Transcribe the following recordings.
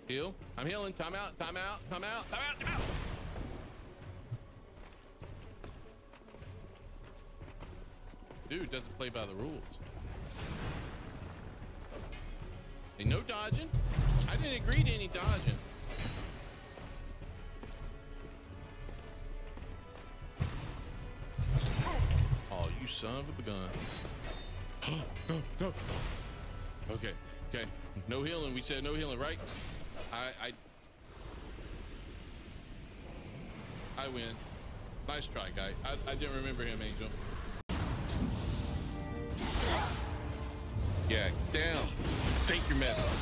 Heal. I'm healing. Time out. Time out. Time out. Time out. Time out. Dude doesn't play by the rules. Ain't no dodging. I didn't agree to any dodging. Oh, you son of a gun. Go, go. Okay, okay. No healing. We said no healing, right? I win. Nice try, guy. I didn't remember him, Angel. Yeah, down. Take your medicine.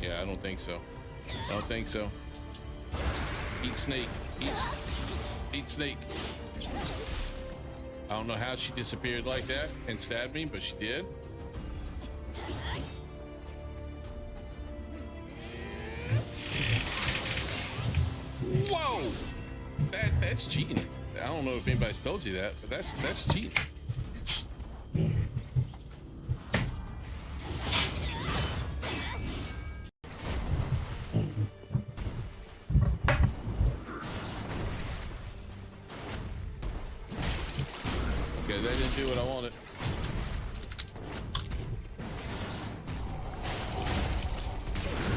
Yeah, I don't think so. I don't think so. Eat snake. Eat snake. I don't know how she disappeared like that and stabbed me, but she did. Whoa! That's cheating. I don't know if anybody's told you that, but that's cheating. Okay, that didn't do what I wanted.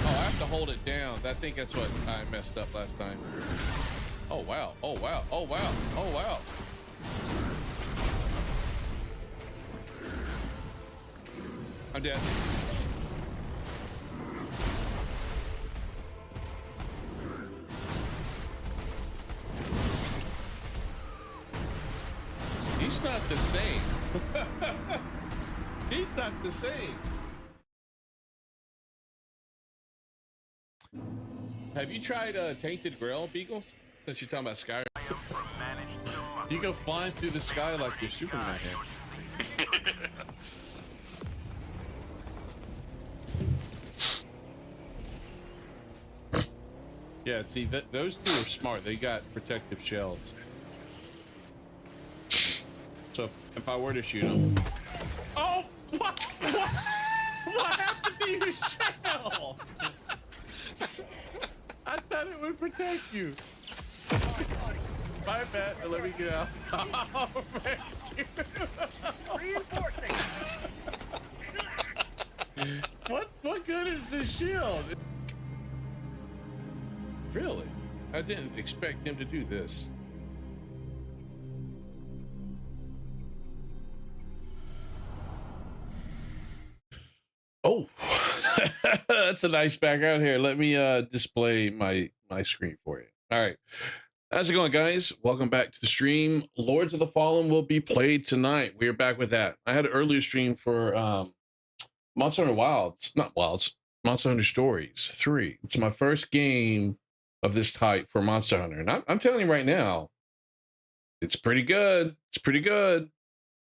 Oh, I have to hold it down. I think that's what I messed up last time. Oh wow, oh wow, oh wow, oh wow. I'm dead. He's not the same. He's not the same. Have you tried Tainted Grail, Beagles? Since you're talking about Skyrim. You go flying through the sky like you're Superman here. Yeah, see, those two are smart. They got protective shells. So if I were to shoot them... Oh! What happened to your shell? I thought it would protect you. My bad. Let me get out. Oh, Reinforcing. What good is this shield? Really? I didn't expect him to do this. Oh, that's a nice background here. Let me display my screen for you. All right. How's it going, guys? Welcome back to the stream. Lords of the Fallen will be played tonight. We're back with that. I had an earlier stream for Monster Hunter Wilds, not Wilds, Monster Hunter Stories 3. It's my first game of this type for Monster Hunter. And I'm telling you right now, it's pretty good. It's pretty good.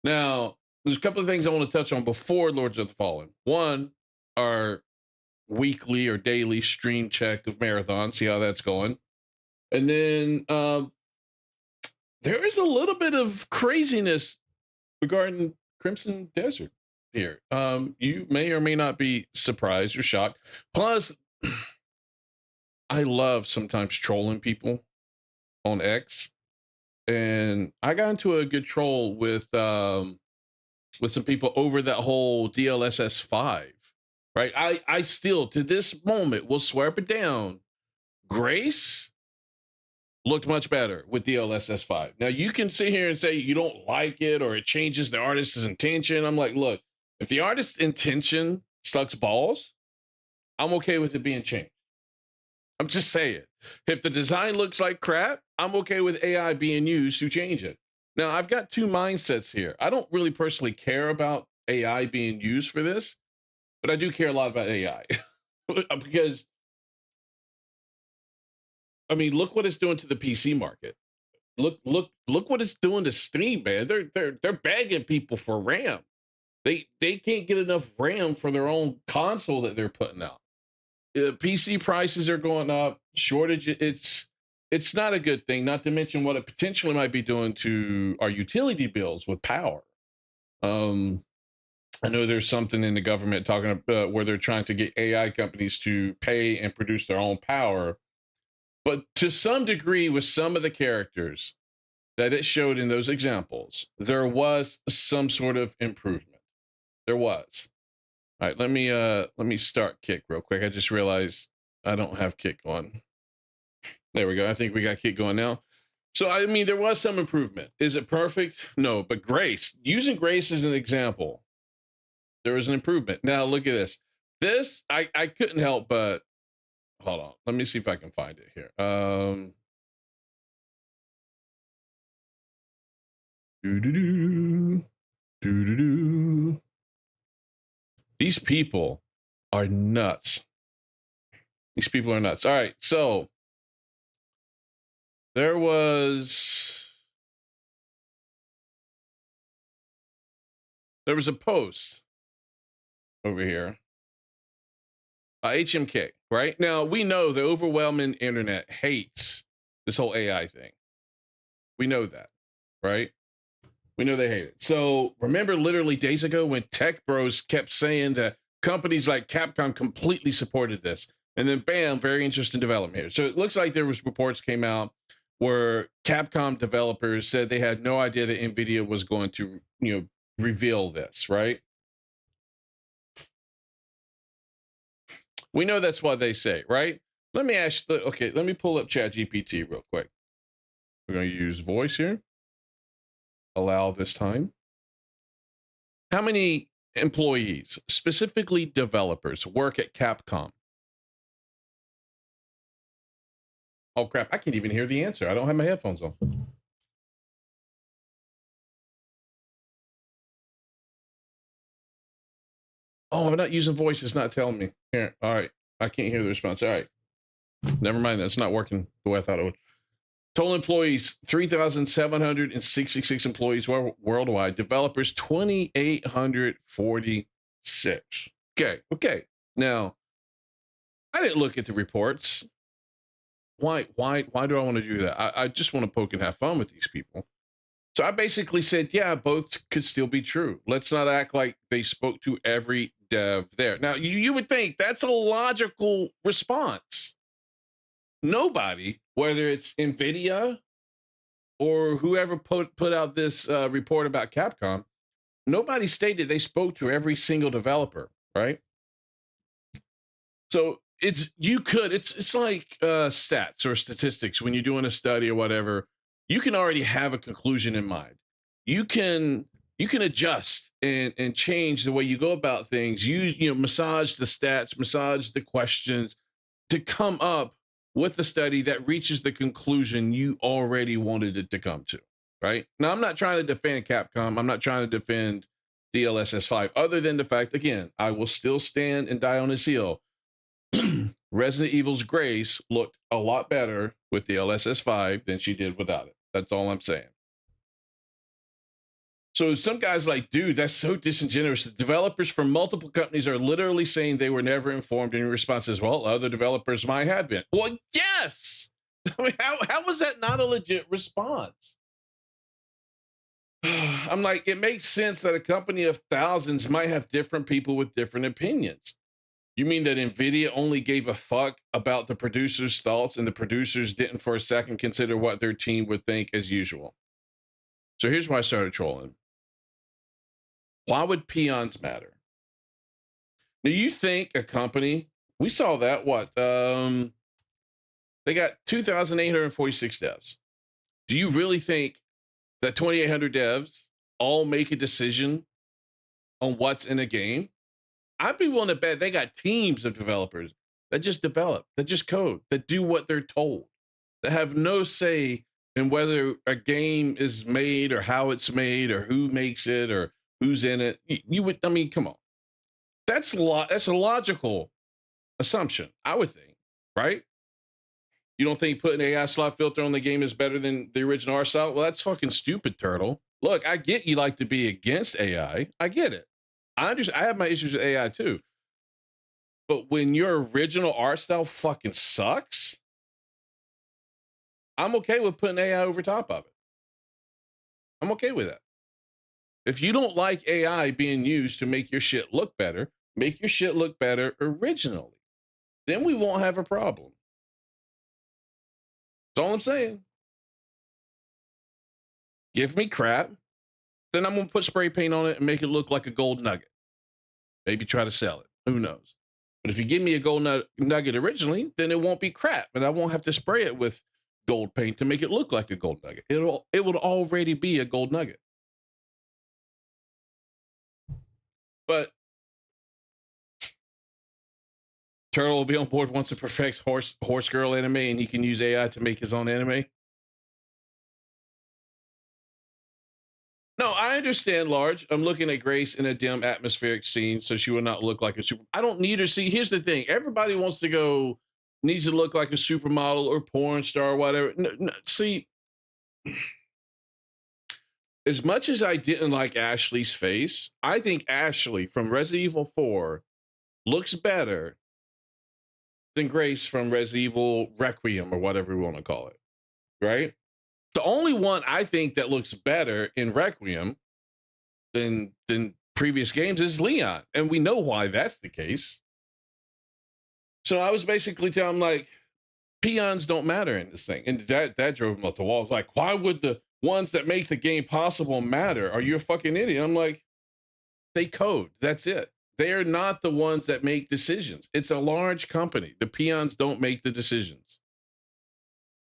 Now, there's a couple of things I want to touch on before Lords of the Fallen. One, our weekly or daily stream check of Marathon, see how that's going. And then there is a little bit of craziness regarding Crimson Desert here. You may or may not be surprised or shocked. Plus, I love sometimes trolling people on X. And I got into a good troll with some people over that whole DLSS 5, right? I still, to this moment, will swear up and down, Grace looked much better with DLSS 5. Now, you can sit here and say you don't like it or it changes the artist's intention. I'm like, look, if the artist's intention sucks balls, I'm okay with it being changed. I'm just saying. If the design looks like crap, I'm okay with AI being used to change it. Now, I've got two mindsets here. I don't really personally care about AI being used for this, but I do care a lot about AI because, I mean, look what it's doing to the PC market. Look what it's doing to Steam, man. They're begging people for RAM. They can't get enough RAM for their own console that they're putting out. PC prices are going up. Shortage. It's not a good thing. Not to mention what it potentially might be doing to our utility bills with power. I know there's something in the government talking about where they're trying to get AI companies to pay and produce their own power. But to some degree, with some of the characters that it showed in those examples, there was some sort of improvement. There was. All right, let me start Kick real quick. I just realized I don't have Kick on. There we go. I think we got Kick going now. So I mean, there was some improvement. Is it perfect? No, but Grace, using Grace as an example, there was an improvement. Now look at this. This I couldn't help but hold on. Let me see if I can find it here. Doo-doo-doo. These people are nuts. These people are nuts. All right, so there was a post over here. HMK, right? Now we know the overwhelming internet hates this whole AI thing. We know that, right? We know they hate it. So remember literally days ago when Tech Bros kept saying that companies like Capcom completely supported this. And then bam, very interesting development here. So it looks like there was reports came out where Capcom developers said they had no idea that Nvidia was going to, reveal this, right? We know that's what they say, right? Let me ask, okay, let me pull up ChatGPT real quick. We're going to use voice here. Allow this time. How many employees, specifically developers, work at Capcom? Oh crap, I can't even hear the answer. I don't have my headphones on. Oh, I'm not using voice. It's not telling me. Here, all right. I can't hear the response. All right. Never mind. That's not working the way I thought it would. Total employees, 3,766 employees worldwide. Developers, 2,846. Okay. Now, I didn't look at the reports. Why do I want to do that? I just want to poke and have fun with these people. So I basically said, yeah, both could still be true. Let's not act like they spoke to every dev there. Now, you would think that's a logical response. Nobody, whether it's NVIDIA or whoever put out this report about Capcom, nobody stated they spoke to every single developer, right? So it's like stats or statistics when you're doing a study or whatever. You can already have a conclusion in mind. You can adjust and change the way you go about things. Massage the stats, massage the questions to come up with a study that reaches the conclusion you already wanted it to come to, right? Now, I'm not trying to defend Capcom. I'm not trying to defend DLSS 5, other than the fact, again, I will still stand and die on his heel. Resident Evil's Grace looked a lot better with DLSS 5 than she did without it. That's all I'm saying. So some guys like, dude, that's so disingenuous. The developers from multiple companies are literally saying they were never informed. In response as well, other developers might have been. Well, yes. I mean, how was that not a legit response? I'm like, it makes sense that a company of thousands might have different people with different opinions. You mean that NVIDIA only gave a fuck about the producers' thoughts and the producers didn't for a second consider what their team would think as usual? So here's why I started trolling. Why would peons matter? Do you think a company, we saw that, they got 2,846 devs. Do you really think that 2,800 devs all make a decision on what's in a game? I'd be willing to bet they got teams of developers that just develop, that just code, that do what they're told, that have no say in whether a game is made or how it's made or who makes it or who's in it. You would, I mean, come on. That's a logical assumption, I would think, right? You don't think putting AI slot filter on the game is better than the original art style? Well, that's fucking stupid, Turtle. Look, I get you like to be against AI. I get it. I understand. I have my issues with AI too. But when your original art style fucking sucks, I'm okay with putting AI over top of it. I'm okay with that. If you don't like AI being used to make your shit look better, make your shit look better originally. Then we won't have a problem. That's all I'm saying. Give me crap, then I'm going to put spray paint on it and make it look like a gold nugget. Maybe try to sell it. Who knows? But if you give me a gold nugget originally, then it won't be crap, and I won't have to spray it with gold paint to make it look like a gold nugget. It would already be a gold nugget. But Turtle will be on board once it perfects horse girl anime, and he can use AI to make his own anime. No, I understand, Large. I'm looking at Grace in a dim atmospheric scene, so she will not look like a super. I don't need her. See, here's the thing: everybody wants to go, needs to look like a supermodel or porn star or whatever. No, see, as much as I didn't like Ashley's face, I think Ashley from Resident Evil 4 looks better than Grace from Resident Evil Requiem or whatever we want to call it, right? The only one I think that looks better in Requiem than previous games is Leon, and we know why that's the case. So I was basically telling him, like, peons don't matter in this thing, and that drove him up the wall. Was like, why would the ones that make the game possible matter? Are you a fucking idiot? I'm like, they code. That's it. They are not the ones that make decisions. It's a large company. The peons don't make the decisions.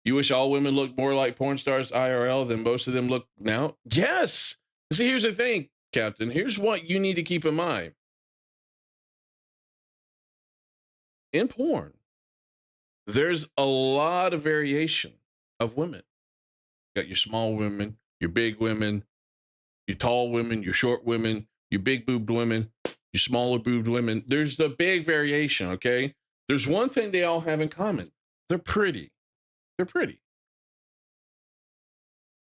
You wish all women looked more like porn stars IRL than most of them look now? Yes. See, here's the thing, Captain. Here's what you need to keep in mind. In porn, there's a lot of variation of women. You got your small women, your big women, your tall women, your short women, your big boobed women, your smaller boobed women. There's the big variation, okay? There's one thing they all have in common. They're pretty. They're pretty.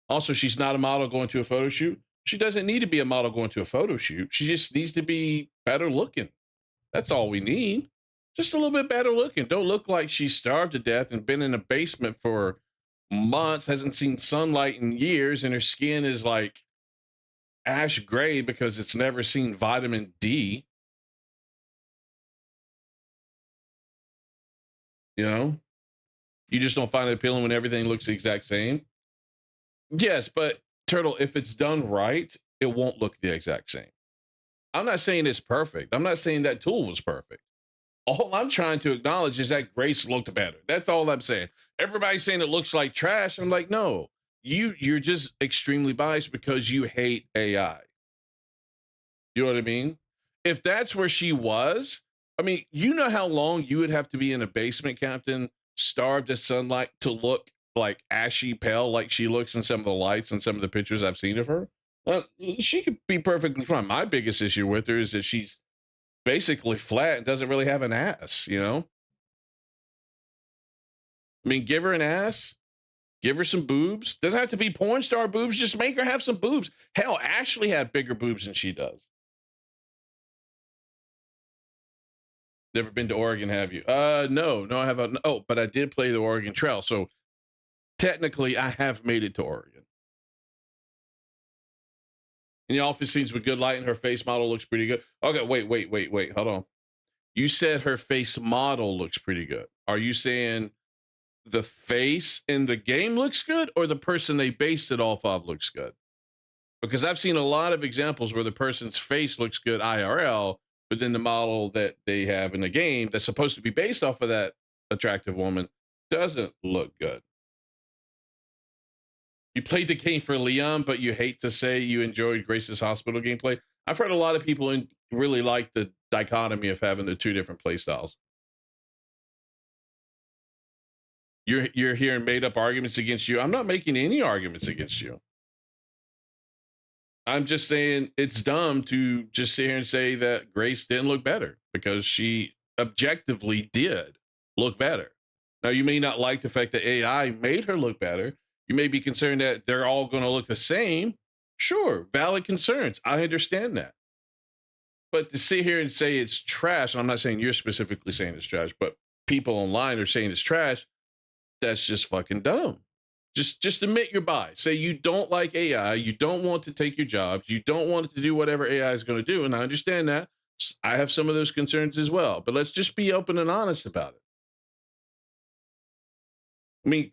Also, she's not a model going to a photo shoot. She doesn't need to be a model going to a photo shoot. She just needs to be better looking. That's all we need. Just a little bit better looking. Don't look like she's starved to death and been in a basement for months, hasn't seen sunlight in years, and her skin is like ash gray because it's never seen vitamin D. You know? You just don't find it appealing when everything looks the exact same. Yes, but Turtle, if it's done right, it won't look the exact same. I'm not saying it's perfect. I'm not saying that tool was perfect. All I'm trying to acknowledge is that Grace looked better. That's all I'm saying. Everybody's saying it looks like trash. I'm like, no, you're just extremely biased because you hate AI. You know what I mean? If that's where she was, I mean, you know how long you would have to be in a basement, Captain, starved of sunlight to look like ashy pale like she looks in some of the lights and some of the pictures I've seen of her. Well, she could be perfectly fine. My biggest issue with her is that she's basically flat and doesn't really have an ass, you know? I mean, give her an ass, give her some boobs. Doesn't have to be porn star boobs, just make her have some boobs. Hell, Ashley had bigger boobs than she does. Never been to Oregon, have you? No, I haven't. Oh, but I did play the Oregon Trail, so technically I have made it to Oregon. In the office scenes with good lighting, her face model looks pretty good. Okay, wait. Hold on. You said her face model looks pretty good. Are you saying the face in the game looks good or the person they based it off of looks good? Because I've seen a lot of examples where the person's face looks good IRL, but then the model that they have in the game that's supposed to be based off of that attractive woman doesn't look good. You played the game for Leon, but you hate to say you enjoyed Grace's hospital gameplay. I've heard a lot of people really like the dichotomy of having the two different play styles. You're hearing made up arguments against you. I'm not making any arguments against you. I'm just saying it's dumb to just sit here and say that Grace didn't look better because she objectively did look better. Now, you may not like the fact that AI made her look better. You may be concerned that they're all going to look the same. Sure, valid concerns. I understand that. But to sit here and say it's trash, and I'm not saying you're specifically saying it's trash, but people online are saying it's trash, that's just fucking dumb. Just admit your bias. Say you don't like AI, you don't want to take your jobs, you don't want it to do whatever AI is going to do. And I understand that. I have some of those concerns as well. But let's just be open and honest about it. I mean,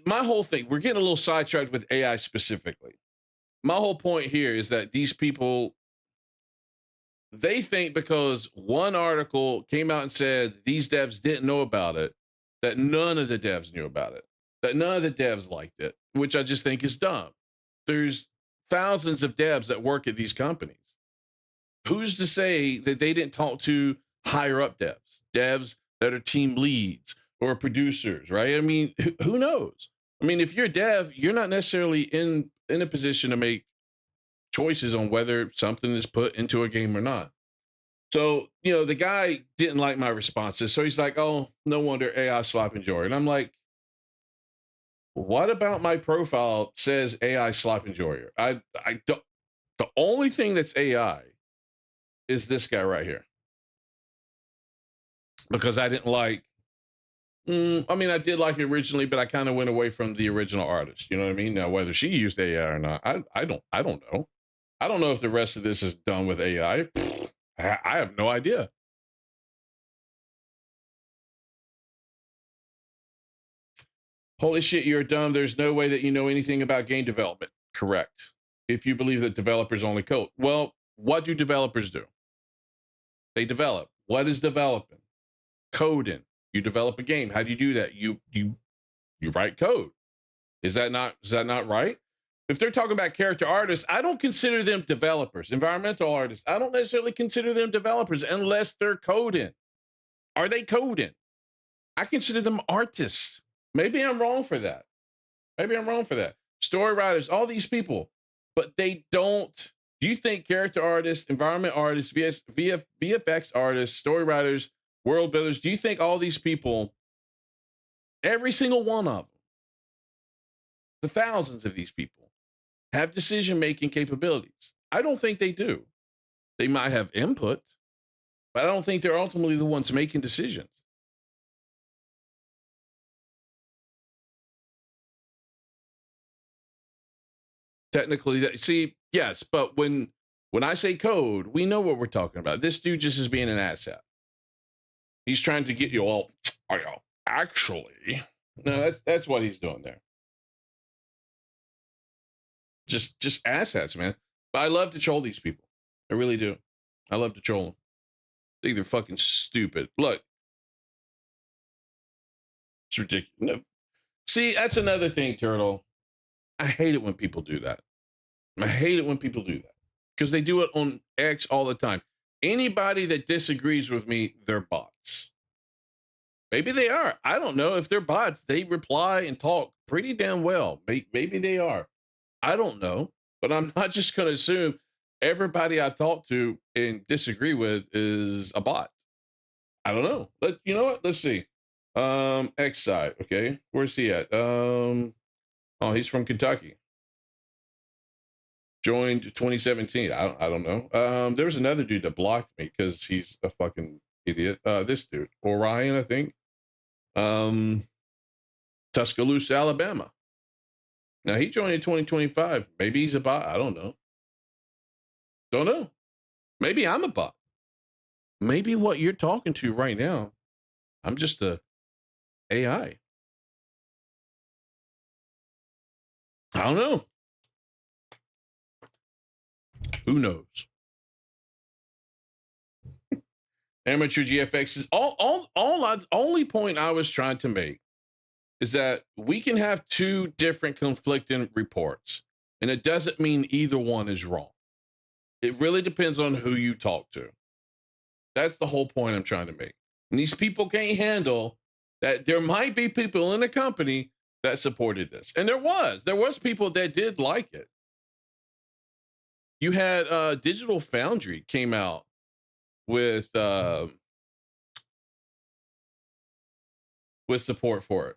my whole thing, we're getting a little sidetracked with AI specifically. My whole point here is that these people, they think because one article came out and said these devs didn't know about it, that none of the devs knew about it, that none of the devs liked it, which I just think is dumb. There's thousands of devs that work at these companies. Who's to say that they didn't talk to higher up devs that are team leads or producers, right? I mean, who knows? I mean, if you're a dev, you're not necessarily in a position to make choices on whether something is put into a game or not. So, the guy didn't like my responses. So he's like, oh, no wonder AI slop enjoyer. And I'm like, what about my profile says AI slop enjoyer? I don't, the only thing that's AI is this guy right here. Because I didn't like, I mean, I did like it originally, but I kind of went away from the original artist. You know what I mean? Now, whether she used AI or not, I don't know. I don't know if the rest of this is done with AI. I have no idea. Holy shit, you're dumb. There's no way that you know anything about game development. Correct. If you believe that developers only code. Well, what do developers do? They develop. What is developing? Coding. You develop a game. How do you do that? You write code. Is that not right? If they're talking about character artists, I don't consider them developers. Environmental artists, I don't necessarily consider them developers unless they're coding. Are they coding? I consider them artists. Maybe I'm wrong for that. Story writers, all these people, but they don't. Do you think character artists, environment artists, VFX artists, story writers, world builders, do you think all these people, every single one of them, the thousands of these people, have decision-making capabilities? I don't think they do. They might have input, but I don't think they're ultimately the ones making decisions. Technically, see, yes, but when I say code, we know what we're talking about. This dude just is being an asset. He's trying to get you all, actually. No, that's what he's doing there. Just assets, man. But I love to troll these people. I really do. I love to troll them. I think they're fucking stupid. Look. It's ridiculous. No. See, that's another thing, Turtle. I hate it when people do that. I hate it when people do that. Because they do it on X all the time. Anybody that disagrees with me, they're bots. Maybe they are. I don't know. If they're bots, they reply and talk pretty damn well. Maybe they are. I don't know. But I'm not just going to assume everybody I talk to and disagree with is a bot. I don't know. You know what? Let's see. X side. Okay. Where's he at? Oh, he's from Kentucky. Joined 2017. I don't know. There was another dude that blocked me because he's a fucking idiot. This dude, Orion, I think. Tuscaloosa, Alabama. Now he joined in 2025. Maybe he's a bot. I don't know. Don't know. Maybe I'm a bot. Maybe what you're talking to right now, I'm just a AI. I don't know. Who knows? Amateur GFX is only point I was trying to make is that we can have two different conflicting reports, and it doesn't mean either one is wrong. It really depends on who you talk to. That's the whole point I'm trying to make. And these people can't handle that there might be people in the company that supported this. And there was people that did like it. You had Digital Foundry came out with support for it.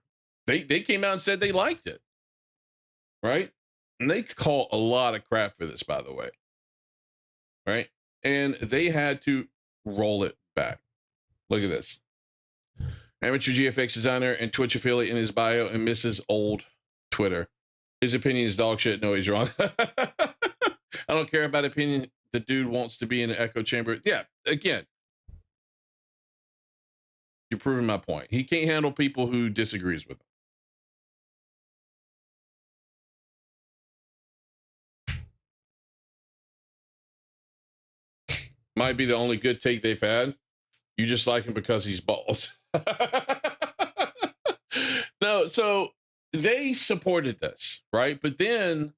They came out and said they liked it. Right? And they call a lot of crap for this, by the way. Right? And they had to roll it back. Look at this. Amateur GFX designer and Twitch affiliate in his bio and Mrs. Old Twitter. His opinion is dog shit. No, he's wrong. I don't care about opinion. The dude wants to be in an echo chamber. Yeah, again, you're proving my point. He can't handle people who disagrees with him. Might be the only good take they've had. You just like him because he's bald. No, so they supported this, right? But then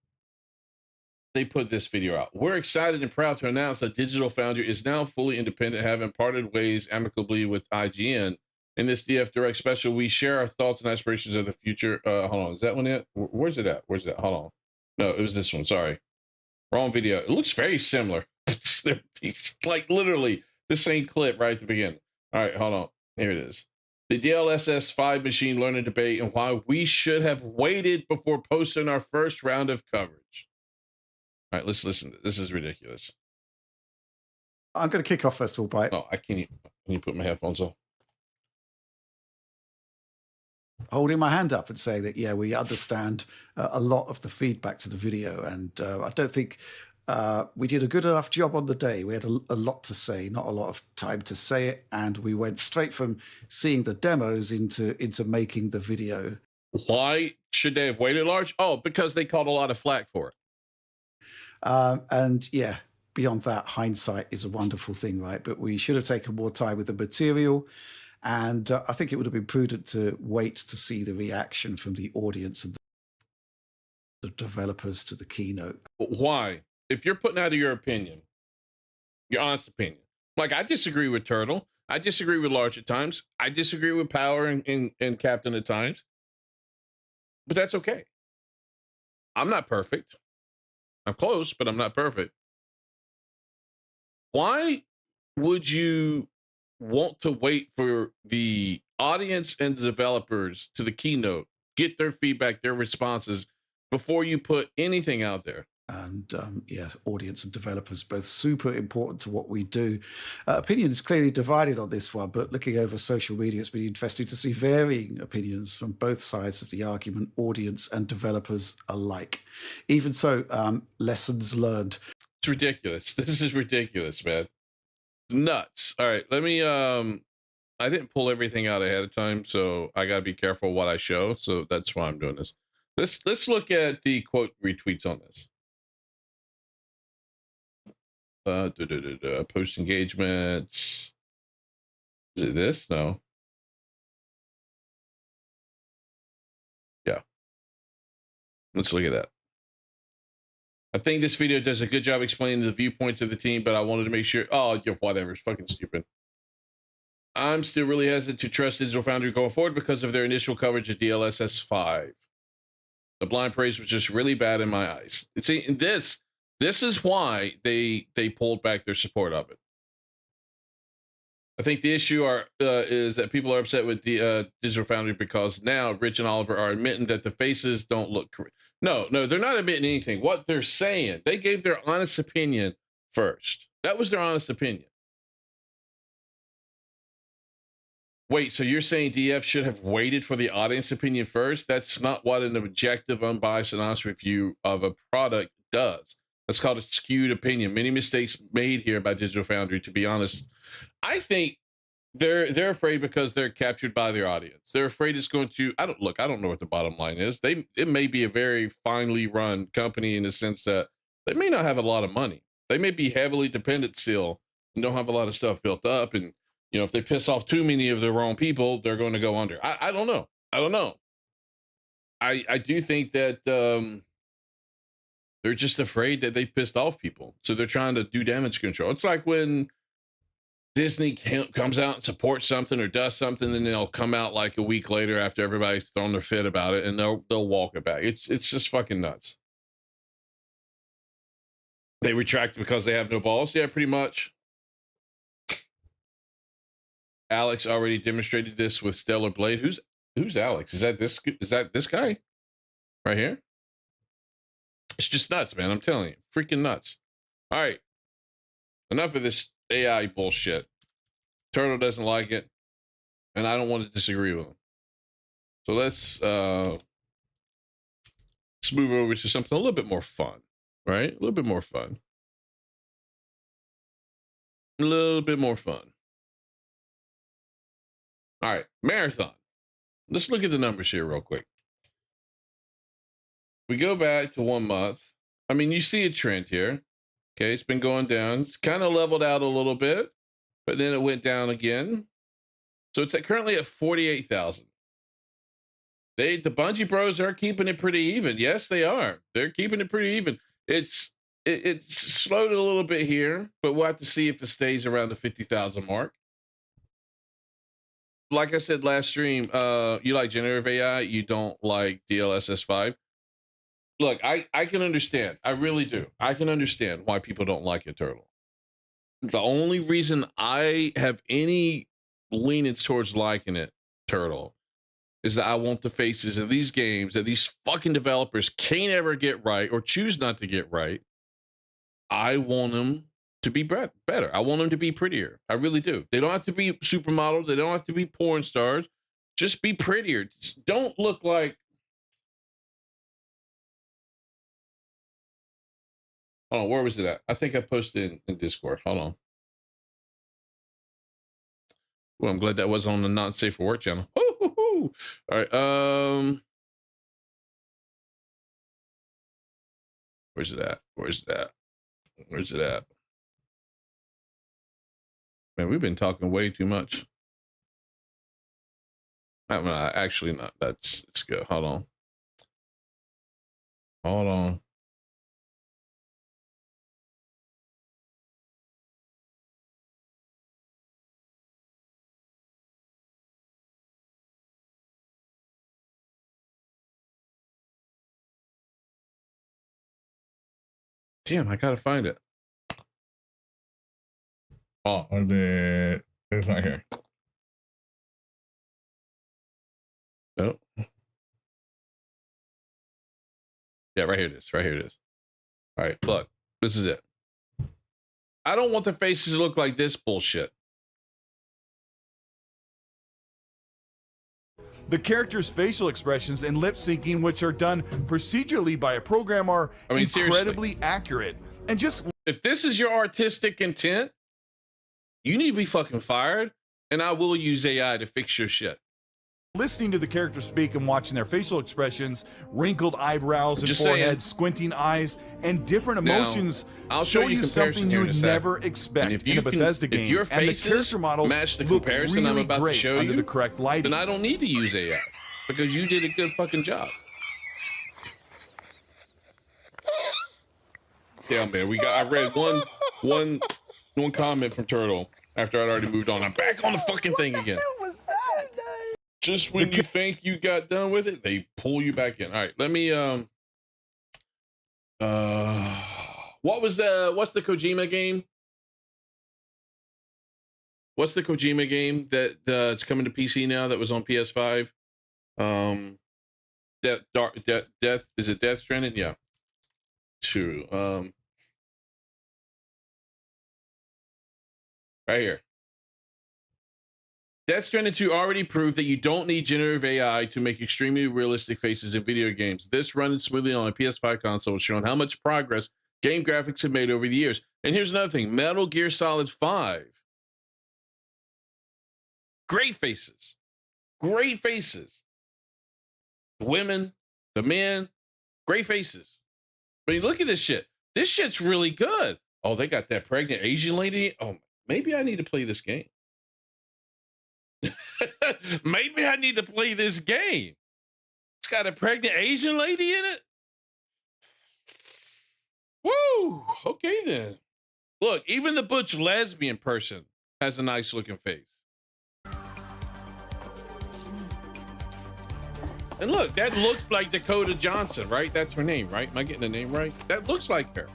they put this video out. We're excited and proud to announce that Digital Foundry is now fully independent, having parted ways amicably with IGN. In this DF Direct special, we share our thoughts and aspirations of the future. Hold on, is that one it? Where's it at? Where's that? Hold on. No, it was this one. Sorry. Wrong video. It looks very similar. They're like literally the same clip right at the beginning. All right, hold on. Here it is. The DLSS 5 machine learning debate and why we should have waited before posting our first round of coverage. All right, let's listen. This is ridiculous. I'm going to kick off first of all by... Oh, I can't even put my headphones on. Holding my hand up and saying that, yeah, we understand a lot of the feedback to the video. And I don't think we did a good enough job on the day. We had a lot to say, not a lot of time to say it. And we went straight from seeing the demos into making the video. Why should they have waited, Large? Oh, because they caught a lot of flack for it. And yeah, beyond that, hindsight is a wonderful thing, right? But we should have taken more time with the material. And I think it would have been prudent to wait to see the reaction from the audience and the developers to the keynote. Why? If you're putting out your opinion, your honest opinion, like I disagree with Turtle, I disagree with Large at times, I disagree with Power and Captain at times, but that's okay. I'm not perfect. I'm close, but I'm not perfect. Why would you want to wait for the audience and the developers to the keynote, get their feedback, their responses before you put anything out there? And yeah, audience and developers, both super important to what we do. Opinion is clearly divided on this one, but looking over social media, it's been interesting to see varying opinions from both sides of the argument, audience and developers alike. Even so, lessons learned. It's ridiculous. This is ridiculous, man. Nuts. All right, let me I didn't pull everything out ahead of time, so I gotta be careful what I show, so that's why I'm doing this. Let's look at the quote retweets on this. Post engagements. Is it this? No. Yeah. Let's look at that. I think this video does a good job explaining the viewpoints of the team, but I wanted to make sure. Oh, yeah, whatever. It's fucking stupid. I'm still really hesitant to trust Digital Foundry going forward because of their initial coverage of DLSS 5. The blind praise was just really bad in my eyes. See, this is why they pulled back their support of it. I think the issue is that people are upset with the Digital Foundry because now Rich and Oliver are admitting that the faces don't look correct. No, they're not admitting anything. What they're saying, they gave their honest opinion first. That was their honest opinion. Wait, so you're saying DF should have waited for the audience opinion first? That's not what an objective, unbiased, and honest review of a product does. That's called a skewed opinion. Many mistakes made here by Digital Foundry, to be honest. I think they're afraid because they're captured by their audience. They're afraid it's going to, I don't know what the bottom line is. It may be a very finely run company in the sense that they may not have a lot of money. They may be heavily dependent still and don't have a lot of stuff built up. And, you know, if they piss off too many of the wrong people, they're going to go under. I don't know. I don't know. I do think that they're just afraid that they pissed off people. So they're trying to do damage control. It's like when Disney comes out and supports something or does something, and they'll come out like a week later after everybody's thrown their fit about it, and they'll walk it back. It's just fucking nuts. They retract because they have no balls. Yeah, pretty much. Alex already demonstrated this with Stellar Blade. Who's Alex? Is that this guy right here? It's just nuts, man. I'm telling you, freaking nuts. All right, enough of this AI bullshit. Turtle doesn't like it, and I don't want to disagree with him. So let's let's move over to something a little bit more fun, right? A little bit more fun. A little bit more fun. All right, Marathon. Let's look at the numbers here real quick. We go back to 1 month. I mean, you see a trend here. Okay, it's been going down. It's kind of leveled out a little bit, but then it went down again. So it's currently at 48,000. The Bungie Bros are keeping it pretty even. Yes, they are. They're keeping it pretty even. It's slowed a little bit here, but we'll have to see if it stays around the 50,000 mark. Like I said last stream, you like generative AI, you don't like DLSS 5. Look, I can understand. I really do. I can understand why people don't like it, Turtle. The only reason I have any leanings towards liking it, Turtle, is that I want the faces in these games that these fucking developers can't ever get right or choose not to get right. I want them to be better. I want them to be prettier. I really do. They don't have to be supermodels. They don't have to be porn stars. Just be prettier. Just don't look like... Hold on, where was it at? I think I posted in Discord. Hold on. Well, I'm glad that was on the Not Safe for Work channel. All right. Where's it at? Where's that? Where's it at? Man, we've been talking way too much. Actually not. Let's go. Hold on. Hold on. Damn, I gotta find it. Oh, it's not here. Nope. Yeah, right here it is. Right here it is. All right, look, this is it. I don't want the faces to look like this bullshit. The character's facial expressions and lip syncing, which are done procedurally by a program, are incredibly accurate. And just if this is your artistic intent, you need to be fucking fired, and I will use AI to fix your shit. Listening to the characters speak and watching their facial expressions, wrinkled eyebrows and foreheads, squinting eyes, and different emotions I'll show you something you would never expect in a Bethesda game. If your and the faces character models match the look comparison really I'm about to great show under you, the correct lighting, then I don't need to use AI because you did a good fucking job. Damn, man, I read one comment from Turtle after I'd already moved on. I'm back on the fucking thing again. What was that? Just when you think you got done with it, they pull you back in. All right, let me what's the Kojima game? What's the Kojima game that it's coming to PC now that was on PS5? Death is it Death Stranding? Yeah. 2. Right here. Death Stranding 2 already proved that you don't need generative AI to make extremely realistic faces in video games. This running smoothly on a PS5 console, showing how much progress game graphics have made over the years. And here's another thing, Metal Gear Solid 5. Great faces. Great faces. The women, the men, great faces. But you look at this shit. This shit's really good. Oh, they got that pregnant Asian lady. Oh, maybe I need to play this game. Maybe I need to play this game. It's got a pregnant Asian lady in it. Woo! Okay then. Look, even the butch lesbian person has a nice looking face. And look, that looks like Dakota Johnson, right? That's her name, right? Am I getting the name right? That looks like her.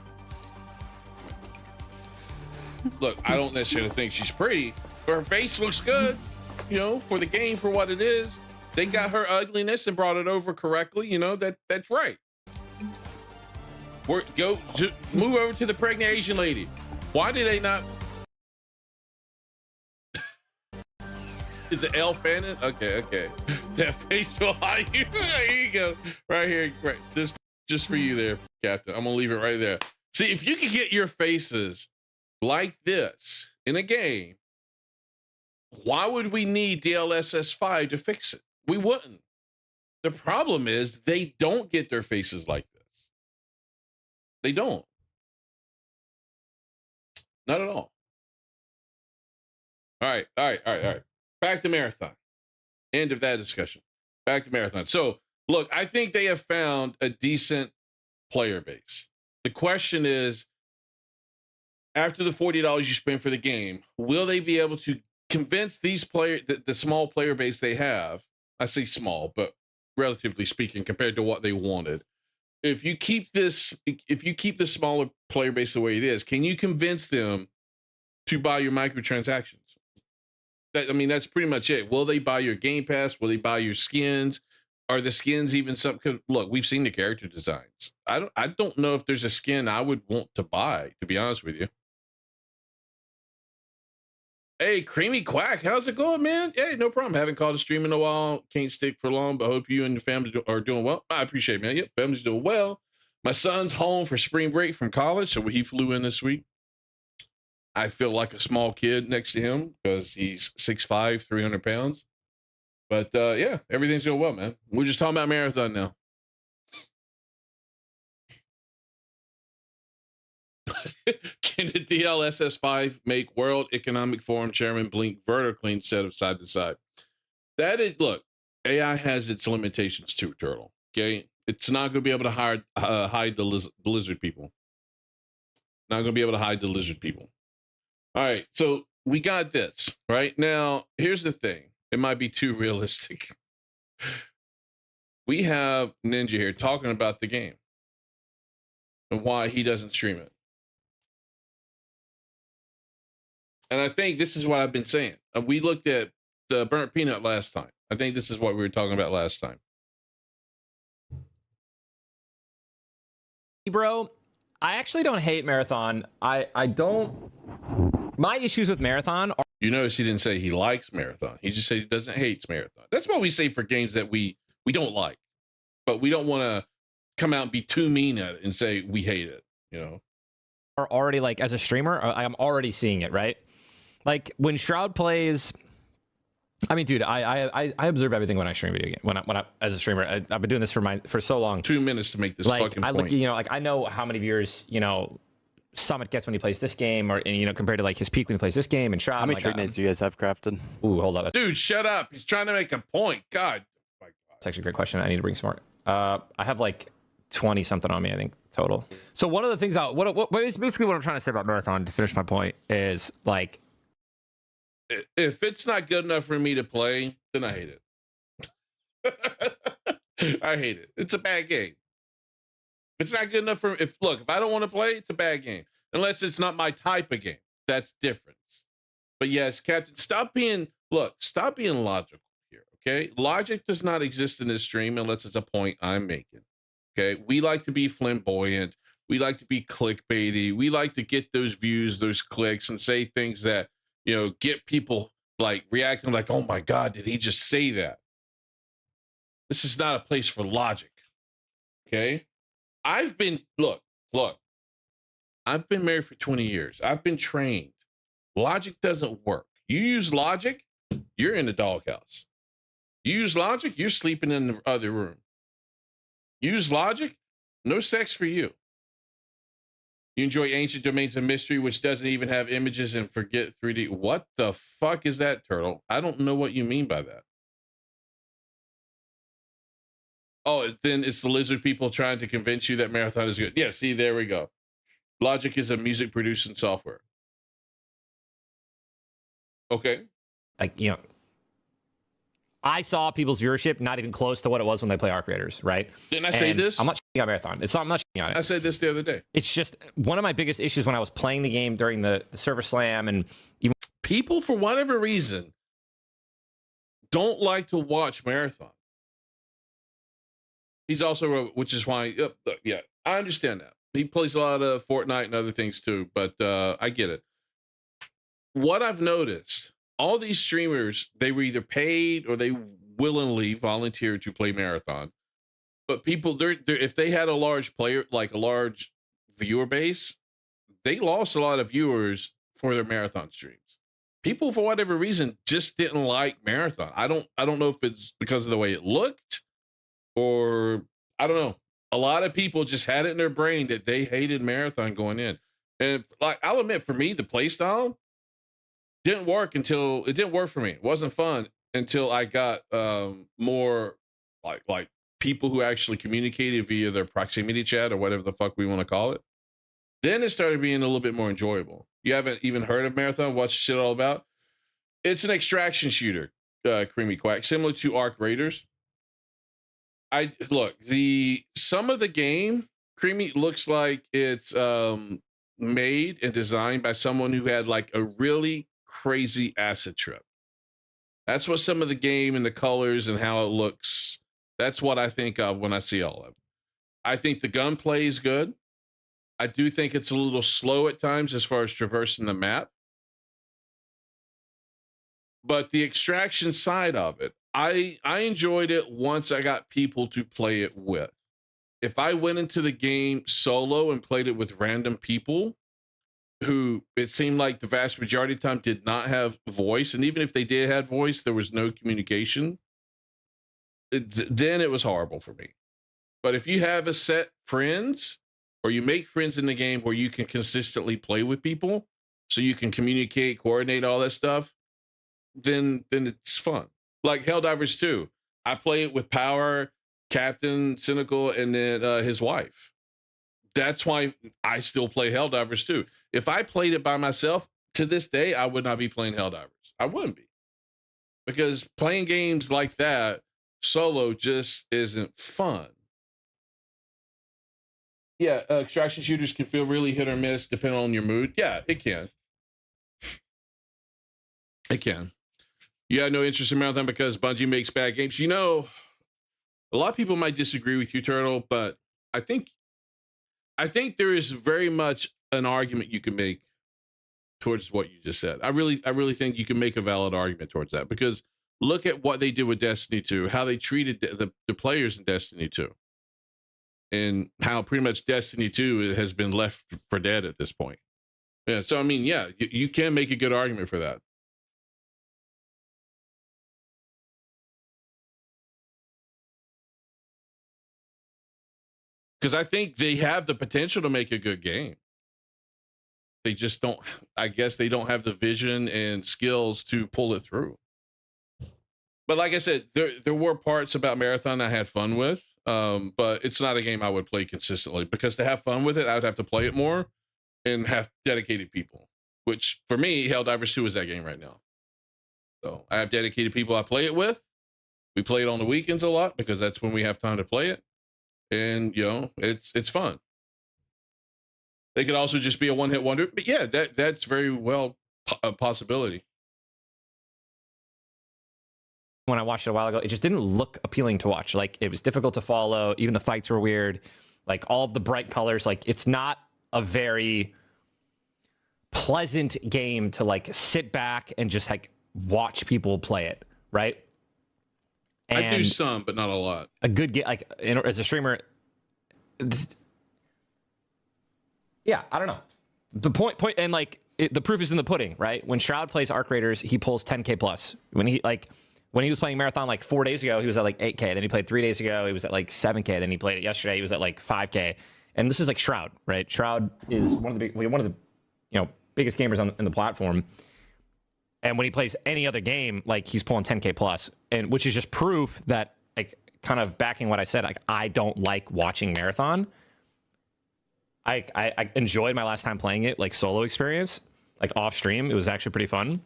Look, I don't necessarily think she's pretty, but her face looks good. You know, for the game, for what it is. They got her ugliness and brought it over correctly. You know, that's right. Move over to the pregnant Asian lady. Why did they not? Is it Elle Fanning? Okay. That facial. Here you go. Right here. Right. This just for you there, Captain. I'm gonna leave it right there. See, if you can get your faces like this in a game, why would we need DLSS 5 to fix it? We wouldn't. The problem is they don't get their faces like this. They don't. Not at all. All right. Back to Marathon. End of that discussion. Back to Marathon. So, look, I think they have found a decent player base. The question is, after the $40 you spend for the game, will they be able to convince these players, the small player base they have? I say small, but relatively speaking, compared to what they wanted. If you keep the smaller player base the way it is, can you convince them to buy your microtransactions? That's pretty much it. Will they buy your Game Pass? Will they buy your skins? Are the skins even something? Look, we've seen the character designs. I don't know if there's a skin I would want to buy, to be honest with you. Hey, Creamy Quack, how's it going, man? Hey, no problem. Haven't called a stream in a while. Can't stick for long, but hope you and your family are doing well. I appreciate it, man. Yep, family's doing well. My son's home for spring break from college, so he flew in this week. I feel like a small kid next to him because he's 6'5", 300 pounds. But yeah, everything's going well, man. We're just talking about Marathon now. Can the DLSS 5 make World Economic Forum Chairman blink vertically instead of side to side? That is, look, AI has its limitations too, Turtle. Okay, it's not going to be able to hide the lizard people. Not going to be able to hide the lizard people. All right, so we got this right now. Here's the thing. It might be too realistic. We have Ninja here talking about the game and why he doesn't stream it. And I think this is what I've been saying. We looked at the Burnt Peanut last time. I think this is what we were talking about last time. Bro, I actually don't hate Marathon. I don't. My issues with Marathon are. You notice he didn't say he likes Marathon. He just said he doesn't hate Marathon. That's what we say for games that we don't like. But we don't want to come out and be too mean at it and say we hate it, you know? Are already, like, as a streamer, I'm already seeing it, right? Like, when Shroud plays... I mean, dude, I observe everything when I stream video game. When I as a streamer, I've been doing this for so long. 2 minutes to make this like, fucking point. Look, you know, like, I know how many viewers, you know, Summit gets when he plays this game, or, you know, compared to, like, his peak when he plays this game, and Shroud. How many trait nades do you guys have crafted? Ooh, hold up. Dude, shut up. He's trying to make a point. God. That's actually a great question. I need to bring some more. I have, like, 20 something on me, I think, total. So one of the things basically what I'm trying to say about Marathon, to finish my point, is, like, if it's not good enough for me to play, then I hate it. I hate it. It's a bad game. If it's not good enough if I don't want to play, it's a bad game. Unless it's not my type of game. That's different. But yes, Captain, stop being logical here, okay? Logic does not exist in this stream unless it's a point I'm making. Okay? We like to be flamboyant. We like to be clickbaity. We like to get those views, those clicks, and say things that, you know, get people like reacting like, oh my God, did he just say that? This is not a place for logic. Okay? I've been married for 20 years. I've been trained. Logic doesn't work. You use logic, you're in the doghouse. You use logic, you're sleeping in the other room. Use logic, no sex for you. You enjoy Ancient Domains of Mystery, which doesn't even have images, and forget 3D. What the fuck is that, Turtle? I don't know what you mean by that. Oh, then it's the lizard people trying to convince you that Marathon is good. Yeah, see, there we go. Logic is a music producing software. Okay. Like, you know, I saw people's viewership not even close to what it was when they play Arc Raiders, right? Didn't I say this? I'm not shitting on Marathon. I'm not shitting on it. I said this the other day. It's just one of my biggest issues when I was playing the game during the server slam, and even people, for whatever reason, don't like to watch Marathon. He's also, which is why, yeah, I understand that. He plays a lot of Fortnite and other things too, but I get it. What I've noticed, all these streamers, they were either paid or they willingly volunteered to play Marathon. But people, they're if they had a large player, like a large viewer base, they lost a lot of viewers for their marathon streams. People, for whatever reason, just didn't like marathon. I don't know if it's because of the way it looked, or I don't know. A lot of people just had it in their brain that they hated marathon going in. And like, I'll admit, for me, the play style didn't work for me. It wasn't fun until I got more like people who actually communicated via their proximity chat or whatever the fuck we want to call it. Then it started being a little bit more enjoyable. You haven't even heard of Marathon? What's shit all about? It's an extraction shooter, Creamy Quack, similar to Arc Raiders. Some of the game, Creamy, looks like it's made and designed by someone who had like a really crazy acid trip. That's what some of the game and the colors and how it looks. That's what I think of when I see all of it. I think the gunplay is good. I do think it's a little slow at times as far as traversing the map. But the extraction side of it, I enjoyed it once I got people to play it with. If I went into the game solo and played it with random people who it seemed like the vast majority of the time did not have voice, and even if they did have voice, there was no communication, then it was horrible for me. But if you have a set friends, or you make friends in the game where you can consistently play with people, so you can communicate, coordinate, all that stuff, then it's fun. Like Helldivers 2, I play it with Power, Captain, Cynical, and then his wife. That's why I still play Helldivers 2. If I played it by myself, to this day, I would not be playing Helldivers. I wouldn't be. Because playing games like that solo just isn't fun. Yeah, extraction shooters can feel really hit or miss depending on your mood. Yeah, it can. It can. You had no interest in Marathon because Bungie makes bad games. You know, a lot of people might disagree with you, Turtle, but I think there is very much an argument you can make towards what you just said. I really think you can make a valid argument towards that, because look at what they did with Destiny 2, how they treated the players in Destiny 2. And how pretty much Destiny 2 has been left for dead at this point. Yeah, so I mean, yeah, you can make a good argument for that. Because I think they have the potential to make a good game. They just don't, I guess they don't have the vision and skills to pull it through. But like I said, there were parts about Marathon I had fun with. But it's not a game I would play consistently, because to have fun with it, I would have to play it more and have dedicated people, which for me, Helldivers 2 is that game right now. So I have dedicated people I play it with. We play it on the weekends a lot because that's when we have time to play it. And, you know, it's fun. They could also just be a one-hit wonder. But yeah, that's very well a possibility. When I watched it a while ago, it just didn't look appealing to watch. Like, it was difficult to follow. Even the fights were weird. Like, all of the bright colors. Like, it's not a very pleasant game to, like, sit back and just, like, watch people play it, right? And I do some, but not a lot. A good game, like, as a streamer, yeah, I don't know. The point, and, like, the proof is in the pudding, right? When Shroud plays Arc Raiders, he pulls 10K plus. When he was playing Marathon like 4 days ago, he was at like 8K. Then he played 3 days ago, he was at like 7K. Then he played it yesterday, he was at like 5K. And this is like Shroud, right? Shroud is one of the biggest gamers in the platform. And when he plays any other game, like, he's pulling 10K plus, and which is just proof that, like, kind of backing what I said. Like, I don't like watching Marathon. I enjoyed my last time playing it, like, solo experience, like off stream. It was actually pretty fun.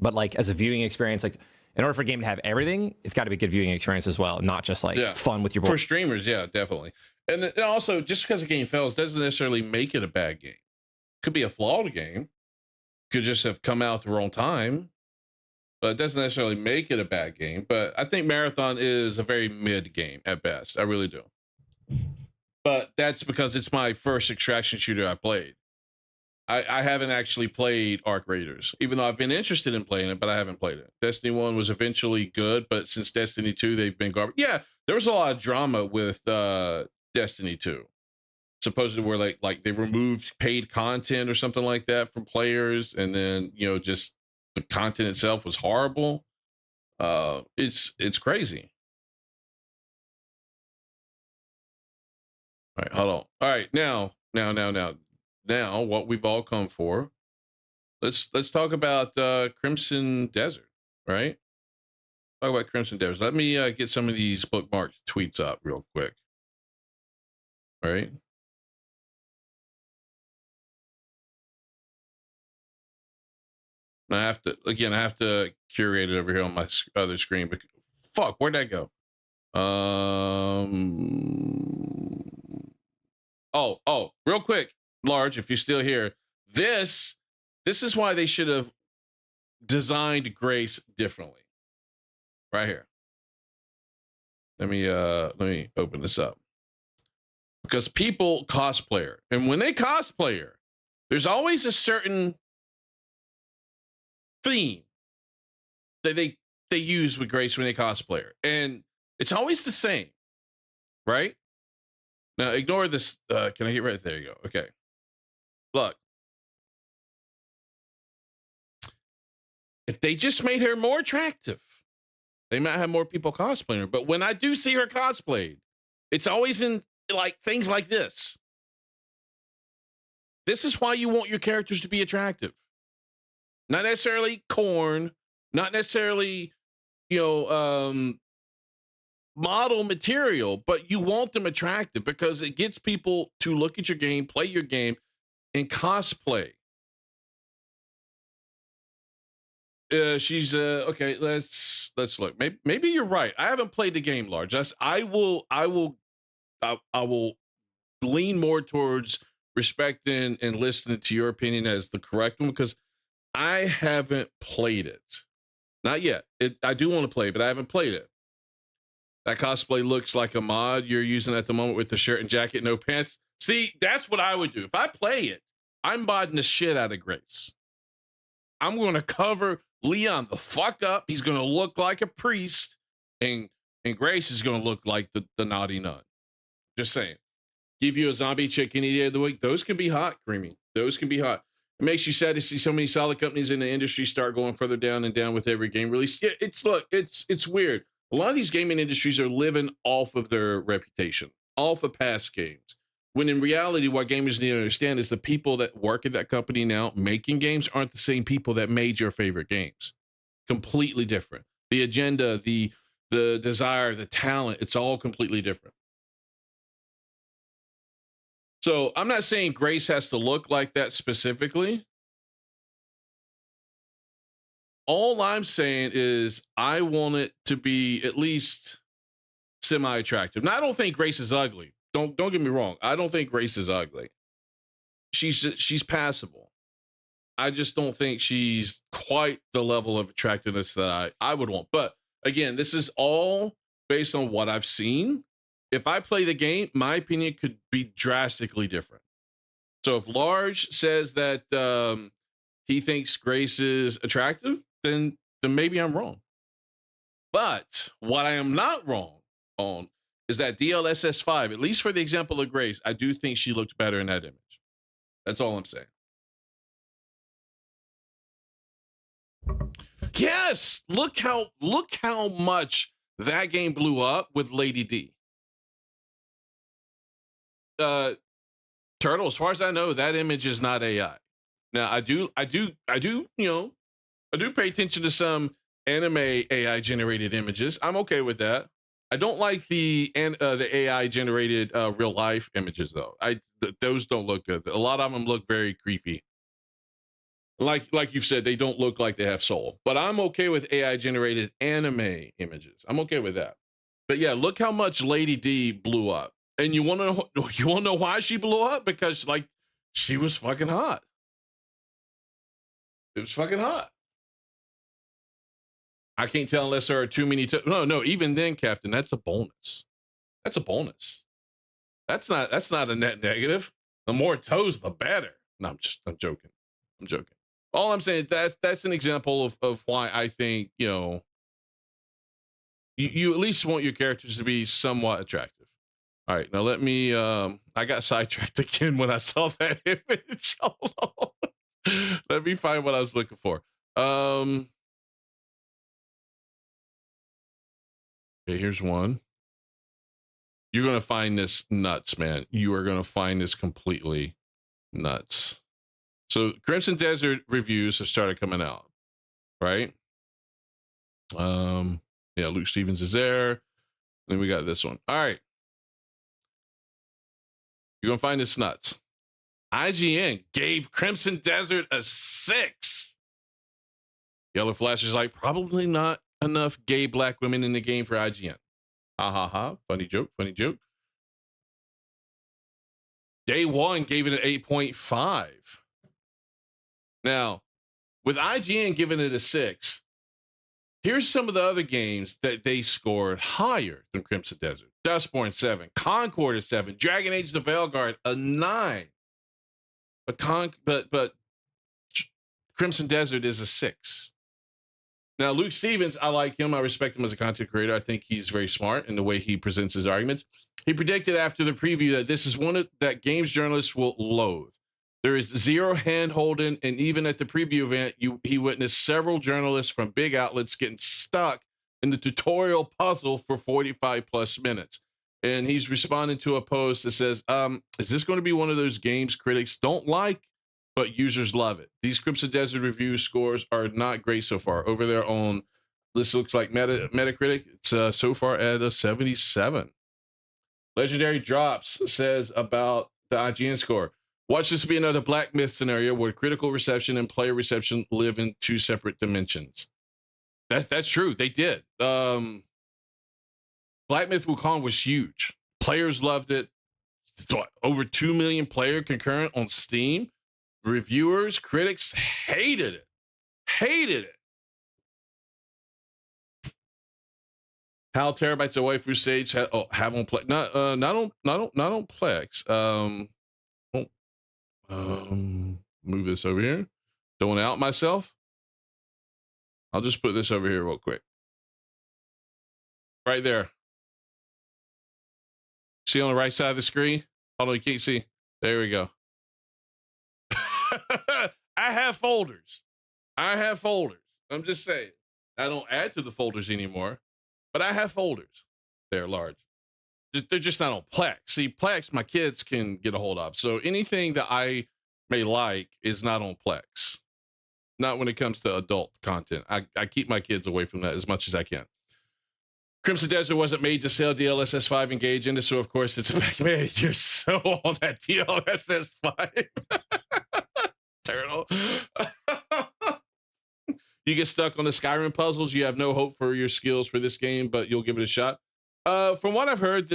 But like, as a viewing experience, like, in order for a game to have everything, it's got to be a good viewing experience as well, not just like fun with your board. For streamers, yeah, definitely. And also, just because a game fails doesn't necessarily make it a bad game. Could be a flawed game. Could just have come out at the wrong time. But it doesn't necessarily make it a bad game. But I think Marathon is a very mid game at best. I really do. But that's because it's my first extraction shooter I played. I haven't actually played Arc Raiders, even though I've been interested in playing it, but I haven't played it. Destiny 1 was eventually good, but since Destiny 2, they've been garbage. Yeah, there was a lot of drama with Destiny 2. Supposedly where like they removed paid content or something like that from players, and then just the content itself was horrible. It's crazy. All right, hold on. All right, now what we've all come for. Let's talk about Crimson Desert, right? Talk about Crimson Desert. Let me get some of these bookmarked tweets up real quick. All right. I have to curate it over here on my other screen. But fuck, where'd that go? Oh, real quick, Large, if you're still here, this is why they should have designed Grace differently. Right here. Let me open this up. Because people cosplayer, and when they cosplayer, there's always a certain theme that they use with Grace when they cosplayer, and it's always the same, right? Now ignore this. Can I get right there? You go. Okay. Look, if they just made her more attractive, they might have more people cosplaying her. But when I do see her cosplayed, it's always in like things like this. This is why you want your characters to be attractive. Not necessarily corn, not necessarily, model material, but you want them attractive because it gets people to look at your game, play your game, and cosplay. She's okay. Let's look. Maybe you're right. I haven't played the game, Large. I will lean more towards respecting and listening to your opinion as the correct one, because I haven't played it. Not yet. I do want to play, but I haven't played it. That cosplay looks like a mod you're using at the moment with the shirt and jacket, no pants. See, that's what I would do. If I play it, I'm modding the shit out of Grace. I'm going to cover Leon the fuck up. He's going to look like a priest, and Grace is going to look like the naughty nun. Just saying. Give you a zombie chick any day of the week. Those can be hot, Creamy. Those can be hot. It makes you sad to see so many solid companies in the industry start going further down and down with every game release. Yeah, it's weird. A lot of these gaming industries are living off of their reputation, off of past games. When in reality, what gamers need to understand is the people that work at that company now making games aren't the same people that made your favorite games. Completely different. The agenda, the desire, the talent, it's all completely different. So I'm not saying Grace has to look like that specifically. All I'm saying is I want it to be at least semi-attractive. Now, I don't think Grace is ugly. Don't get me wrong. I don't think Grace is ugly. She's passable. I just don't think she's quite the level of attractiveness that I would want. But again, this is all based on what I've seen. If I play the game, my opinion could be drastically different. So if Large says that he thinks Grace is attractive, then maybe I'm wrong. But what I am not wrong on is that DLSS 5, at least for the example of Grace, I do think she looked better in that image. That's all I'm saying. Yes, look how much that game blew up with Lady D. Turtle, as far as I know, that image is not AI. Now I do pay attention to some anime AI generated images. I'm okay with that. I don't like the AI generated real life images though. Those don't look good. A lot of them look very creepy. Like you've said, they don't look like they have soul. But I'm okay with AI generated anime images. I'm okay with that. But yeah, look how much Lady D blew up. And you want to know why she blew up? Because like she was fucking hot. It was fucking hot. I can't tell unless there are too many. No. Even then, Captain, that's a bonus. That's a bonus. That's not a net negative. The more toes, the better. No, I'm joking. I'm joking. All I'm saying is that's an example of why I think you at least want your characters to be somewhat attractive. All right, now let me. I got sidetracked again when I saw that image. Hold on. Let me find what I was looking for. Okay, here's one. You're gonna find this nuts, man. You are gonna find this completely nuts. So Crimson Desert reviews have started coming out, right? Yeah, Luke Stevens is there. Then we got this one. All right. You're gonna find this nuts. IGN gave Crimson Desert a 6. Yellow Flash is like, probably not enough gay black women in the game for IGN. Ha ha ha. Funny joke, funny joke. Day One gave it an 8.5. Now, with IGN giving it a 6, here's some of the other games that they scored higher than Crimson Desert. Dustborn 7, Concord is 7, Dragon Age the Veilguard a 9. But Crimson Desert is a 6. Now, Luke Stevens, I like him. I respect him as a content creator. I think he's very smart in the way he presents his arguments. He predicted after the preview that this is one that games journalists will loathe. There is zero hand-holding, and even at the preview event, he witnessed several journalists from big outlets getting stuck in the tutorial puzzle for 45-plus minutes. And he's responding to a post that says, is this going to be one of those games critics don't like, but users love it? These Crimson Desert review scores are not great so far. Over there on, this looks like Metacritic, it's so far at a 77. Legendary Drops says about the IGN score, watch this be another Black Myth scenario where critical reception and player reception live in two separate dimensions. That's true. They did. Black Myth Wukong was huge. Players loved it. Over 2 million player concurrent on Steam. Reviewers, critics hated it. Hated it. How terabytes of waifu stage have on Plex? Not on Plex. Move this over here. Don't want to out myself. I'll just put this over here real quick. Right there. See on the right side of the screen? Hold on, you can't see. There we go. I have folders. I'm just saying. I don't add to the folders anymore, but I have folders. They're large. They're just not on Plex. See, Plex, my kids can get a hold of. So anything that I may like is not on Plex. Not when it comes to adult content. I keep my kids away from that as much as I can. Crimson Desert wasn't made to sell DLSS 5 Engage into, so of course it's a back. Man, you're so on that DLSS 5. Turtle. You get stuck on the Skyrim puzzles. You have no hope for your skills for this game, but you'll give it a shot. From what I've heard,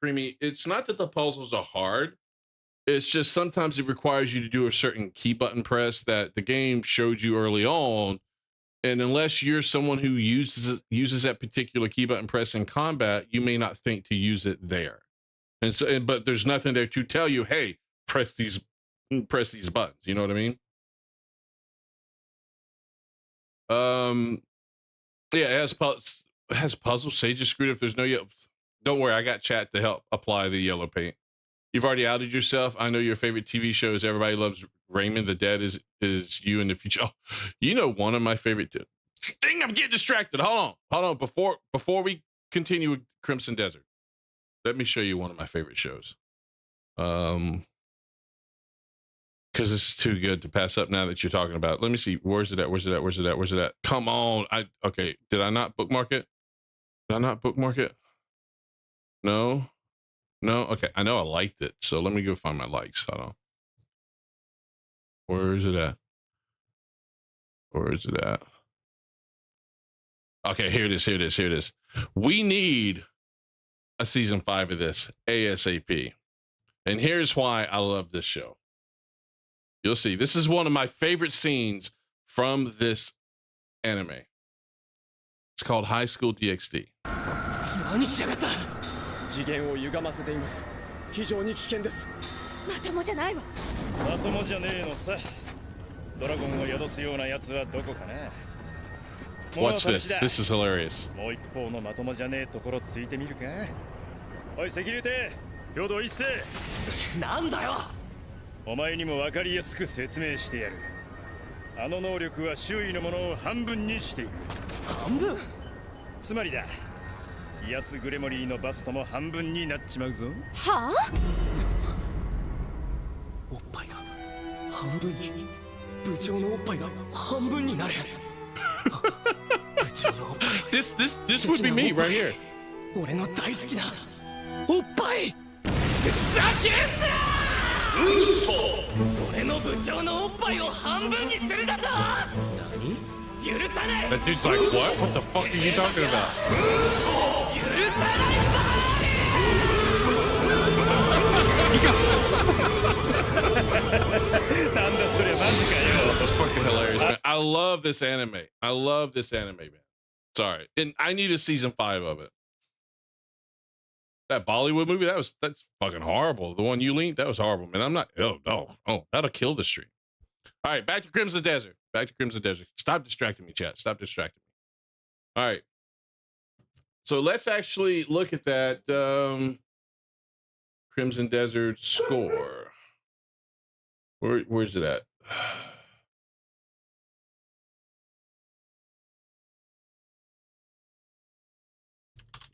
Creamy, it's not that the puzzles are hard. It's just sometimes it requires you to do a certain key button press that the game showed you early on. And unless you're someone who uses that particular key button press in combat, you may not think to use it there. And so, but there's nothing there to tell you, hey, press these buttons. You know what I mean? Yeah, it has puzzles. Sage is screwed if there's no yellow. Don't worry, I got chat to help apply the yellow paint. You've already outed yourself. I know your favorite TV show is Everybody Loves Raymond. The Dead is you in the future. Oh, you know, one of my favorite. Dang, I'm getting distracted. Hold on. Before we continue with Crimson Desert, let me show you one of my favorite shows. Because this is too good to pass up now that you're talking about it. Let me see. Where's it at? Come on. Okay. Did I not bookmark it? No. Okay. I know I liked it. So let me go find my likes. Hold on. Where is it at? Okay. Here it is. We need a season 5 of this ASAP. And here's why I love this show. You'll see. This is one of my favorite scenes from this anime. It's called High School DxD. 何しやがった次元を歪ませています非常に危険ですまともじゃないわまともじゃねえのさドラゴンを宿すような奴はどこかな Watch this. This is hilarious. もう一方のまともじゃねえところついてみるか。おい、セキュリティ、兵道一世。なんだよ。お前にも分かりやすく説明してやる。あの能力は周囲のものを半分にしていく。半分？つまりだ。イアス・グレモリーのバストも半分になっちまうぞ。はあ？おっぱいが半分に。部長のおっぱいが半分になる。部長のおっぱい。This would be me right here. 俺の大好きなおっぱい。ざけんな！俺の部長のおっぱいを半分にするだと！何？許さない！ That dude's like, what? What the fuck are you talking about? 許さないぞ！ That's fucking hilarious, man. I love this anime. I love this anime, man. Sorry. And I need a season 5 of it. That Bollywood movie, that's fucking horrible. The one you linked, that was horrible, man. I'm not, oh, that'll kill the stream. All right, back to Crimson Desert. Back to Crimson Desert. Stop distracting me, chat. Stop distracting me. All right. So let's actually look at that Crimson Desert score. Where's it at?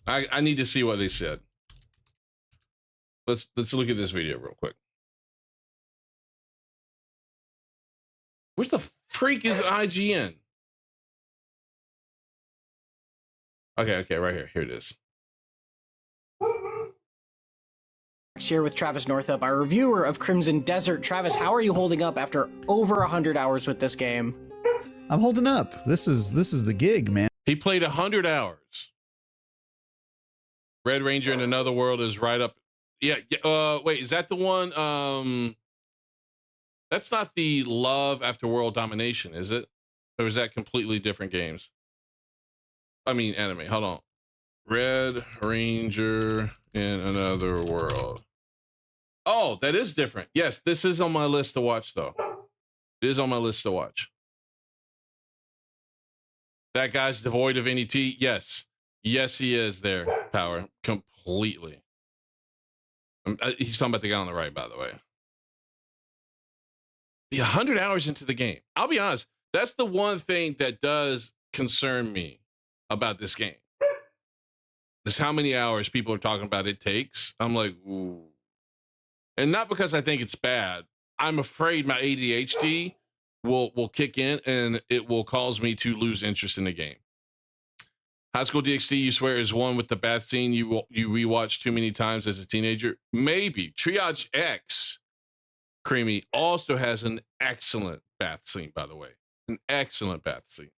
I need to see what they said. Let's look at this video real quick. Where's the freak is IGN? Okay, right here. Here it is. Here with Travis Northup, our reviewer of Crimson Desert. Travis, how are you holding up after over 100 hours with this game? I'm holding up. This is the gig, man. He played 100 hours. Red Ranger in Another World is right up. Yeah. Wait, is that the one? That's not the Love After World Domination, is it? Or is that completely different games? I mean, anime. Hold on. Red Ranger in Another World. Oh, that is different. Yes, this is on my list to watch, though. It is on my list to watch. That guy's devoid of any tea. Yes. Yes, he is there, Power. Completely. He's talking about the guy on the right, by the way. Be 100 hours into the game. I'll be honest. That's the one thing that does concern me about this game. Is how many hours people are talking about it takes. I'm like, ooh. And not because I think it's bad. I'm afraid my ADHD will kick in and it will cause me to lose interest in the game. High School DxD, you swear, is one with the bath scene you rewatched too many times as a teenager? Maybe. Triage X, Creamy, also has an excellent bath scene, by the way. An excellent bath scene.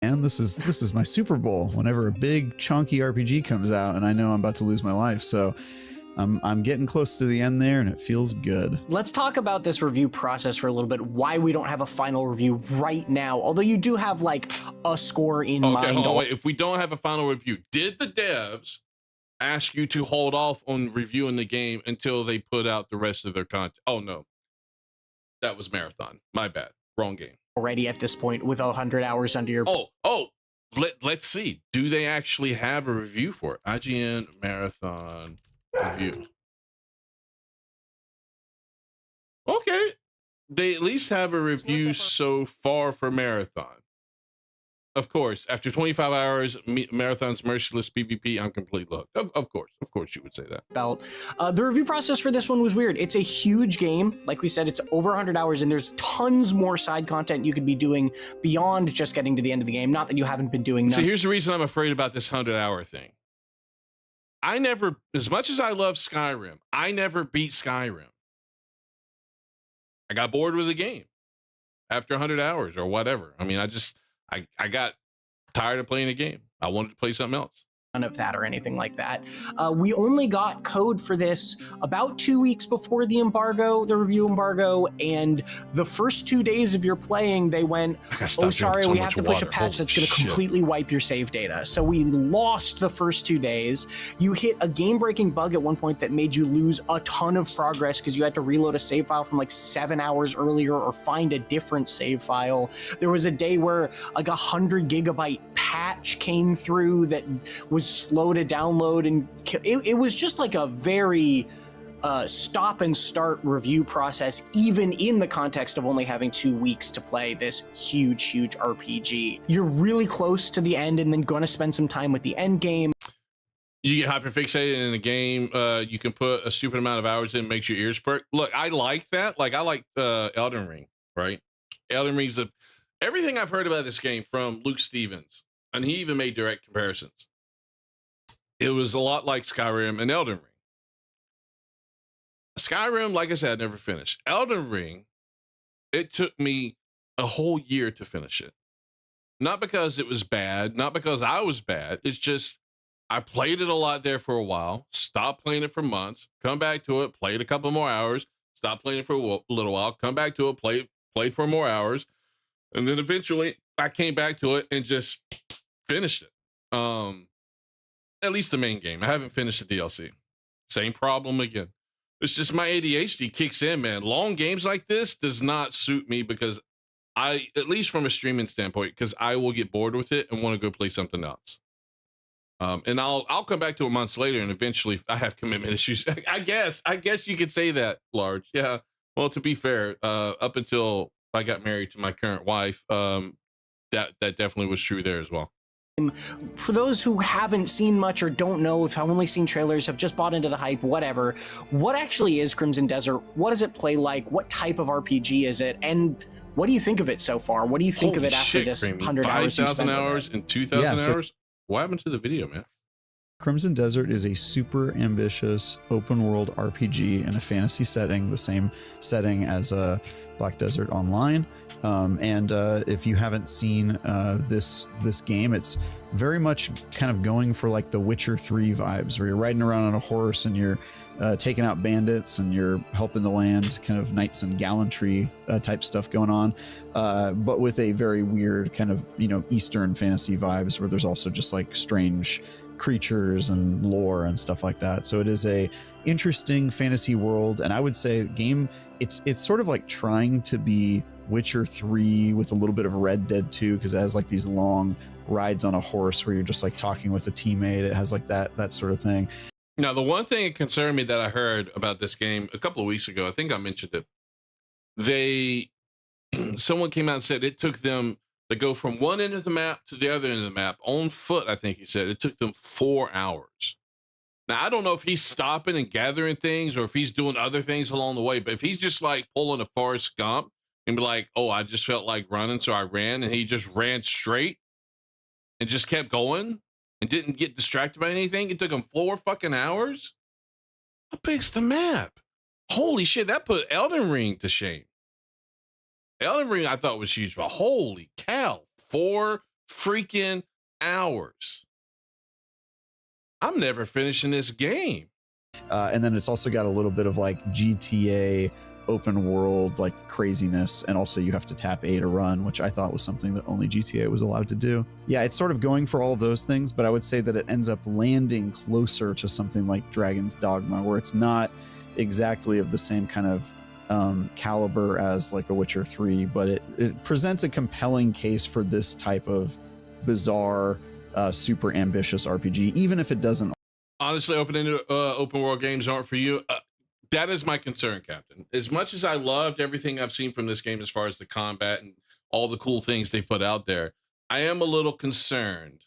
And this is my Super Bowl whenever a big chunky RPG comes out and I know I'm about to lose my life. So I'm getting close to the end there and it feels good. Let's talk about this review process for a little bit, why we don't have a final review right now, although you do have like a score in mind. Okay, hold on, wait. If we don't have a final review, did the devs ask you to hold off on reviewing the game until they put out the rest of their content? Oh no, that was Marathon. My bad, wrong game. Already at this point with 100 hours under your... Let's see. Do they actually have a review for it? IGN Marathon review. Okay. They at least have a review so far for Marathon. Of course, after 25 hours, Marathon's merciless PvP, I'm completely hooked. Of course you would say that. Belt. The review process for this one was weird. It's a huge game. Like we said, it's over 100 hours and there's tons more side content you could be doing beyond just getting to the end of the game. Not that you haven't been doing that. So here's the reason I'm afraid about this 100-hour thing. I never, as much as I love Skyrim, I never beat Skyrim. I got bored with the game after 100 hours or whatever. I mean, I got tired of playing the game. I wanted to play something else. none of that or anything like that. We only got code for this about 2 weeks before the embargo, the review embargo, and the first 2 days of your playing, they went, oh, sorry, we have to push a patch that's going to completely wipe your save data. So we lost the first 2 days. You hit a game-breaking bug at one point that made you lose a ton of progress because you had to reload a save file from like 7 hours earlier or find a different save file. There was a day where like 100 gigabyte patch came through that was slow to download, and it was just like a very stop and start review process, even in the context of only having 2 weeks to play this huge RPG. You're really close to the end and then going to spend some time with the end game. You get hyperfixated in a game. You can put a stupid amount of hours in, makes your ears perk. Look, I like that. Like, I like Elden Ring, right? Elden Ring's everything I've heard about this game from Luke Stevens, and he even made direct comparisons. It was a lot like Skyrim and Elden Ring. Skyrim, like I said, I never finished. Elden Ring, it took me a whole year to finish it. Not because it was bad, not because I was bad. It's just I played it a lot there for a while, stopped playing it for months, come back to it, played a couple more hours, stopped playing it for a little while, come back to it, played for more hours, and then eventually I came back to it and just finished it. At least the main game. I haven't finished the DLC. Same problem again. It's just my ADHD kicks in, man. Long games like this does not suit me because at least from a streaming standpoint, because I will get bored with it and want to go play something else. And I'll come back to it months later, and eventually I have commitment issues. I guess you could say that, Large. Yeah. Well, to be fair, up until I got married to my current wife, that definitely was true there as well. For those who haven't seen much or don't know, if I've only seen trailers, have just bought into the hype, whatever, what actually is Crimson Desert? What does it play like? What type of RPG is it? And what do you think of it so far? What do you think of it after this 100 hours? 5,000 hours and 2,000 hours? What happened to the video, man? Crimson Desert is a super ambitious open world RPG in a fantasy setting, the same setting as Black Desert Online. If you haven't seen this game, it's very much kind of going for like the Witcher 3 vibes, where you're riding around on a horse and you're taking out bandits and you're helping the land, kind of knights and gallantry type stuff going on, but with a very weird kind of, Eastern fantasy vibes, where there's also just like strange creatures and lore and stuff like that. So it is a interesting fantasy world, and I would say game, it's sort of like trying to be Witcher 3 with a little bit of Red Dead 2, because it has like these long rides on a horse where you're just like talking with a teammate. It has like that sort of thing. Now, the one thing that concerned me that I heard about this game a couple of weeks ago, I think I mentioned it. Someone came out and said it took them to go from one end of the map to the other end of the map on foot. I think he said it took them 4 hours. Now, I don't know if he's stopping and gathering things or if he's doing other things along the way, but if he's just like pulling a Forrest Gump and be like, oh, I just felt like running, so I ran, and he just ran straight and just kept going and didn't get distracted by anything. It took him 4 fucking hours. How big's the map? Holy shit, that put Elden Ring to shame. Elden Ring I thought was huge, but holy cow, 4 freaking hours. I'm never finishing this game. And then it's also got a little bit of like GTA open world like craziness, and also you have to tap A to run, which I thought was something that only GTA was allowed to do. Yeah, it's sort of going for all of those things, but I would say that it ends up landing closer to something like Dragon's Dogma, where it's not exactly of the same kind of caliber as like a Witcher 3, but it presents a compelling case for this type of bizarre super ambitious RPG, even if it doesn't. Honestly, open world games aren't for you. That is my concern, Captain. As much as I loved everything I've seen from this game as far as the combat and all the cool things they've put out there, I am a little concerned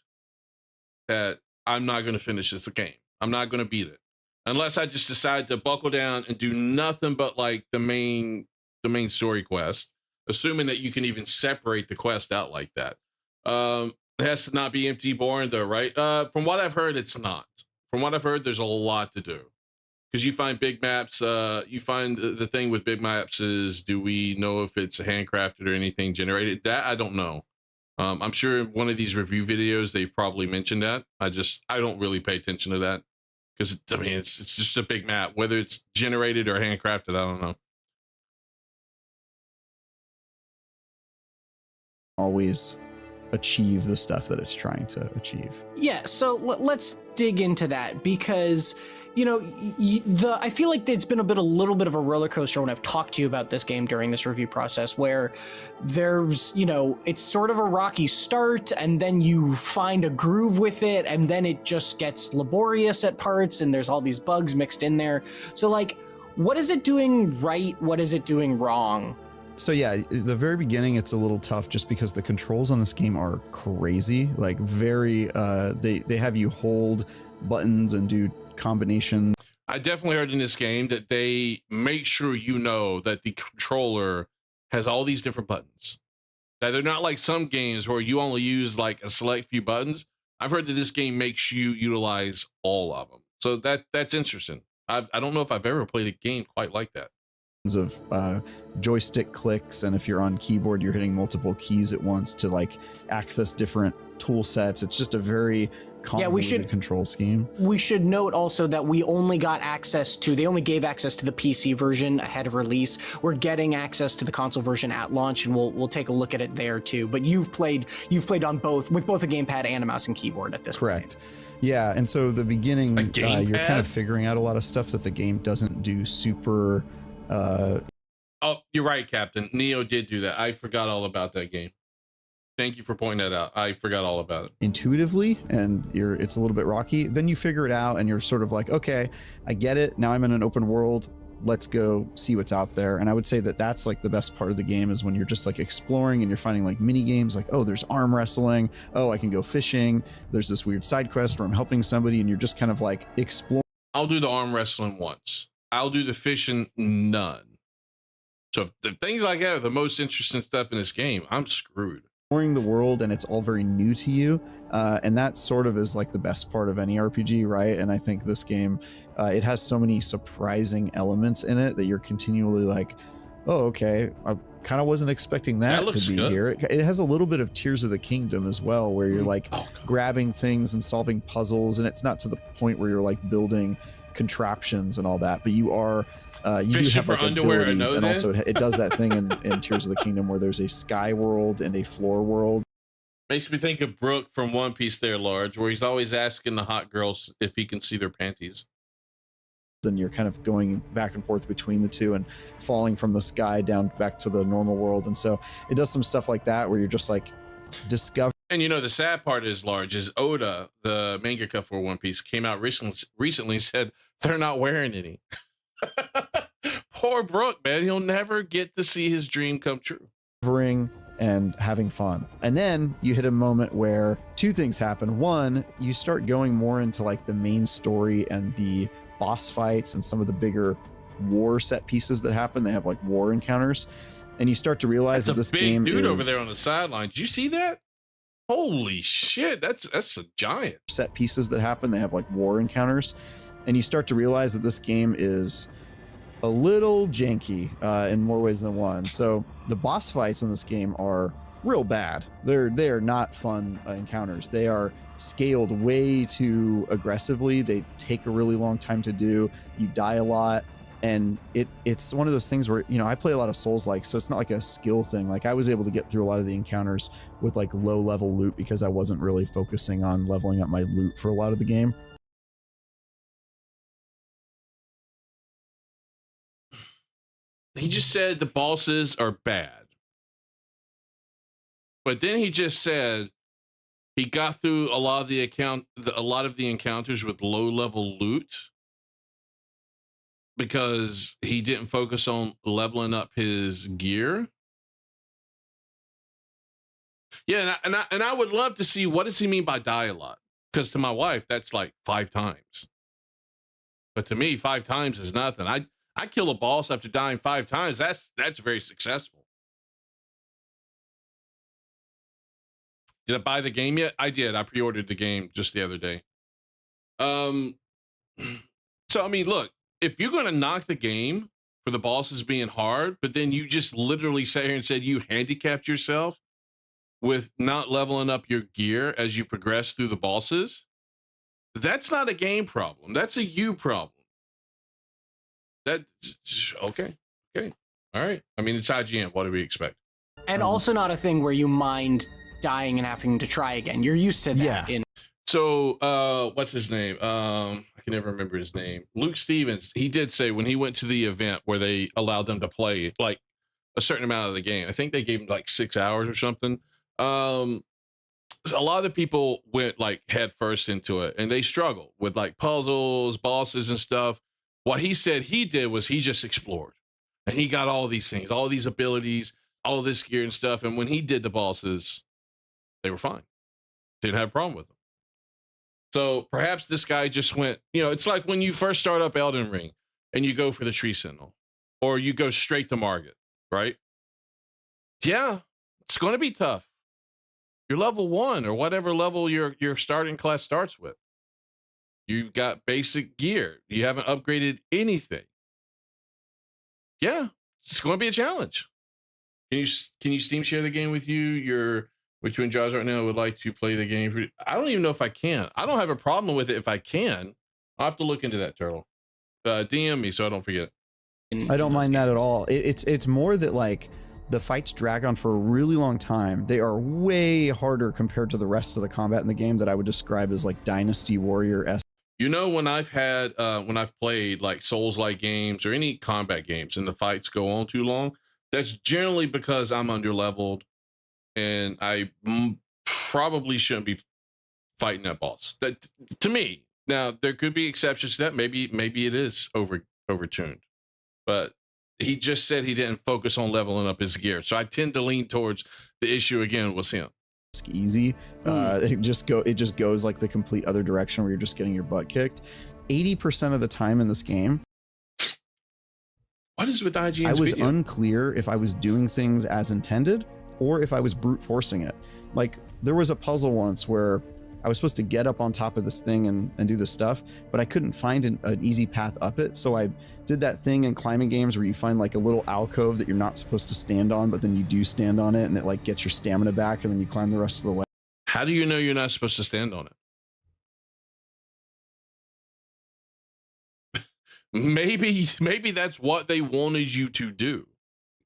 that I'm not going to finish this game. I'm not going to beat it unless I just decide to buckle down and do nothing but like the main story quest, assuming that you can even separate the quest out like that. It has to not be empty, boring though, right? From what I've heard, it's not. From what I've heard, there's a lot to do. Because you find big maps, you find the thing with big maps is, do we know if it's handcrafted or anything generated? That I don't know. I'm sure in one of these review videos they've probably mentioned that. I don't really pay attention to that because I mean it's just a big map. Whether it's generated or handcrafted, I don't know. Always achieve the stuff that it's trying to achieve. Yeah, so let's dig into that because, you know, I feel like it's been a little bit of a roller coaster when I've talked to you about this game during this review process, where there's, you know, it's sort of a rocky start and then you find a groove with it and then it just gets laborious at parts and there's all these bugs mixed in there. So like, what is it doing right? What is it doing wrong? So yeah, the very beginning, it's a little tough just because the controls on this game are crazy, like very, they have you hold buttons and do combinations. I definitely heard in this game that they make sure you know that the controller has all these different buttons. That they're not like some games where you only use like a select few buttons. I've heard that this game makes you utilize all of them. So that's interesting. I don't know if I've ever played a game quite like that. Of joystick clicks, and if you're on keyboard, you're hitting multiple keys at once to like access different tool sets. It's just a very convoluted control scheme. We should note also that we only got access to, they only gave access to the PC version ahead of release. We're getting access to the console version at launch, and we'll take a look at it there too. But you've played on both, with both a gamepad and a mouse and keyboard at this point. Yeah, and so the beginning, you're kind of figuring out a lot of stuff that the game doesn't do super. Oh, you're right, Captain. Neo did do that. I forgot all about that game. Thank you for pointing that out. I forgot all about it. Intuitively, and it's a little bit rocky. Then you figure it out, and you're sort of like, okay, I get it. Now I'm in an open world. Let's go see what's out there. And I would say that that's like the best part of the game is when you're just like exploring and you're finding like mini games, like, oh, there's arm wrestling. Oh, I can go fishing. There's this weird side quest where I'm helping somebody, and you're just kind of like exploring. I'll do the arm wrestling once. I'll do the fishing none. So if the things like that are the most interesting stuff in this game, I'm screwed. Exploring the world, and it's all very new to you, and that sort of is like the best part of any RPG, right? And I think this game, it has so many surprising elements in it that you're continually like, oh, okay, I kind of wasn't expecting that to be good. Here. It has a little bit of Tears of the Kingdom as well, where you're like grabbing things and solving puzzles, and it's not to the point where you're like building contraptions and all that, but you are you do have like abilities, and also it does that thing in Tears of the Kingdom where there's a sky world and a floor world. Makes me think of Brook from One Piece there, Large, where he's always asking the hot girls if he can see their panties. And you're kind of going back and forth between the two and falling from the sky down back to the normal world. And so it does some stuff like that where you're just like discovering. And you know, the sad part is, Large, is Oda, the mangaka for One Piece, came out recently and said they're not wearing any. Poor Brook, man. He'll never get to see his dream come true. And having fun. And then you hit a moment where two things happen. One, you start going more into like the main story and the boss fights and some of the bigger war set pieces that happen. They have like war encounters. And you start to realize that this game is... Big dude over there on the sideline. Did you see that? Holy shit, that's a giant. Set pieces that happen. They have like war encounters. And you start to realize that this game is a little janky in more ways than one. So the boss fights in this game are real bad. They're not fun encounters. They are scaled way too aggressively. They take a really long time to do. You die a lot. And it's one of those things where, you know, I play a lot of Souls-like, so it's not like a skill thing. Like I was able to get through a lot of the encounters with like low level loot because I wasn't really focusing on leveling up my loot for a lot of the game. He just said the bosses are bad. But then he just said he got through a lot of the encounters with low level loot because he didn't focus on leveling up his gear. Yeah, and I would love to see, what does he mean by die a lot? Because to my wife, that's like 5 times. But to me, 5 times is nothing. I kill a boss after dying 5 times. That's very successful. Did I buy the game yet? I did. I pre-ordered the game just the other day. So I mean, look, if you're gonna knock the game for the bosses being hard, but then you just literally sat here and said you handicapped yourself with not leveling up your gear as you progress through the bosses, that's not a game problem. That's a you problem. That okay. All right. I mean, it's IGN. What do we expect? And also not a thing where you mind dying and having to try again. You're used to that. Yeah. So, what's his name? I can never remember his name. Luke Stevens. He did say when he went to the event where they allowed them to play like a certain amount of the game. I think they gave him like 6 hours or something. A lot of the people went like head first into it, and they struggled with like puzzles, bosses, and stuff. What he said he did was he just explored, and he got all these things, all these abilities, all this gear and stuff. And when he did the bosses, they were fine. Didn't have a problem with them. So perhaps this guy just went, it's like when you first start up Elden Ring and you go for the Tree Sentinel, or you go straight to Margit, right? Yeah, it's going to be tough. You're level 1 or whatever level your starting class starts with. You've got basic gear. You haven't upgraded anything. Yeah, it's going to be a challenge. Can you Steam share the game with you? With you and Jaws right now would like to play the game. I don't even know if I can. I don't have a problem with it if I can. I'll have to look into that, Turtle. DM me so I don't forget. I don't mind that at all. It's more that like the fights drag on for a really long time. They are way harder compared to the rest of the combat in the game that I would describe as like Dynasty Warrior-esque. When I've played like Souls-like games or any combat games and the fights go on too long, that's generally because I'm under-leveled and I probably shouldn't be fighting that boss. That, to me, now there could be exceptions to that. Maybe it is overtuned, but he just said he didn't focus on leveling up his gear. So I tend to lean towards the issue again was him. Easy. It just goes like the complete other direction where you're just getting your butt kicked. 80% of the time in this game, what is with IGN's I was video? unclear if I was doing things as intended or if I was brute forcing it. Like there was a puzzle once where I was supposed to get up on top of this thing and do this stuff, but I couldn't find an easy path up it. So I did that thing in climbing games where you find like a little alcove that you're not supposed to stand on, but then you do stand on it and it like gets your stamina back and then you climb the rest of the way. How do you know you're not supposed to stand on it? Maybe that's what they wanted you to do.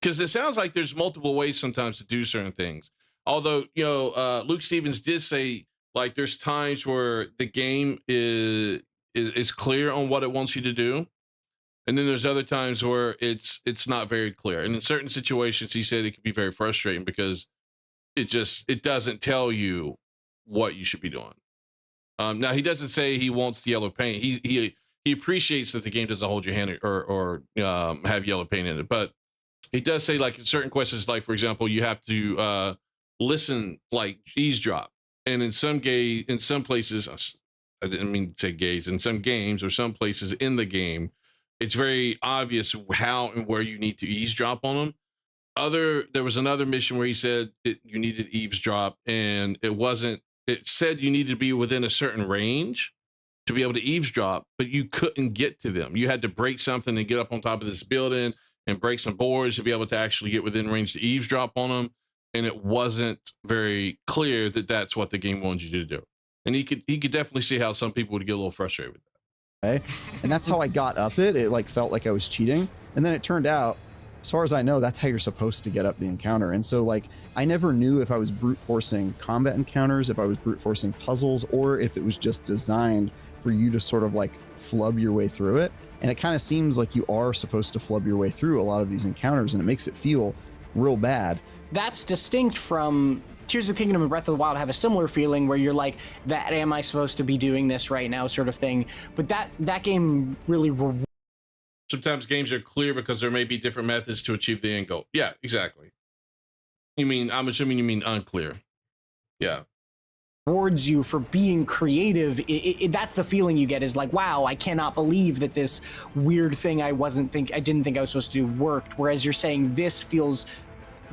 Because it sounds like there's multiple ways sometimes to do certain things. Although, Luke Stevens did say, like, there's times where the game is clear on what it wants you to do. And then there's other times where it's not very clear. And in certain situations, he said it can be very frustrating because it doesn't tell you what you should be doing. Now, he doesn't say he wants the yellow paint. He appreciates that the game doesn't hold your hand or have yellow paint in it. But he does say, like, in certain questions, like, for example, you have to listen, like, eavesdrop. And in some places, I didn't mean to say gays, in some games or some places in the game, it's very obvious how and where you need to eavesdrop on them. There was another mission where he said you needed eavesdrop, and it said you needed to be within a certain range to be able to eavesdrop, but you couldn't get to them. You had to break something and get up on top of this building and break some boards to be able to actually get within range to eavesdrop on them. And it wasn't very clear that that's what the game wanted you to do. And he could definitely see how some people would get a little frustrated with that. Okay? And that's how I got up it. It like felt like I was cheating. And then it turned out, as far as I know, that's how you're supposed to get up the encounter. And so like, I never knew if I was brute forcing combat encounters, if I was brute forcing puzzles, or if it was just designed for you to sort of like flub your way through it. And it kind of seems like you are supposed to flub your way through a lot of these encounters, and it makes it feel real bad. That's distinct from Tears of the Kingdom and Breath of the Wild have a similar feeling where you're like, that am I supposed to be doing this right now sort of thing. But that game really sometimes games are clear because there may be different methods to achieve the end goal. Yeah, exactly. I'm assuming you mean unclear. Yeah. rewards you for being creative. That's the feeling you get, is like, wow, I cannot believe that this weird thing I didn't think I was supposed to do worked. Whereas you're saying this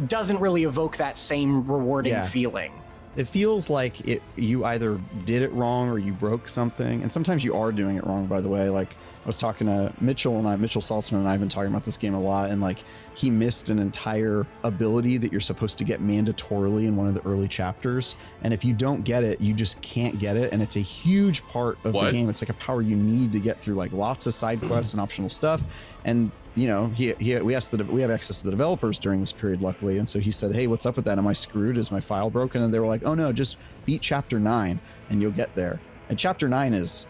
doesn't really evoke that same rewarding feeling. it feels like you either did it wrong or you broke something, and sometimes you are doing it wrong, by the way. Like, I was talking to Mitchell Saltzman, and I've been talking about this game a lot, and like, he missed an entire ability that you're supposed to get mandatorily in one of the early chapters, and if you don't get it, you just can't get it, and it's a huge part of the game. It's like a power you need to get through like lots of side quests and optional stuff. And we have access to the developers during this period, luckily, and so he said, hey, what's up with that? Am I screwed? Is my file broken? And they were like, oh no, just beat chapter 9 and you'll get there. And chapter 9 is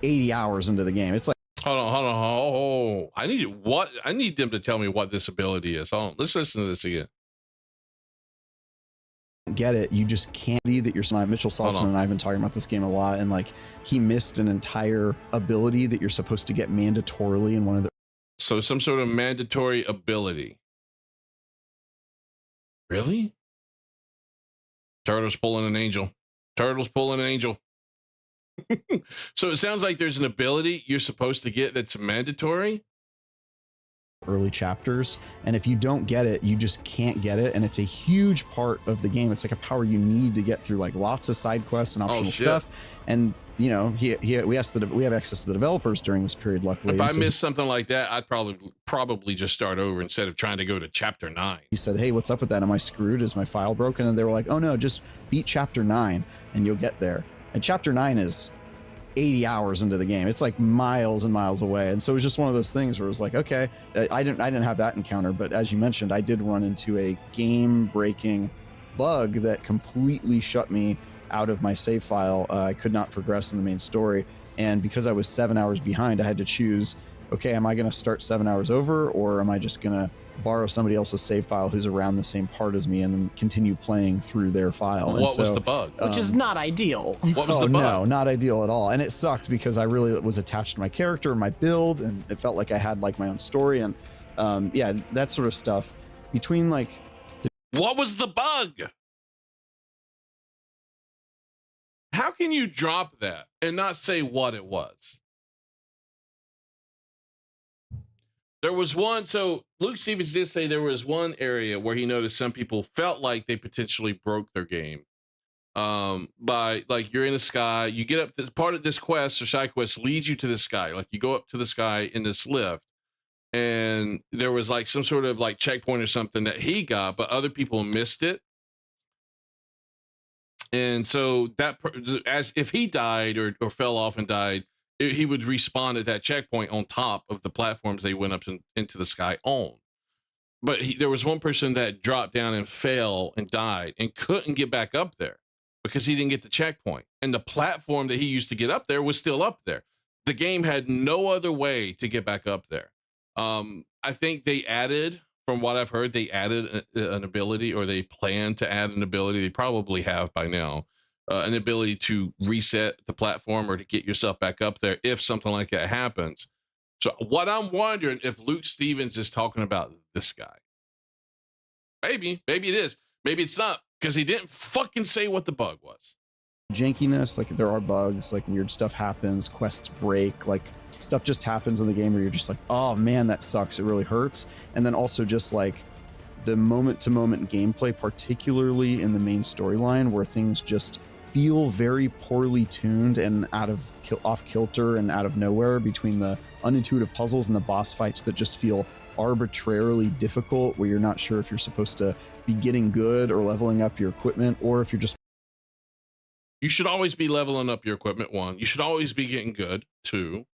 80 hours into the game. It's like, hold on. Oh, I need them to tell me what this ability is. Hold on, let's listen to this again. Get it, you just can't. That you're Mitchell Saltzman and I've been talking about this game a lot, and like, he missed an entire ability that you're supposed to get mandatorily in one of the. So some sort of mandatory ability. Really? Turtle's pulling an angel. So it sounds like there's an ability you're supposed to get that's mandatory. Early chapters, and if you don't get it, you just can't get it, and it's a huge part of the game. It's like a power you need to get through like lots of side quests and optional stuff. And we have access to the developers during this period, luckily. If I missed something like that, I'd probably just start over instead of trying to go to chapter 9. He said, hey, what's up with that? Am I screwed? Is my file broken? And they were like, oh no, just beat chapter 9 and you'll get there. And chapter 9 is 80 hours into the game. It's like miles and miles away. And so it was just one of those things where it was like, okay, I didn't have that encounter, but as you mentioned, I did run into a game breaking bug that completely shut me out of my save file. I could not progress in the main story. And because I was 7 hours behind, I had to choose, okay, am I going to start 7 hours over, or am I just going to borrow somebody else's save file who's around the same part as me and then continue playing through their file? What was the bug? Which is not ideal. What was the bug? No, not ideal at all. And it sucked because I really was attached to my character and my build, and it felt like I had like my own story, and yeah, that sort of stuff. Between like what was the bug? How can you drop that and not say what it was? There was one, so Luke Stevens did say there was one area where he noticed some people felt like they potentially broke their game. By like, you're in the sky, you get up, this part of this quest or side quest leads you to the sky. Like, you go up to the sky in this lift, and there was like some sort of like checkpoint or something that he got, but other people missed it. And so that, as if he died or fell off and died, he would respawn at that checkpoint on top of the platforms they went up into the sky on. But there was one person that dropped down and fell and died and couldn't get back up there because he didn't get the checkpoint. And the platform that he used to get up there was still up there. The game had no other way to get back up there. I think they added, from what I've heard, they added an ability, or they plan to add an ability. They probably have by now. An ability to reset the platform or to get yourself back up there if something like that happens. So what I'm wondering, if Luke Stevens is talking about this guy. Maybe it is. Maybe it's not, because he didn't fucking say what the bug was. Jankiness, like there are bugs, like weird stuff happens, quests break, like stuff just happens in the game where you're just like, oh man, that sucks. It really hurts. And then also just like the moment-to-moment gameplay, particularly in the main storyline, where things just feel very poorly tuned and off kilter and out of nowhere, between the unintuitive puzzles and the boss fights that just feel arbitrarily difficult, where you're not sure if you're supposed to be getting good or leveling up your equipment, or if you're just. You should always be leveling up your equipment, 1. You should always be getting good, 2.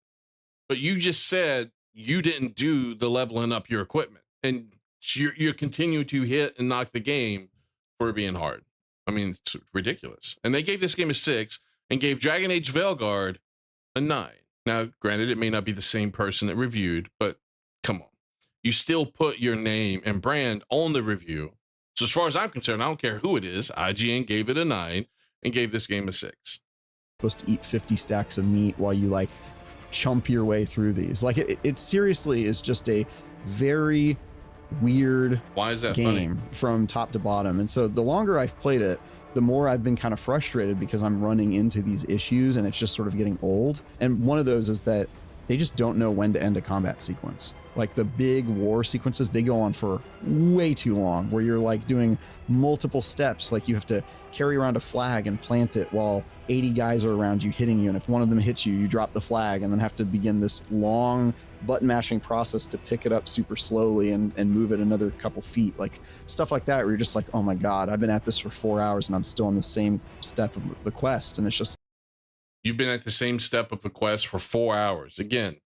But you just said you didn't do the leveling up your equipment, and you're continuing to hit and knock the game for being hard. I mean, it's ridiculous. And they gave this game a 6 and gave Dragon Age Veilguard a 9. Now, granted, it may not be the same person that reviewed, but come on. You still put your name and brand on the review. So as far as I'm concerned, I don't care who it is. IGN gave it a 9 and gave this game a 6. Supposed to eat 50 stacks of meat while you like chump your way through these. Like it seriously is just a very weird game from top to bottom. And so the longer I've played it, the more I've been kind of frustrated because I'm running into these issues and it's just sort of getting old. And one of those is that they just don't know when to end a combat sequence. Like the big war sequences, they go on for way too long, where you're like doing multiple steps. Like you have to carry around a flag and plant it while 80 guys are around you hitting you. And if one of them hits you, you drop the flag and then have to begin this long button mashing process to pick it up super slowly and move it another couple feet. Like stuff like that, where you're just like, oh my God, I've been at this for 4 hours and I'm still on the same step of the quest. And it's just. You've been at the same step of the quest for 4 hours. Again,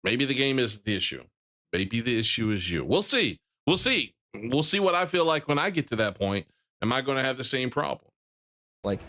maybe the game isn't the issue. Maybe the issue is you. We'll see. We'll see. We'll see what I feel like when I get to that point. Am I going to have the same problem? Like,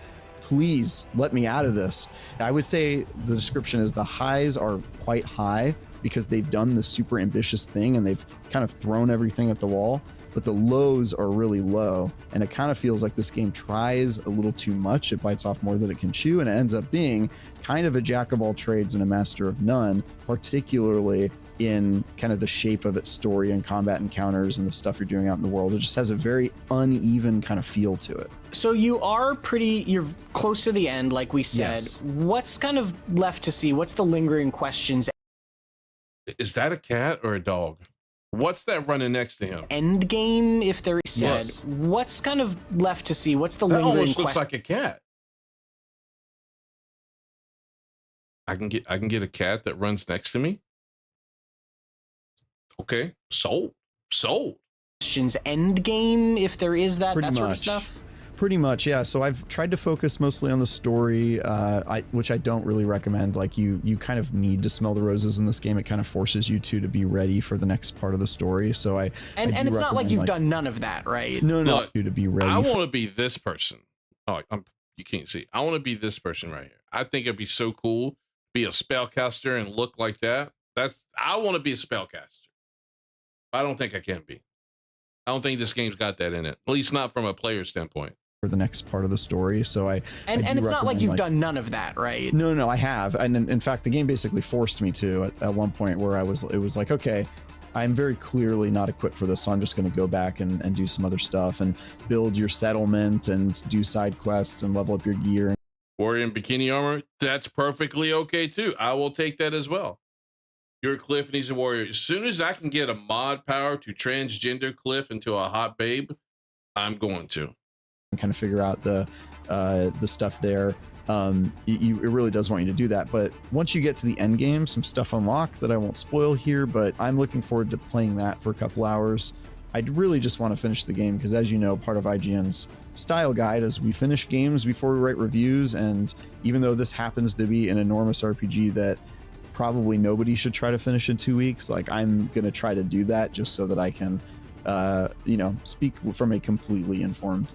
please let me out of this. I would say the description is the highs are quite high because they've done the super ambitious thing and they've kind of thrown everything at the wall, but the lows are really low. And it kind of feels like this game tries a little too much. It bites off more than it can chew, and it ends up being kind of a jack of all trades and a master of none, particularly in kind of the shape of its story and combat encounters and the stuff you're doing out in the world. It just has a very uneven kind of feel to it. So you're close to the end, like we said. Yes. What's kind of left to see? What's the lingering questions? Is that a cat or a dog? What's that running next to him? End game, if there is said. Yes. What's kind of left to see? What's the That lingering almost looks question? like a cat. I can get a cat that runs next to me. Okay, sold. Questions end game, if there is that Pretty sort of much. stuff. Pretty much, yeah. So I've tried to focus mostly on the story, which I don't really recommend. Like you kind of need to smell the roses in this game. It kind of forces you to be ready for the next part of the story. So I And do it's not like recommend, you've done none of that, right? No, Look, to be ready. I want to be this person. Oh, you can't see. I want to be this person right here. I think it'd be so cool to be a spellcaster and look like that. I want to be a spellcaster. I don't think I can be. I don't think this game's got that in it. At least not from a player standpoint. For the next part of the story. So I And do it's not like recommend, you've done none of that, right? No, I have. And in fact, the game basically forced me to at one point where it was like, okay, I'm very clearly not equipped for this, so I'm just going to go back and do some other stuff and build your settlement and do side quests and level up your gear. Warrior in bikini armor, that's perfectly okay too. I will take that as well. You're Cliff and he's a warrior. As soon as I can get a mod power to transgender Cliff into a hot babe, I'm going to. And kind of figure out the stuff there. It really does want you to do that. But once you get to the end game, some stuff unlock that I won't spoil here, but I'm looking forward to playing that for a couple hours. I really just want to finish the game because, as you know, part of IGN's style guide is we finish games before we write reviews. And even though this happens to be an enormous RPG that probably nobody should try to finish in 2 weeks, like I'm going to try to do that just so that I can speak from a completely informed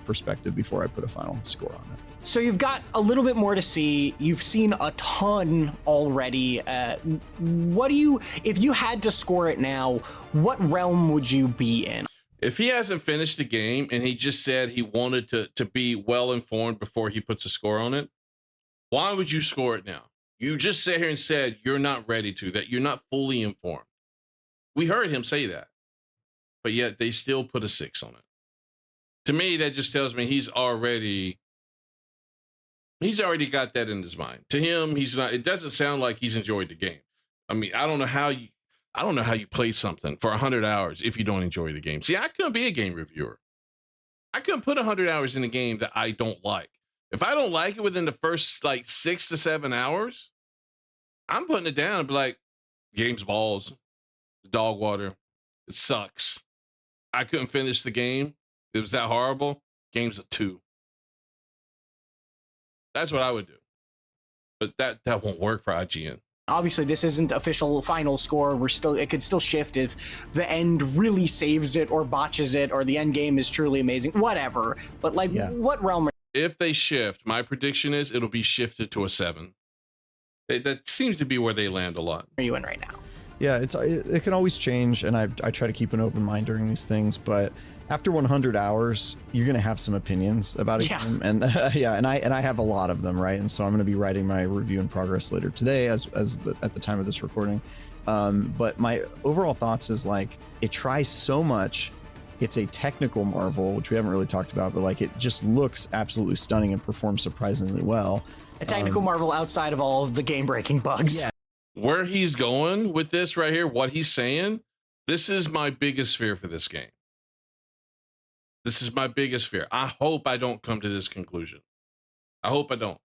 perspective before I put a final score on it. So you've got a little bit more to see. You've seen a ton already. If you had to score it now, what realm would you be in? If he hasn't finished the game and he just said he wanted to be well informed before he puts a score on it, why would you score it now? You just sat here and said you're not ready to, that you're not fully informed. We heard him say that, but yet they still put a 6 on it. To me, that just tells me he's already got that in his mind. To him, he's not. It doesn't sound like he's enjoyed the game. I mean, I don't know how you play something for 100 hours if you don't enjoy the game. See, I couldn't be a game reviewer. I couldn't put 100 hours in a game that I don't like. If I don't like it within the first 6 to 7 hours, I'm putting it down and be like, game's balls, dog water, it sucks. I couldn't finish the game. It was that horrible. Game's a 2. That's what I would do. But that won't work for IGN. Obviously, this isn't official final score. It could still shift if the end really saves it or botches it or the end game is truly amazing. Whatever. But what realm? If they shift, my prediction is it'll be shifted to a 7. That seems to be where they land a lot. Are you in right now? Yeah, it can always change, and I try to keep an open mind during these things. But after 100 hours, you're gonna have some opinions about a game, and and I have a lot of them, right? And so I'm gonna be writing my review in progress later today, at the time of this recording. But my overall thoughts is it tries so much. It's a technical marvel, which we haven't really talked about, but it just looks absolutely stunning and performs surprisingly well. A technical marvel outside of all of the game-breaking bugs. Yeah. where he's going with this right here, what he's saying, this is my biggest fear for this game. This is my biggest fear. I hope I don't come to this conclusion. I hope I don't.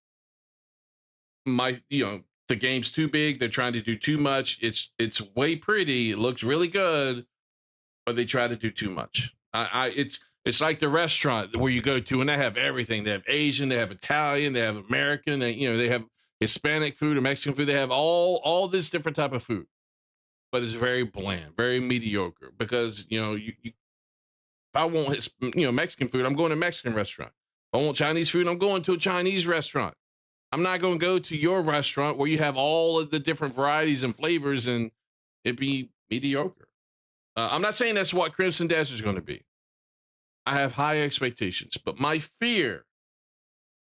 The game's too big. They're trying to do too much. It's way pretty. It looks really good, but they try to do too much. It's like the restaurant where you go to and they have everything. They have Asian, they have Italian, they have American, they have Hispanic food or Mexican food. They have all this different type of food, but it's very bland, very mediocre. Because if I want Mexican food, I'm going to a Mexican restaurant. If I want Chinese food, I'm going to a Chinese restaurant. I'm not going to go to your restaurant where you have all of the different varieties and flavors and it'd be mediocre. I'm not saying that's what Crimson Desert is going to be. I have high expectations, but my fear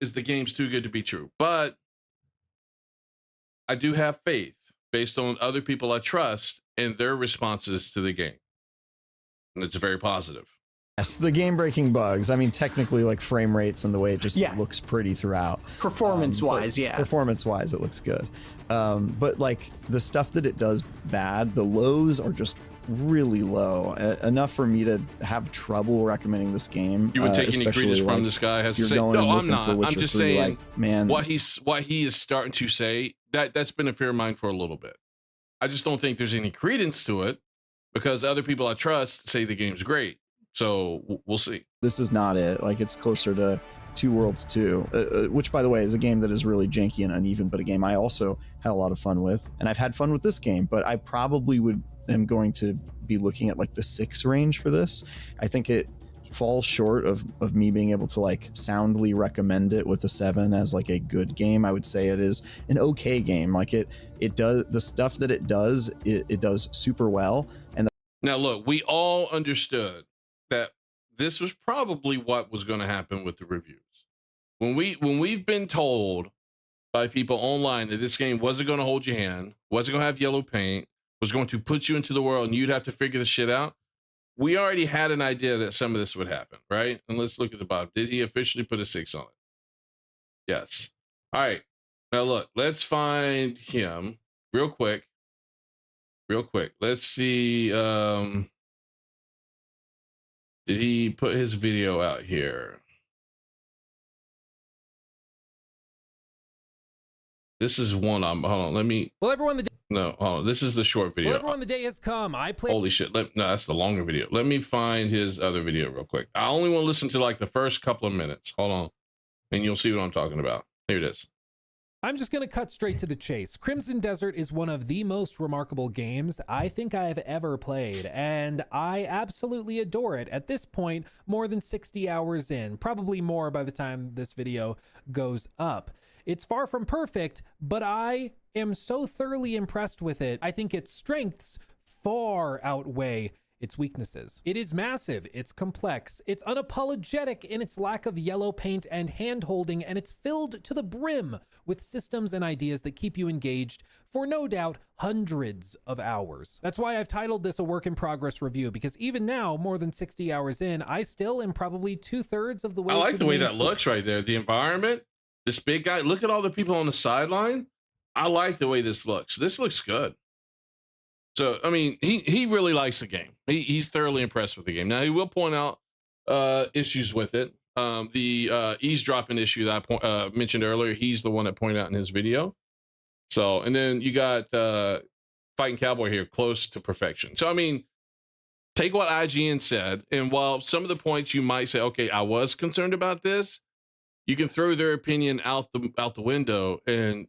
is the game's too good to be true. But I do have faith based on other people I trust and their responses to the game. And it's very positive. Yes, the game-breaking bugs. I mean, technically, like frame rates and the way it just looks pretty throughout. Performance-wise, Performance-wise, it looks good. But like the stuff that it does bad, the lows are just really low, enough for me to have trouble recommending this game. You would take any credence from this guy has to say? No, I'm not. I'm just saying, like, man, what he is starting to say, that's been a fear of mine for a little bit. I just don't think there's any credence to it because other people I trust say the game's great. So we'll see. This is not it. Like, it's closer to Two Worlds 2, which, by the way, is a game that is really janky and uneven, but a game I also had a lot of fun with. And I've had fun with this game, but I probably am going to be looking at like the 6 range for this. I think it falls short of me being able to like soundly recommend it with a 7 as like a good game. I would say it is an okay game. Like it does the stuff that it does super well. And now look, we all understood that this was probably what was going to happen with the reviews. When we've been told by people online that this game wasn't going to hold your hand, wasn't going to have yellow paint, was going to put you into the world and you'd have to figure the shit out, we already had an idea that some of this would happen, right? And let's look at the bottom. Did he officially put a 6 on it? Yes. All right. Now look, let's find him real quick. Let's see. Did he put his video out here? This is one. Hold on. Let me. Well, everyone, no, hold on. This is the short video. Well, everyone, the day has come. I played. Holy shit. No, that's the longer video. Let me find his other video real quick. I only want to listen to like the first couple of minutes. Hold on. And you'll see what I'm talking about. Here it is. I'm just going to cut straight to the chase. Crimson Desert is one of the most remarkable games I think I have ever played, and I absolutely adore it. At this point, more than 60 hours in, probably more by the time this video goes up. It's far from perfect, but I am so thoroughly impressed with it. I think its strengths far outweigh its weaknesses. It is massive, it's complex, it's unapologetic in its lack of yellow paint and hand-holding, and it's filled to the brim with systems and ideas that keep you engaged for no doubt hundreds of hours. That's why I've titled this a work in progress review, because even now, more than 60 hours in, I still am probably 2/3 of the way. I like the way that looks right there. The environment, this big guy, look at all the people on the sideline. I like the way this looks. This looks good. So, I mean, he really likes the game. He's thoroughly impressed with the game. Now, he will point out issues with it. The eavesdropping issue that I mentioned earlier, he's the one that pointed out in his video. So, and then you got Fighting Cowboy here, close to perfection. So, I mean, take what IGN said, and while some of the points you might say, okay, I was concerned about this, you can throw their opinion out the window and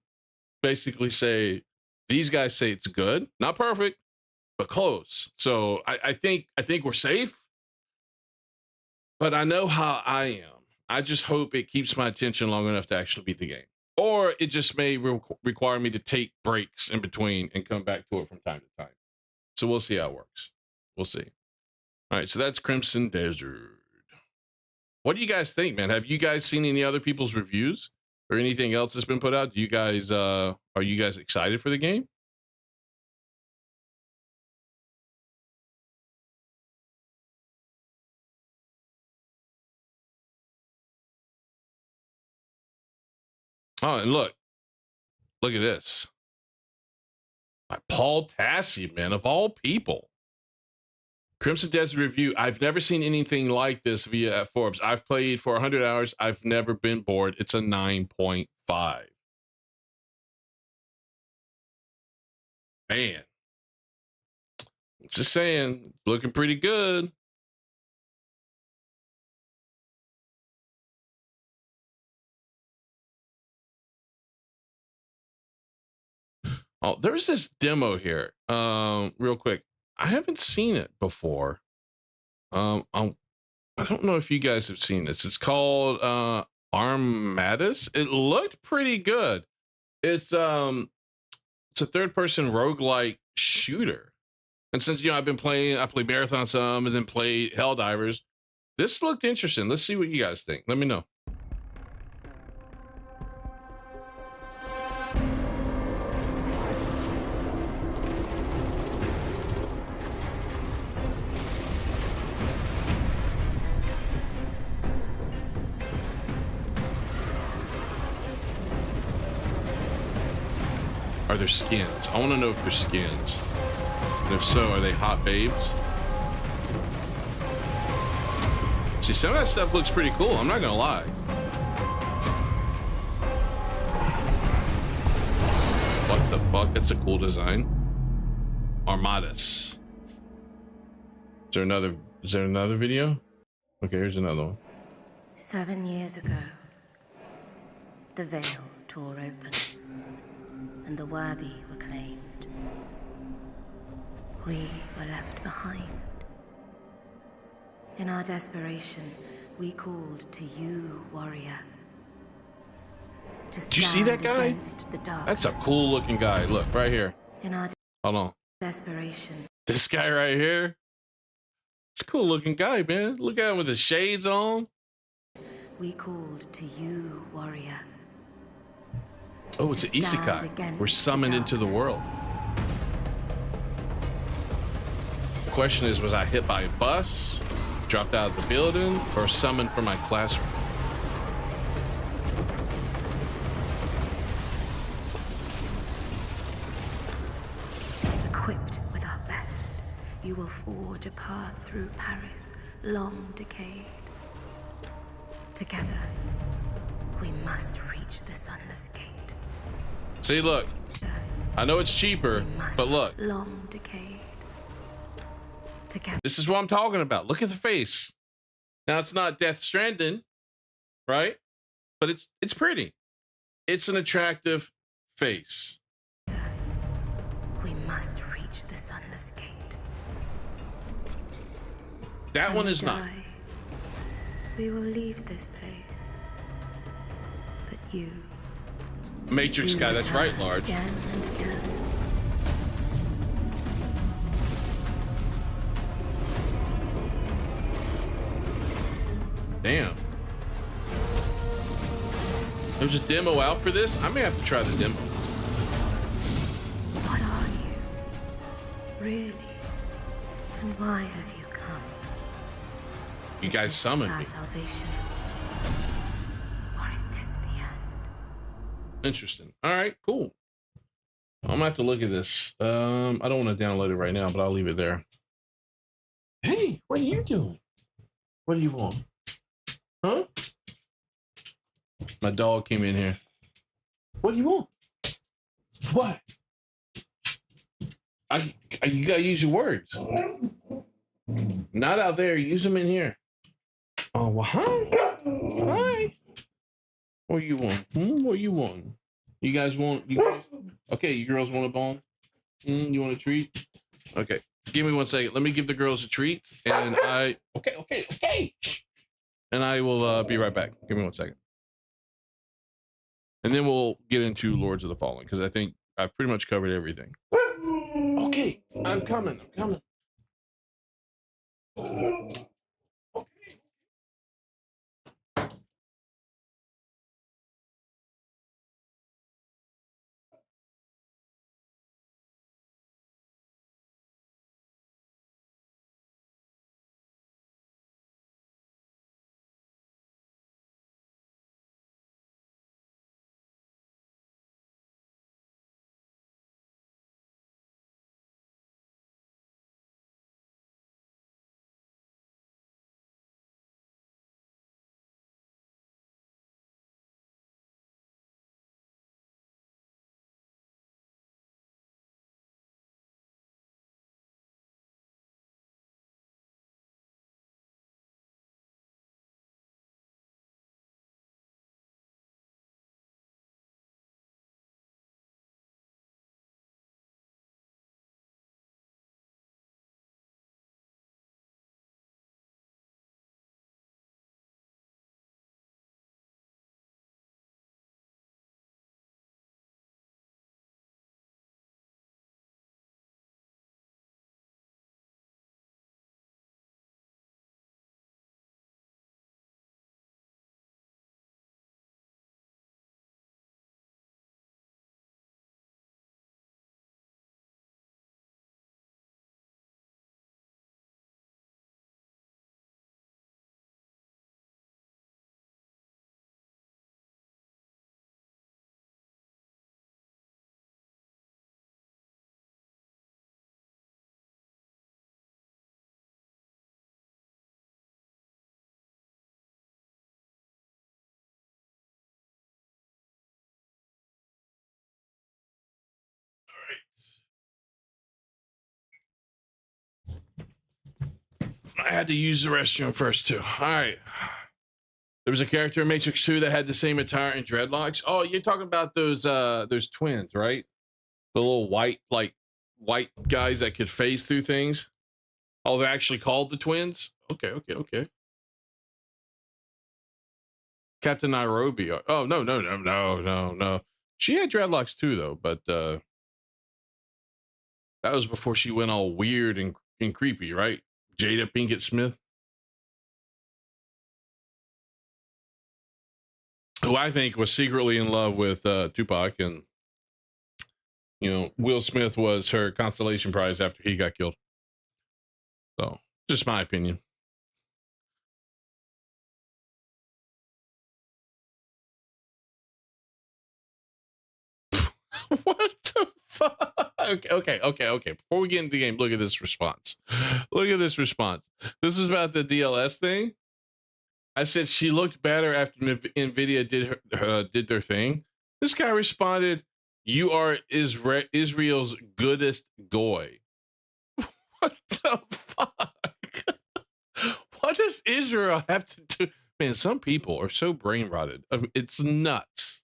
basically say, these guys say it's good, not perfect, but close. So I think we're safe, but I know how I am. I just hope it keeps my attention long enough to actually beat the game, or it just may require me to take breaks in between and come back to it from time to time. So we'll see how it works. We'll see. All right, so that's Crimson Desert. What do you guys think, man? Have you guys seen any other people's reviews or anything else that's been put out? Do you guys are you guys excited for the game? Oh, and look at this. By Paul Tassi, man, of all people. Crimson Desert review. I've never seen anything like this via Forbes. I've played for 100 hours. I've never been bored. It's a 9.5. Man. Just saying, looking pretty good. Oh, there's this demo here. Real quick. I haven't seen it before. I don't know if you guys have seen this. It's called Armatus. It looked pretty good. It's a third-person roguelike shooter. And since I played Marathon some and then played Helldivers. This looked interesting. Let's see what you guys think. Let me know. Are there skins? I want to know if there's skins. And if so, are they hot babes? See, some of that stuff looks pretty cool. I'm not going to lie. What the fuck? That's a cool design. Armatus. Is there another video? Okay, here's another one. 7 years ago, the veil tore open, and the worthy were claimed. We were left behind. In our desperation, we called to you, warrior. Do you see that guy? That's a cool looking guy. Look, right here. In our Hold on. desperation. This guy right here. It's a cool looking guy, man. Look at him with his shades on. We called to you, warrior. Oh, it's an isekai. We're summoned into the world. The question is, was I hit by a bus, dropped out of the building, or summoned from my classroom? Equipped with our best, you will forge a path through Paris, long decayed. Together, we must reach the sunless gate. See, look. I know it's cheaper, but look. Long decayed. Together. This is what I'm talking about. Look at the face. Now it's not Death Stranding, right? But it's pretty. It's an attractive face. We must reach the sunless gate. That when one we is not. Die, we will leave this place. But you. Matrix guy, that's right, Large. Again and again. Damn. There's a demo out for this? I may have to try the demo. What are you? Really? And why have you come? You guys summoned me. Salvation? Or is this the end? Interesting. All right, cool. I'm gonna have to look at this. I don't want to download it right now, but I'll leave it there. Hey, what are you doing? What do you want? Huh? My dog came in here. What do you want? What? You gotta use your words. Not out there. Use them in here. Oh, well, hi. Hi. What you want? What you want? You guys want? Okay, you girls want a bone? You want a treat? Okay, give me 1 second. Let me give the girls a treat, and okay. Shh. And I will be right back. Give me 1 second, and then we'll get into Lords of the Fallen because I think I've pretty much covered everything. Okay, I'm coming. I had to use the restroom first too. All right. There was a character in Matrix 2 that had the same attire and dreadlocks. Oh, you're talking about those twins, right? The little white guys that could phase through things. Oh, they're actually called the twins? Okay. Captain Nairobi. Oh, no. She had dreadlocks too, though, but that was before she went all weird and creepy, right? Jada Pinkett Smith. Who I think was secretly in love with Tupac, and Will Smith was her consolation prize after he got killed. So, just my opinion. What the fuck? Okay. Before we get into the game, look at this response. This is about the DLS thing. I said she looked better after NVIDIA did their thing. This guy responded, "You are Israel's goodest goy." What the fuck? What does Israel have to do? Man, some people are so brain rotted. I mean, it's nuts.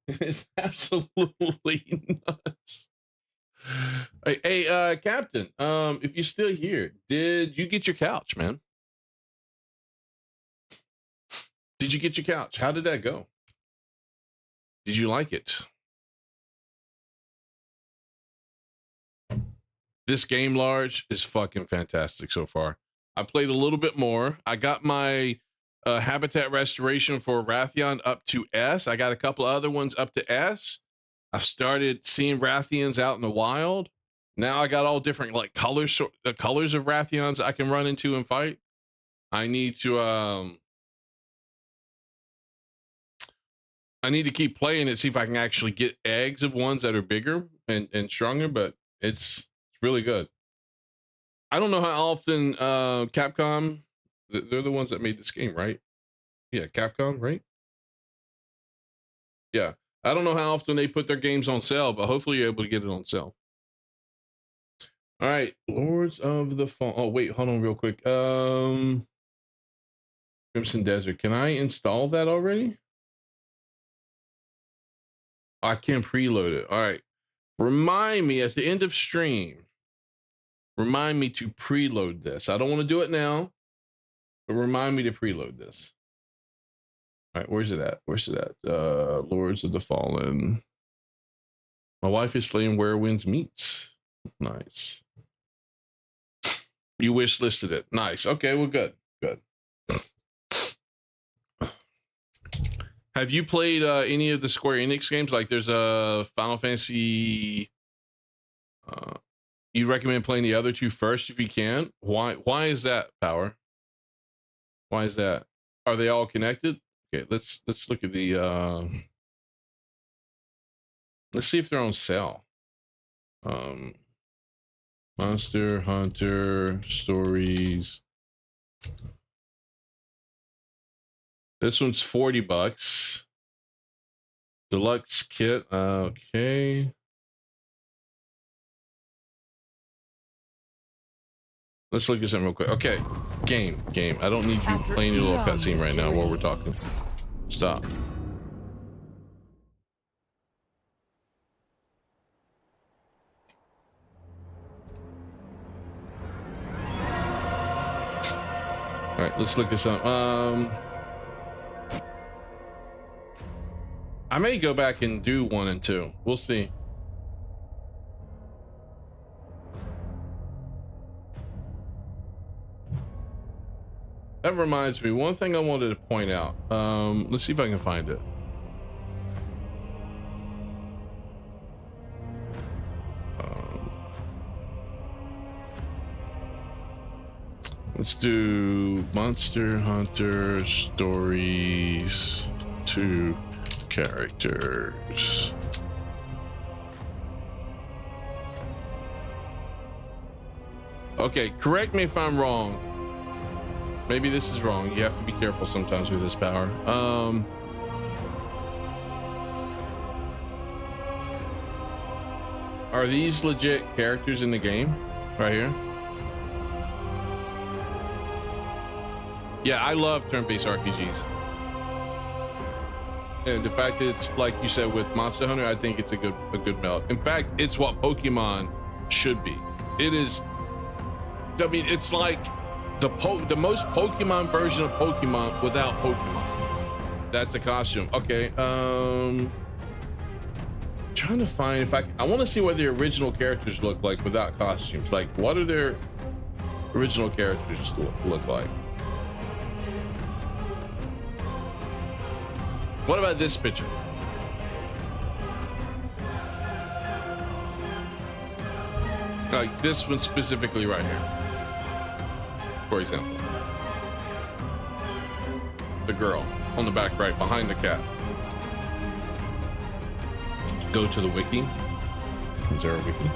It's absolutely nuts. Hey, Captain, if you're still here, did you get your couch, man? Did you get your couch? How did that go? Did you like it? This game, Large, is fucking fantastic so far. I played a little bit more. I got my habitat restoration for Rathian up to S. I got a couple other ones up to S. I've started seeing Rathians out in the wild. Now I got all different colors of Rathians I can run into and fight. I need to keep playing it, see if I can actually get eggs of ones that are bigger and stronger, but it's really good. I don't know how often Capcom, they're the ones that made this game, right? Yeah, Capcom, right? Yeah. I don't know how often they put their games on sale, but hopefully you're able to get it on sale. All right, Lords of the Fall. Oh, wait, hold on real quick. Crimson Desert. Can I install that already? I can preload it. All right. Remind me at the end of stream. Remind me to preload this. I don't want to do it now, but remind me to preload this. All right, where's it at? Lords of the Fallen. My wife is playing Where Winds Meets. Nice. You wish listed it. Nice. Okay, well, good. Have you played any of the Square Enix games? Like there's a Final Fantasy. You recommend playing the other two first if you can. Why is that, Power? Why is that? Are they all connected? Okay, let's look at the let's see if they're on sale. Monster Hunter Stories. This one's $40. Deluxe kit. Okay. Let's look at something real quick. Okay. Game. I don't need you playing your little cutscene right now while we're talking. Stop. All right, let's look at something. I may go back and do 1 and 2. We'll see. That reminds me, one thing I wanted to point out. Let's see if I can find it. Let's do Monster Hunter Stories 2 characters. Okay, correct me if I'm wrong. Maybe this is wrong. You have to be careful sometimes with this, Power. Are these legit characters in the game right here? Yeah, I love turn-based RPGs. And the fact that it's like you said with Monster Hunter, I think it's a good meld. In fact, it's what Pokemon should be. It is. I mean, it's like the most Pokemon version of Pokemon without Pokemon. That's a costume. Okay. Trying to find if I want to see what the original characters look like without costumes. Like, what do their original characters look like? What about this picture? Like this one specifically right here, for example. The girl on the back right behind the cat. Go to the wiki. Is there a wiki?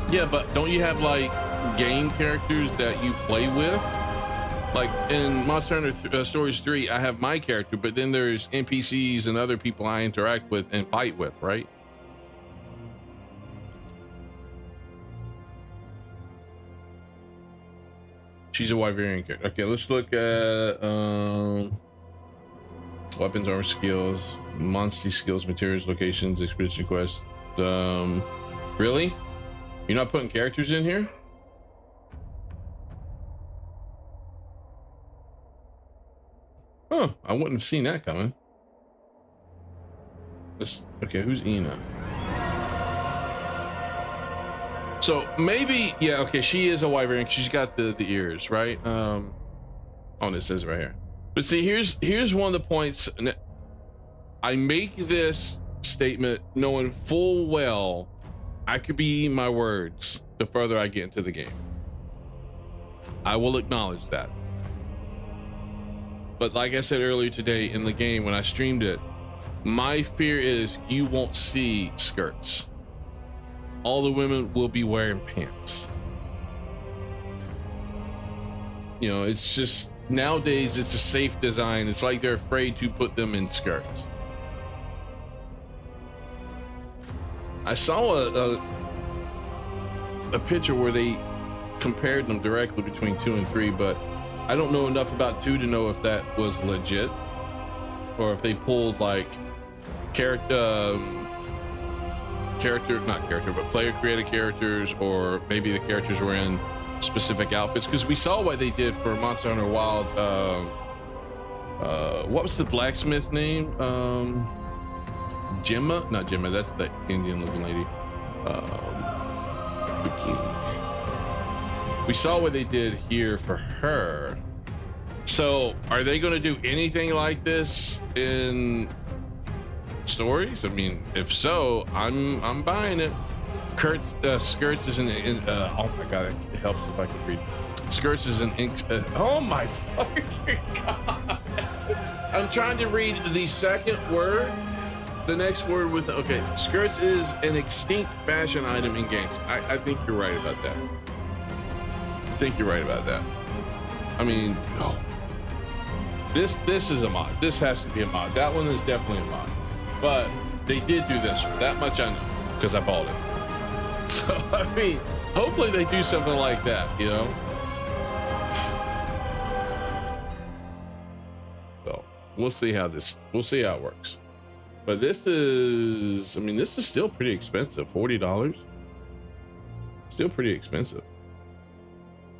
Yeah, but don't you have like game characters that you play with? Like in Monster Hunter Stories 3, I have my character, but then there's NPCs and other people I interact with and fight with, right? She's a Wyverian character. Okay, let's look at weapons, armor, skills, monster skills, materials, locations, expedition quest. Really? You're not putting characters in here? Huh, I wouldn't have seen that coming. Okay, who's Ina? So maybe, yeah, okay, she is a Wyverian. She's got the ears, right? Oh, it says right here. But see, here's one of the points. I make this statement knowing full well I could be eating my words the further I get into the game. I will acknowledge that. But like I said earlier today in the game when I streamed it, my fear is you won't see skirts. All the women will be wearing pants. You know, it's just nowadays it's a safe design. It's like they're afraid to put them in skirts. I saw a picture where they compared them directly between 2 and 3, but I don't know enough about 2 to know if that was legit or if they pulled like player created characters, or maybe the characters were in specific outfits, because we saw what they did for Monster Hunter Wild. What was the blacksmith name? Gemma? Not Gemma, that's the Indian looking lady. We saw what they did here for her. So are they going to do anything like this in Stories? I mean, if so, I'm buying it. Skirts is oh my god, it helps if I can read. Skirts is an oh my fucking god. I'm trying to read the second word. The next word with, okay, skirts is an extinct fashion item in games. I think you're right about that. I mean, oh, this is a mod. This has to be a mod. That one is definitely a mod. But they did do this. That much I know because I bought it. So I mean, hopefully they do something like that, you know. So we'll see how it works. But this is, I mean, this is still pretty expensive. $40. Still pretty expensive.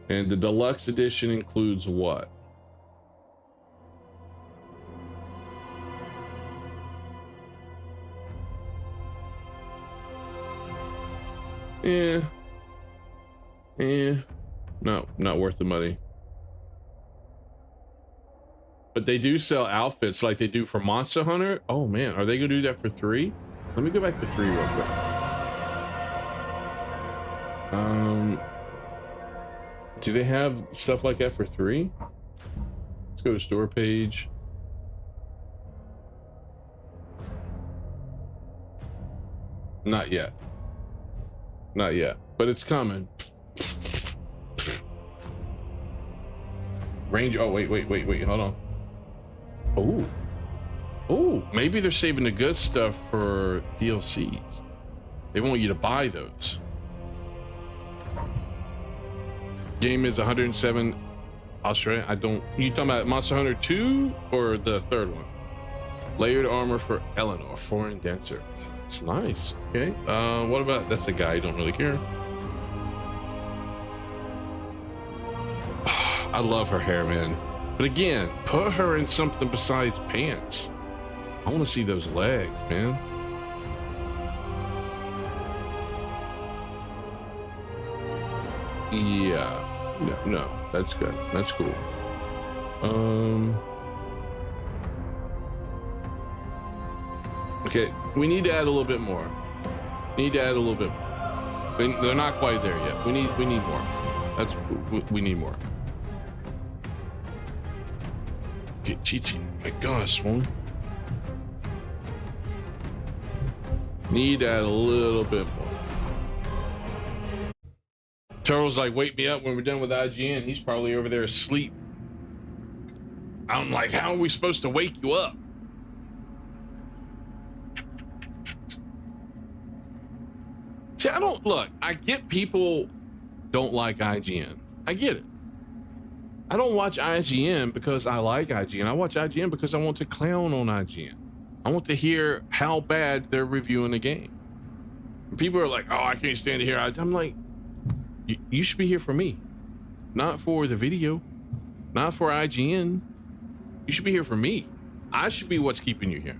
And the deluxe edition includes what? Yeah. No, not worth the money. But they do sell outfits like they do for Monster Hunter. Oh man, are they gonna do that for 3? Let me go back to 3 real quick. Do they have stuff like that for 3? Let's go to store page. Not yet. Not yet, but it's coming. Range. Oh, wait. Hold on. Oh, maybe they're saving the good stuff for DLCs. They want you to buy those. Game is 107 Australia. I don't. You talking about Monster Hunter 2 or the third one? Layered armor for Eleanor, foreign dancer. It's nice. Okay. What about that's a guy you don't really care. I love her hair, man. But again, put her in something besides pants. I want to see those legs, man. Yeah. No, that's good. That's cool. Okay, we need to add a little bit more. They're not quite there yet. We need more. We need more. Okay, Chi-Chi. My gosh, one. Need to add a little bit more. Turtle's like, wake me up when we're done with IGN. He's probably over there asleep. I'm like, how are we supposed to wake you up? See, I get people don't like IGN. I get it. I don't watch IGN because I like IGN. I watch IGN because I want to clown on IGN. I want to hear how bad they're reviewing the game. People are like, oh, I can't stand to hear. I'm like, you should be here for me, not for the video, not for IGN. You should be here for me. I should be what's keeping you here,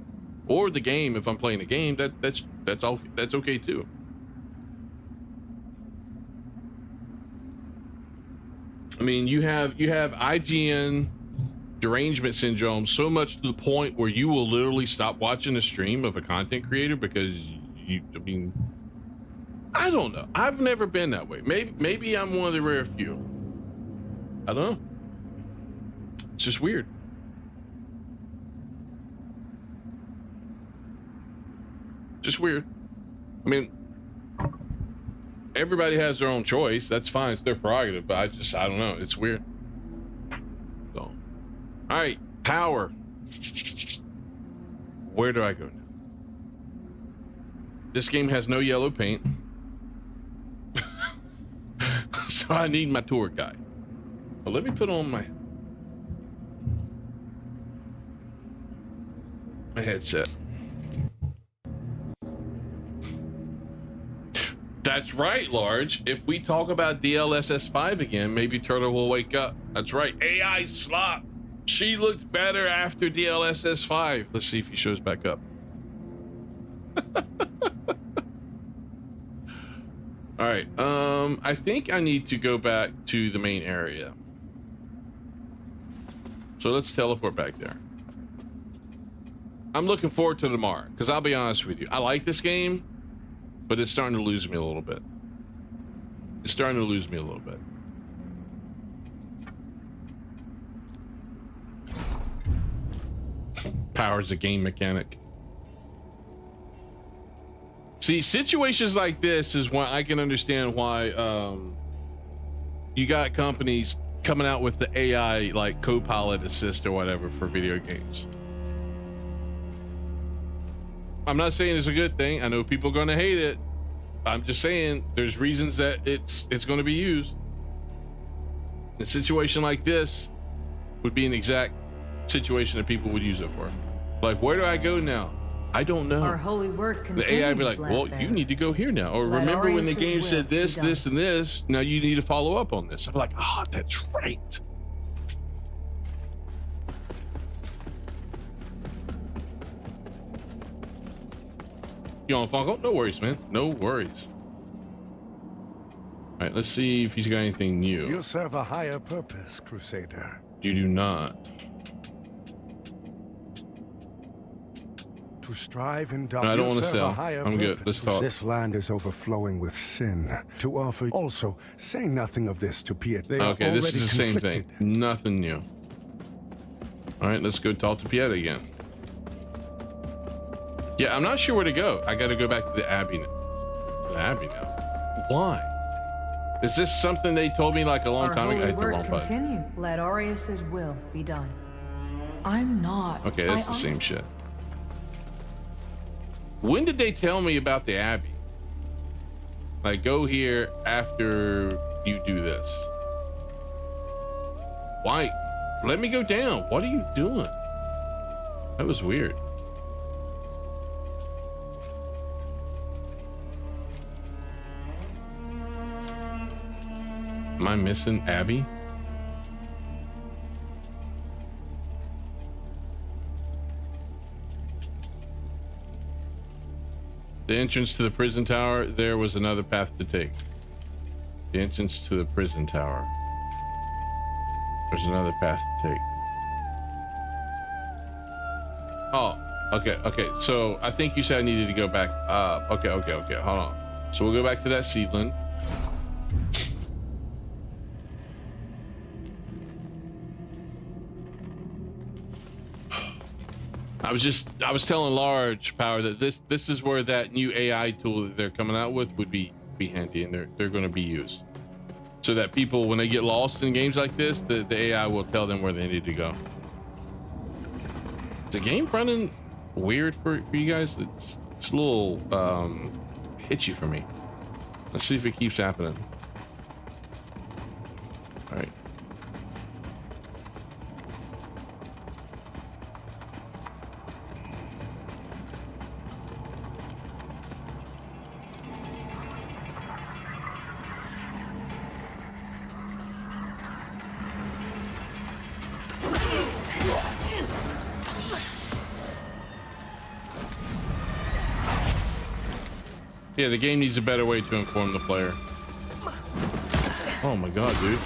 or the game. If I'm playing the game, that's all. That's okay too. I mean, you have IGN derangement syndrome so much to the point where you will literally stop watching a stream of a content creator because I don't know. I've never been that way. Maybe I'm one of the rare few. I don't know. It's just weird. Just weird. I mean, everybody has their own choice. That's fine. It's their prerogative. But I don't know. It's weird. So, all right. Power. Where do I go now? This game has no yellow paint. So I need my tour guide. But let me put on my headset. That's right, Large. If we talk about DLSS 5 again, maybe Turtle will wake up. That's right. AI slop. She looked better after DLSS 5. Let's see if he shows back up. All right. I think I need to go back to the main area. So let's teleport back there. I'm looking forward to tomorrow, because I'll be honest with you. I like this game, but it's starting to lose me a little bit. Power's a game mechanic. See, situations like this is when I can understand why you got companies coming out with the AI like Copilot Assist or whatever for video games. I'm not saying it's a good thing. I know people are going to hate it. I'm just saying there's reasons that it's going to be used. A situation like this would be an exact situation that people would use it for. Like, where do I go now? I don't know. Our holy work continues. The AI be like, well, you need to go here now. Or remember when the game said this, this, and this. Now you need to follow up on this. I'm like, ah, oh, that's right. You on Funko? No worries, man. No worries. All right, let's see if he's got anything new. You serve a higher purpose, Crusader. You do not. To strive and no, I don't want to sell. I'm good. Let's talk. This land is overflowing with sin. To offer. Also, say nothing of this to Piet. Okay, this is the same thing. Nothing new. All right, let's go talk to Piet again. Yeah, I'm not sure where to go. I got to go back to the Abbey now. The Abbey now. Why? Is this something they told me like a long time ago? Our holy work continue. Let Arius's will be done. I'm not. Okay, that's the same shit. When did they tell me about the Abbey? Like, go here after you do this. Why? Let me go down. What are you doing? That was weird. Am I missing Abby? The entrance to the prison tower, there was another path to take. The entrance to the prison tower. There's another path to take. Oh, okay. So I think you said I needed to go back up. Okay. Hold on. So we'll go back to that seedling. I was telling Large Power that this is where that new AI tool that they're coming out with would be handy, and they're going to be used so that people, when they get lost in games like this, the AI will tell them where they need to go. Is the game running weird for you guys? It's a little hitchy for me. Let's see if it keeps happening. All right. Yeah, the game needs a better way to inform the player. Oh my god, dude.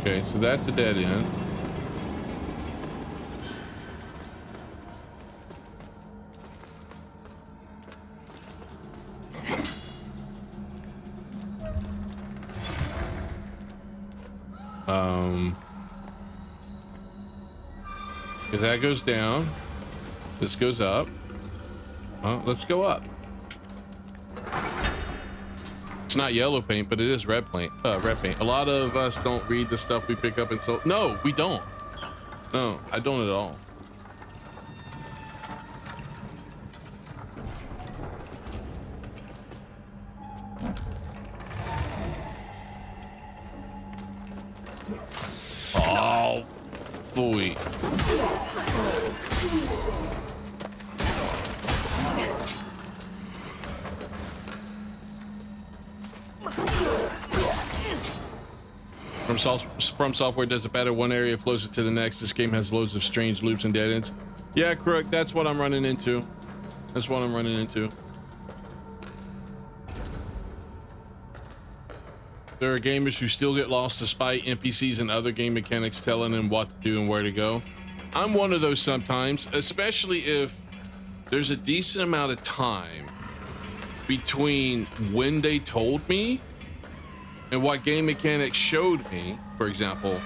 Okay, so that's a dead end. Because that goes down, this goes up. Let's go up. It's not yellow paint, but it is red paint. Red paint. A lot of us don't read the stuff we pick up, and so no, we don't. No, I don't at all. Oh, boy. From Software does it better. One area flows it to the next. This game has loads of strange loops and dead ends. Yeah, Crook, that's what I'm running into. That's what I'm running into. There are gamers who still get lost despite NPCs and other game mechanics telling them what to do and where to go. I'm one of those sometimes, especially if there's a decent amount of time between when they told me and what game mechanics showed me, for example,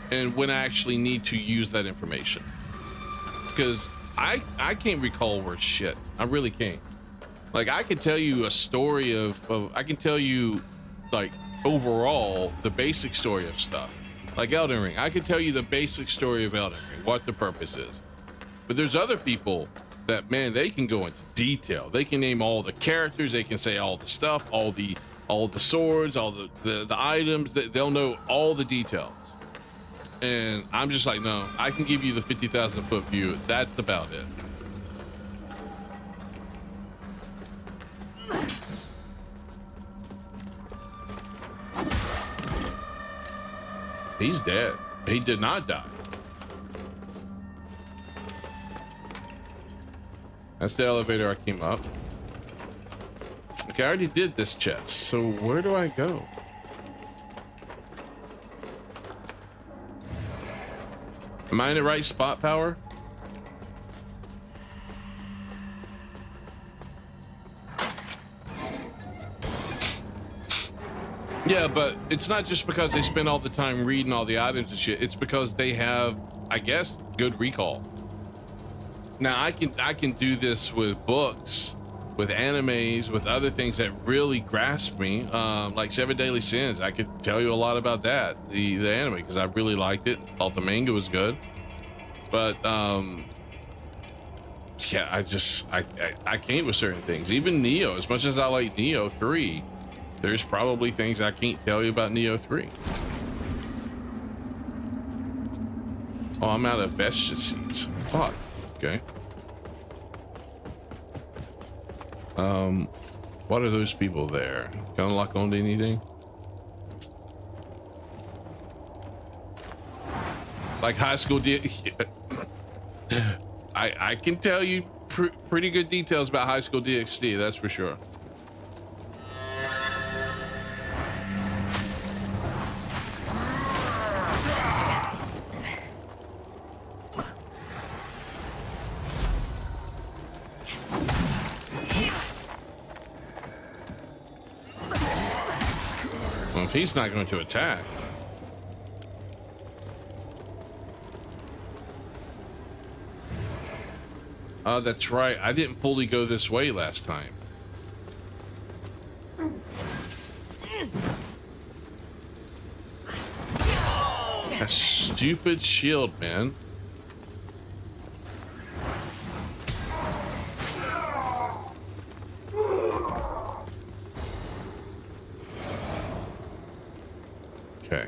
and when I actually need to use that information. Because I can't recall worth shit. I really can't. Like, I can tell you a story of I can tell you, like, overall, the basic story of stuff. Like Elden Ring. I can tell you the basic story of Elden Ring, what the purpose is. But there's other people that, man, they can go into detail. They can name all the characters, they can say all the stuff, all the swords, all the items, that they'll know all the details. And I'm just like, no, I can give you the 50,000 foot view. That's about it. He's dead. He did not die. That's the elevator I came up. Okay, I already did this chest, so where do I go? Am I in the right spot, Power? Yeah, but it's not just because they spend all the time reading all the items and shit. It's because they have, I guess, good recall. Now, I can do this with books, with animes, with other things that really grasp me, like Seven Deadly Sins. I could tell you a lot about that, the anime, because I really liked it. Thought the manga was good, but yeah, I can't with certain things. Even Neo, as much as I like Neo 3, there's probably things I can't tell you about Neo 3. Oh, I'm out of vestige seeds. Fuck. Okay. What are those people there? Can I lock onto anything? Like high school I can tell you pretty good details about high school DxD, that's for sure. Well, if he's not going to attack. Oh, that's right. I didn't fully go this way last time. That stupid shield, man. Okay.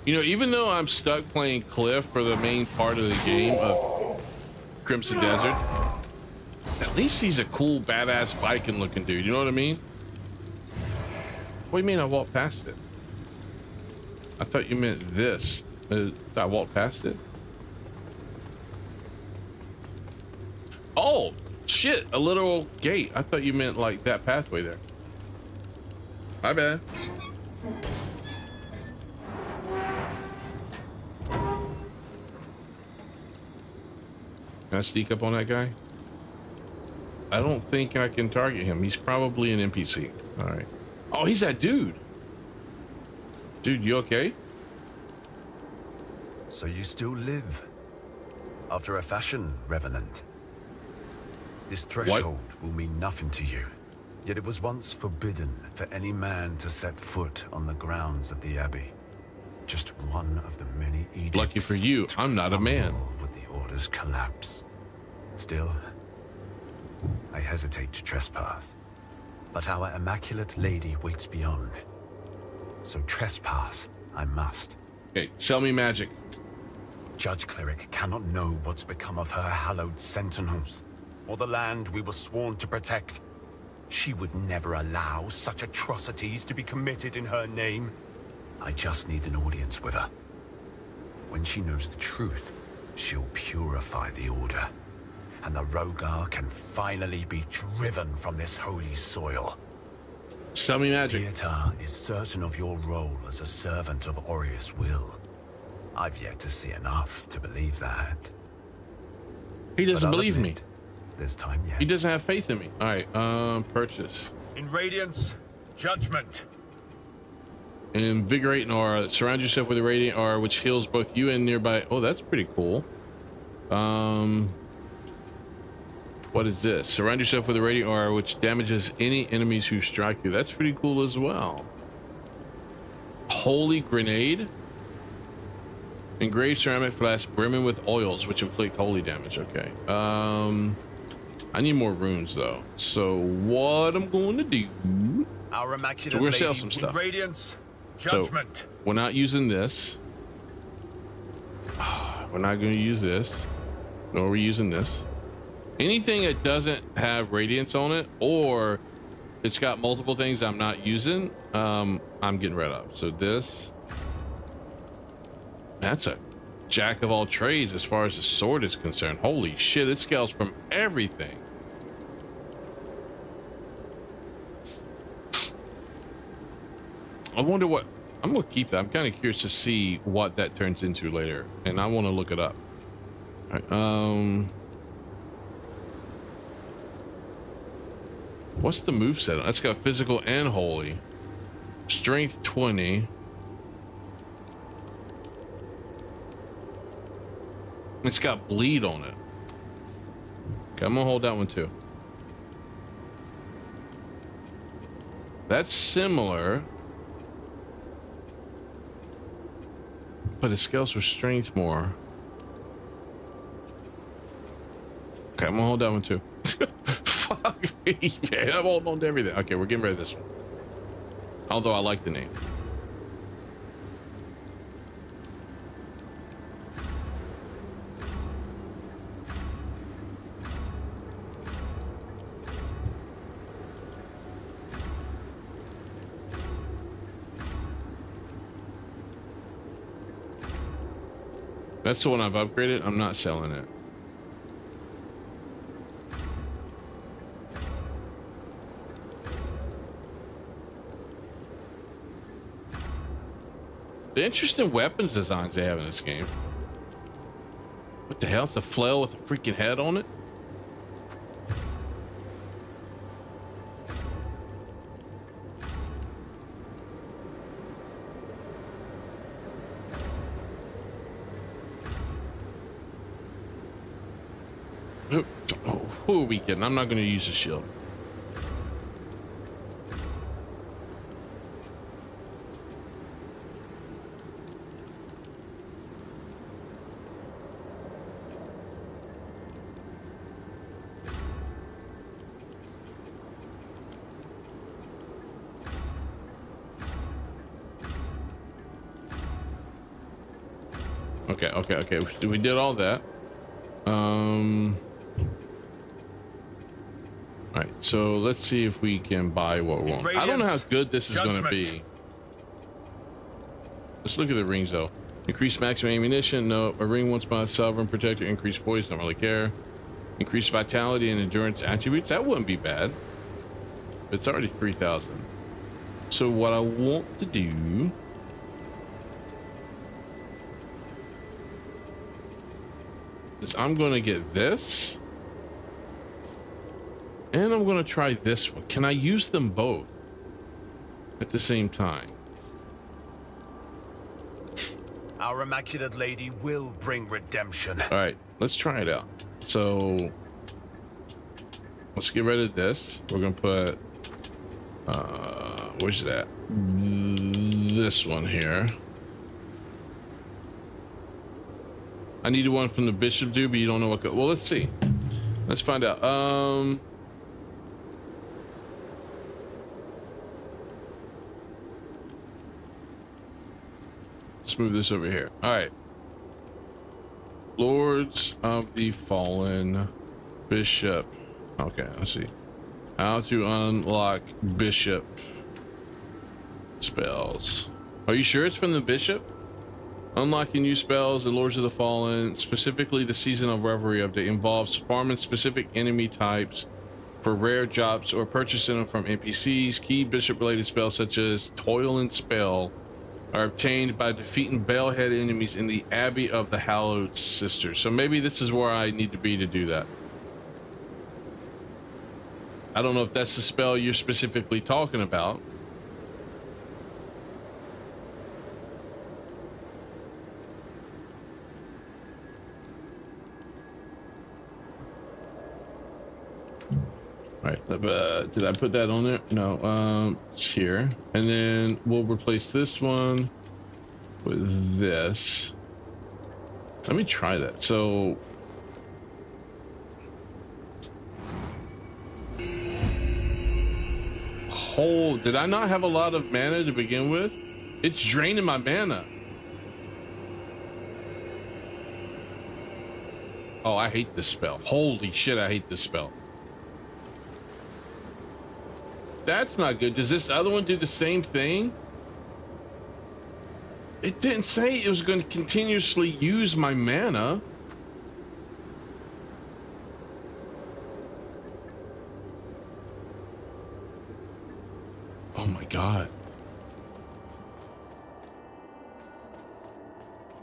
You know, even though I'm stuck playing Cliff for the main part of the game of Crimson Desert, at least he's a cool, badass Viking looking dude. You know what I mean? What do you mean I walked past it? I thought you meant this. I walked past it. Oh, shit. A little gate. I thought you meant like that pathway there. My bad. Can I sneak up on that guy? I don't think I can target him. He's probably an NPC. All right. Oh, he's that dude. Dude, you okay? So you still live? After a fashion, Revenant. This threshold will mean nothing to you. Yet it was once forbidden for any man to set foot on the grounds of the Abbey. Just one of the many edicts. Lucky for you, I'm not a man. With the Order's collapse. Still, I hesitate to trespass. But our Immaculate Lady waits beyond. So trespass I must. Okay, sell me magic. Judge Cleric cannot know what's become of her hallowed sentinels, or the land we were sworn to protect. She would never allow such atrocities to be committed in her name. I just need an audience with her. When she knows the truth, she'll purify the Order, and the Rogar can finally be driven from this holy soil. Sell me magic. Pietà is certain of your role as a servant of Aureus Will. I've yet to see enough to believe that. He doesn't believe me. There's time yet. He doesn't have faith in me. All right, purchase. In Radiance, Judgment. Invigorating aura. Surround yourself with a radiant aura which heals both you and nearby. Oh, that's pretty cool. What is this? Surround yourself with a radiant aura which damages any enemies who strike you. That's pretty cool as well. Holy grenade. Engraved ceramic flask brimming with oils which inflict holy damage. Okay. I need more runes though. So what I'm going to do? Our Immaculate We're gonna sell some stuff. Radiance, Judgment. So we're not using this. We're not going to use this. Nor are we using this. Anything that doesn't have radiance on it, or it's got multiple things I'm not using, I'm getting rid of. So this. That's a jack of all trades as far as the sword is concerned. Holy shit, it scales from everything. I wonder what I'm gonna keep that. I'm kind of curious to see what that turns into later, and I want to look it up. All right, what's the moveset? That's got physical and holy. Strength 20. It's got bleed on it. Okay, I'm gonna hold that one too. That's similar but it scales for strength more. Okay, I'm gonna hold that one too. Fuck me, man. I'm holding on to everything. Okay, we're getting rid of this one. Although I like the name. That's the one I've upgraded. I'm not selling it. The interesting weapons designs they have in this game. What the hell? It's a flail with a freaking head on it? Who are we kidding? I'm not going to use a shield. Okay. We did all that. All right, so let's see if we can buy what we want. I don't know how good this is going to be. Let's look at the rings though. Increase maximum ammunition. No, a ring once by sovereign protector. Increase poise. Don't really care. Increase vitality and endurance attributes. That wouldn't be bad. It's already 3,000. So what I want to do is I'm going to get this. And I'm going to try this one. Can I use them both at the same time? Our Immaculate Lady will bring redemption. All right, let's try it out. So let's get rid of this. We're going to put, where's that? This one here. I needed one from the Bishop dude, but you don't know what. Well, let's see. Let's find out. Let's move this over here. All right. Lords of the Fallen Bishop. Okay, let's see. How to unlock Bishop spells. Are you sure it's from the Bishop? Unlocking new spells and Lords of the Fallen, specifically the Season of Revelry update, involves farming specific enemy types for rare jobs or purchasing them from NPCs. Key Bishop-related spells such as Toil and Spell are obtained by defeating Balehead enemies in the Abbey of the Hallowed Sisters. So maybe this is where I need to be to do that. I don't know if that's the spell you're specifically talking about. Right, did I put that on there? No, it's here. And then we'll replace this one with this. Let me try that. So did I not have a lot of mana to begin with? It's draining my mana. Oh, I hate this spell. Holy shit, I hate this spell. That's not good. Does this other one do the same thing? It didn't say it was going to continuously use my mana. Oh my god.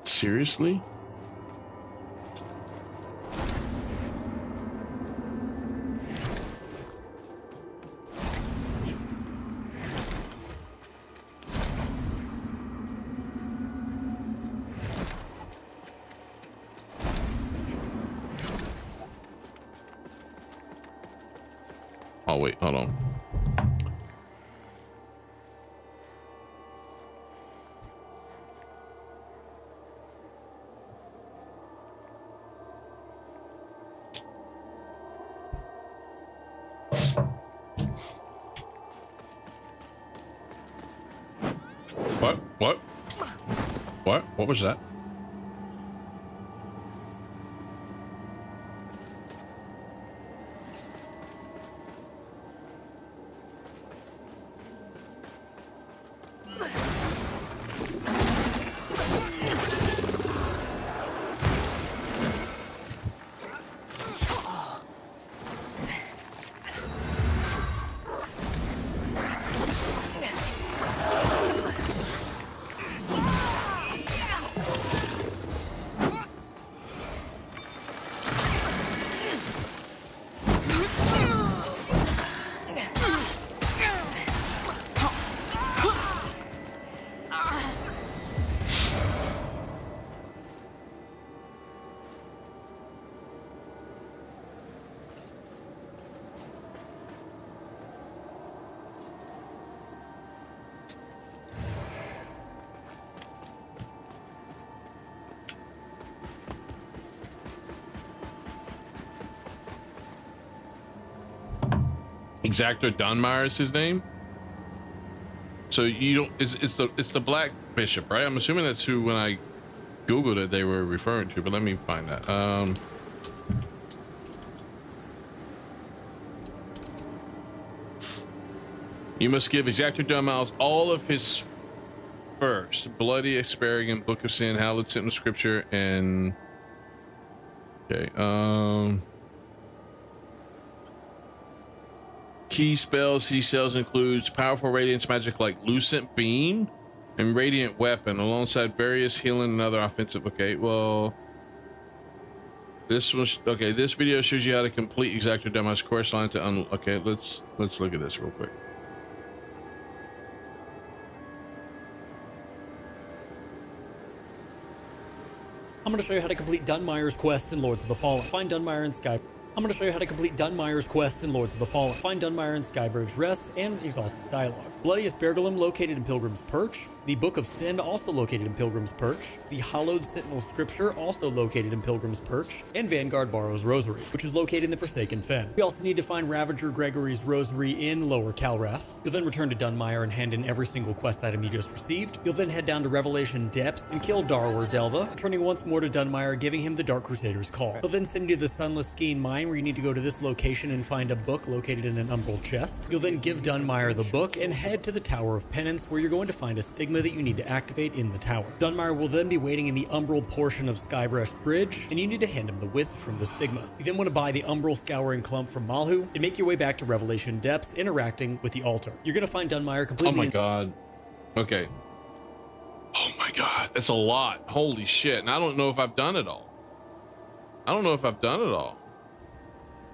Seriously? Oh wait, hold on. What? What? What? What was that? Exactor Dunmire is his name. So you don't, it's the Black Bishop, right? I'm assuming that's who, when I googled it, they were referring to, but let me find that. You must give Exactor Dunmire all of his first bloody Asparagus, Book of Sin, Hallowed Sentinel Scripture, and okay, key spells he sells includes powerful radiance magic like Lucent Beam and Radiant Weapon, alongside various healing and other offensive. Okay, well, this was okay. This video shows you how to complete Exactor Dunmire's quest line to okay, let's look at this real quick. I'm going to show you how to complete Dunmire's quest in Lords of the Fallen. Find Dunmire in Sky. I'm going to show you how to complete Dunmire's quest in Lords of the Fallen. Find Dunmire in Skybridge Rest and Exhausted Dialogue. Bloody Aspergillum located in Pilgrim's Perch. The Book of Sin also located in Pilgrim's Perch. The Hallowed Sentinel Scripture also located in Pilgrim's Perch. And Vanguard Barrow's Rosary, which is located in the Forsaken Fen. We also need to find Ravager Gregory's Rosary in Lower Calrath. You'll then return to Dunmire and hand in every single quest item you just received. You'll then head down to Revelation Depths and kill Darwar Delva, returning once more to Dunmire, giving him the Dark Crusader's Call. He'll then send you to the Sunless Skein Mine, where you need to go to this location and find a book located in an umbral chest. You'll then give Dunmire the book and head to the Tower of Penance, where you're going to find a stigma that you need to activate in the tower. Dunmire will then be waiting in the umbral portion of Skybreast Bridge, and you need to hand him the wisp from the stigma. You then want to buy the umbral scouring clump from Malhu and make your way back to Revelation Depths, interacting with the altar. You're going to find Dunmire completely. Oh my god. Okay. Oh my god, that's a lot. Holy shit. And I don't know if I've done it all. I don't know if I've done it all.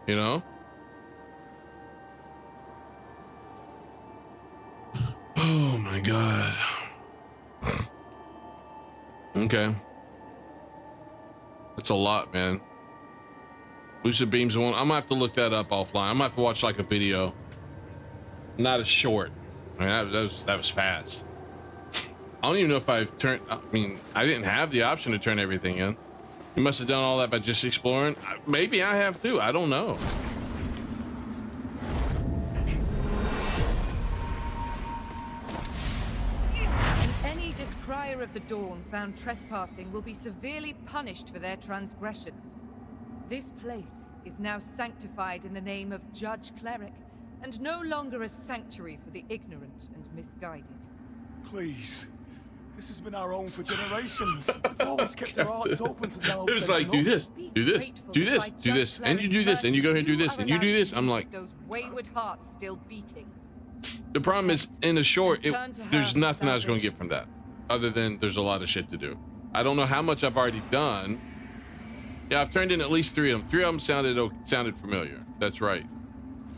You know? Oh my god. Okay. That's a lot, man. Lucid Beam's one. I'm gonna have to look that up offline. I'm gonna have to watch like a video. Not as short. I mean, that was fast. I don't even know if I've turned. I mean, I didn't have the option to turn everything in. You must have done all that by just exploring. Maybe I have too. I don't know. Any descrier of the dawn found trespassing will be severely punished for their transgression. This place is now sanctified in the name of Judge Cleric, and no longer a sanctuary for the ignorant and misguided. Please. This has been our own for generations. We've always kept our hearts open to the It's like, do this, do this, do this, do this, and you do this, and you go here and do this, and you do this. I'm like, those wayward hearts still beating. the problem is, in the short, there's nothing I was going to get from that, other than there's a lot of shit to do. I don't know how much I've already done. Yeah, I've turned in at least 3 of them. 3 of them sounded familiar. That's right.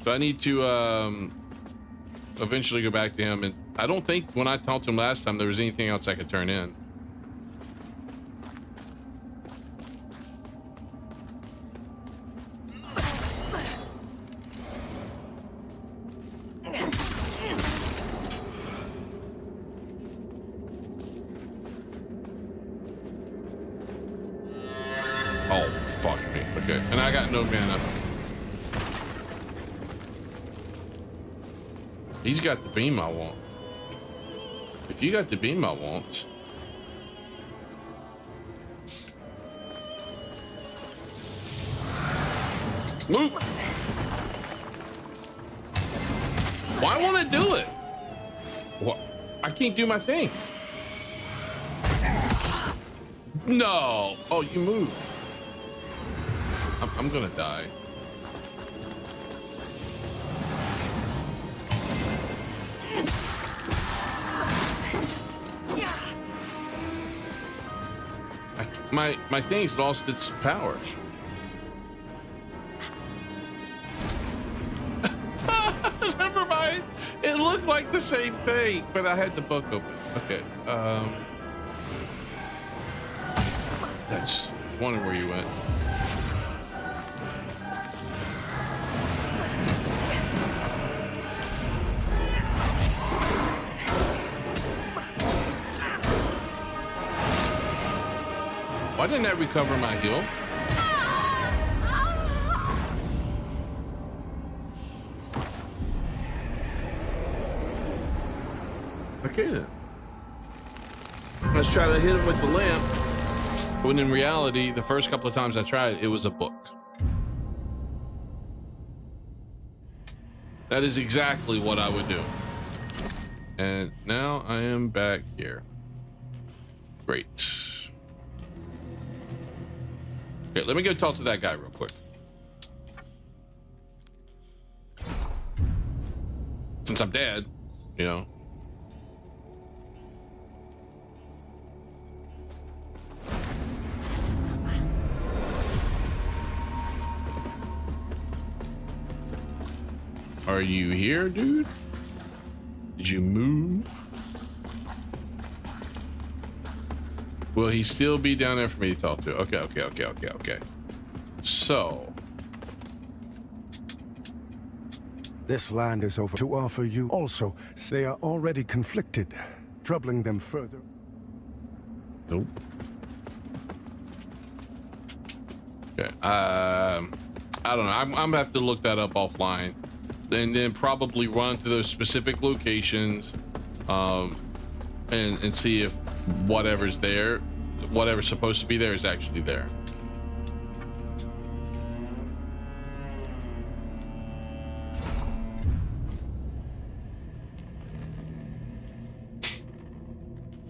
So I need to eventually go back to him, and I don't think when I talked to him last time there was anything else I could turn in. Oh, fuck me. Okay, and I got no mana. He's got the beam I want. If you got the beam I want. Move. Why won't it do it? What? I can't do my thing. No. Oh, you moved. I'm gonna die. My thing's lost its power. Never mind. It looked like the same thing, but I had the book open. Okay. That's wondering where you went. Why didn't that recover my heal? Okay then. Let's try to hit him with the lamp. When in reality, the first couple of times I tried, it was a book. That is exactly what I would do. And now I am back here. Great. Okay, let me go talk to that guy real quick. Since I'm dead, you know. Are you here, dude? Did you move? Will he still be down there for me to talk to? Okay. So. This land is over to offer you. Also, they are already conflicted, troubling them further. Nope. Okay. I don't know. I'm gonna have to look that up offline, and then probably run to those specific locations, and see if whatever's there, whatever's supposed to be there, is actually there.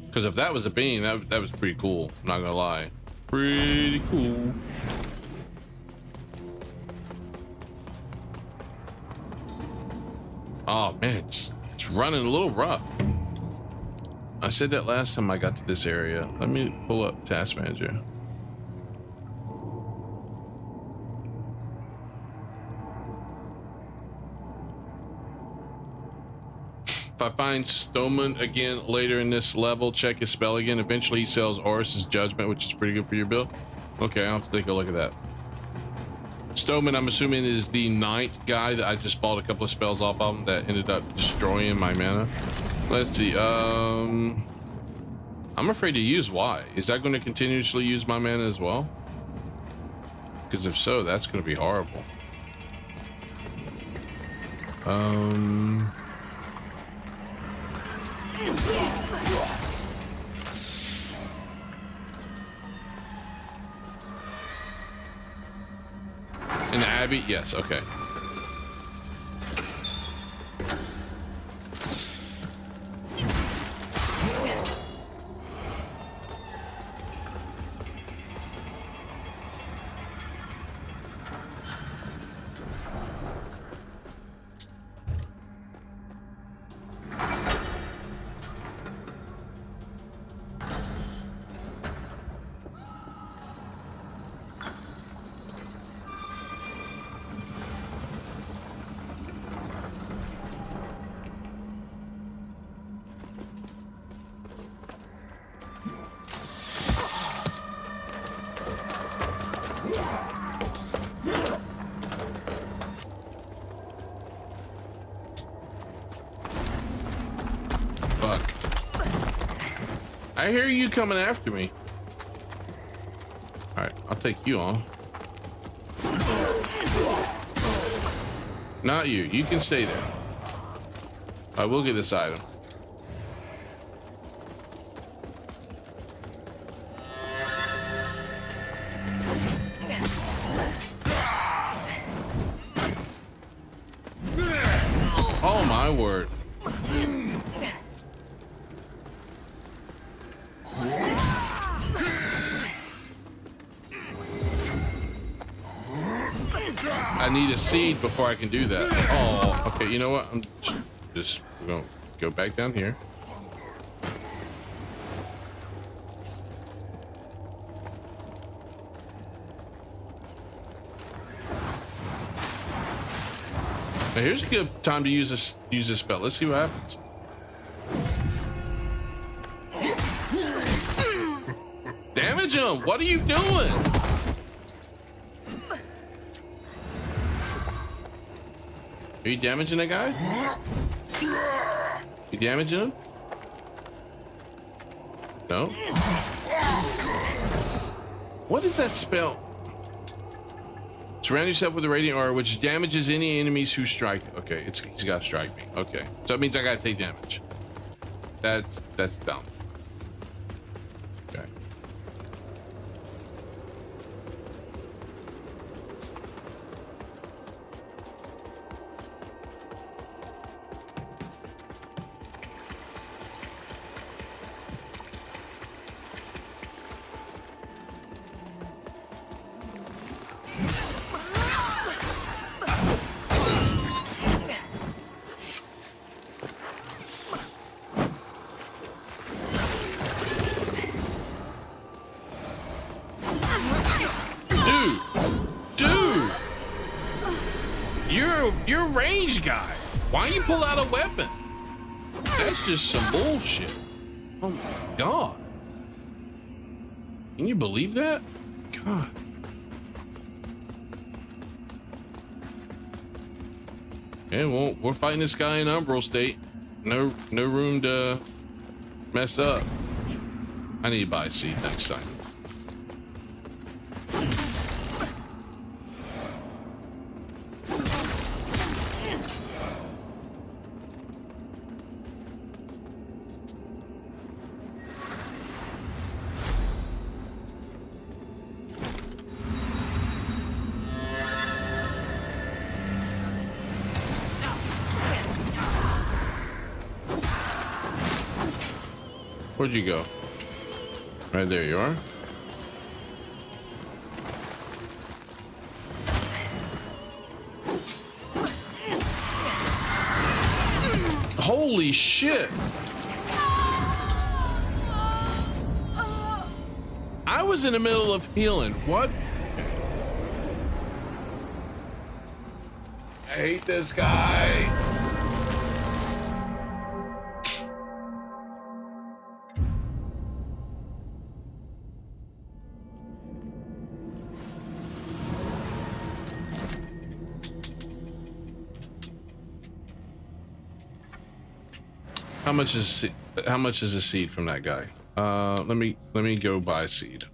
Because if that was a beam, that was pretty cool. I'm not gonna lie, pretty cool. Oh man, it's running a little rough. I said that last time I got to this area. Let me pull up Task Manager. If I find Stoneman again later in this level, check his spell again. Eventually he sells Oris's Judgment, which is pretty good for your build. Okay, I'll have to take a look at that. Stoneman, I'm assuming, is the knight guy that I just bought a couple of spells off of him that ended up destroying my mana. Let's see. I'm afraid to use Y. Is that going to continuously use my mana as well? Because if so, that's going to be horrible. In the Abbey? Yes, okay. I hear you coming after me. All right, I'll take you on. Not you. You can stay there. I will get this item. my word. I need a seed before I can do that. Oh, okay. You know what? I'm just gonna go back down here. Now here's a good time to use this spell. Let's see what happens. Damage him! What are you doing? Are you damaging that guy? You damaging him? No? What is that spell? Surround yourself with a radiant aura which damages any enemies who strike. Okay, he's gotta strike me. Okay. So it means I gotta take damage. That's dumb. Okay. You're a range guy. Why you pull out a weapon? That's just some bullshit. Oh my god. Can you believe that? God. Yeah, well, we're fighting this guy in Umbral State. No room to mess up. I need to buy a seed next time. Where'd you go? Right there you are. Holy shit! I was in the middle of healing. What? I hate this guy. How much is a seed from that guy? Let me go buy a seed.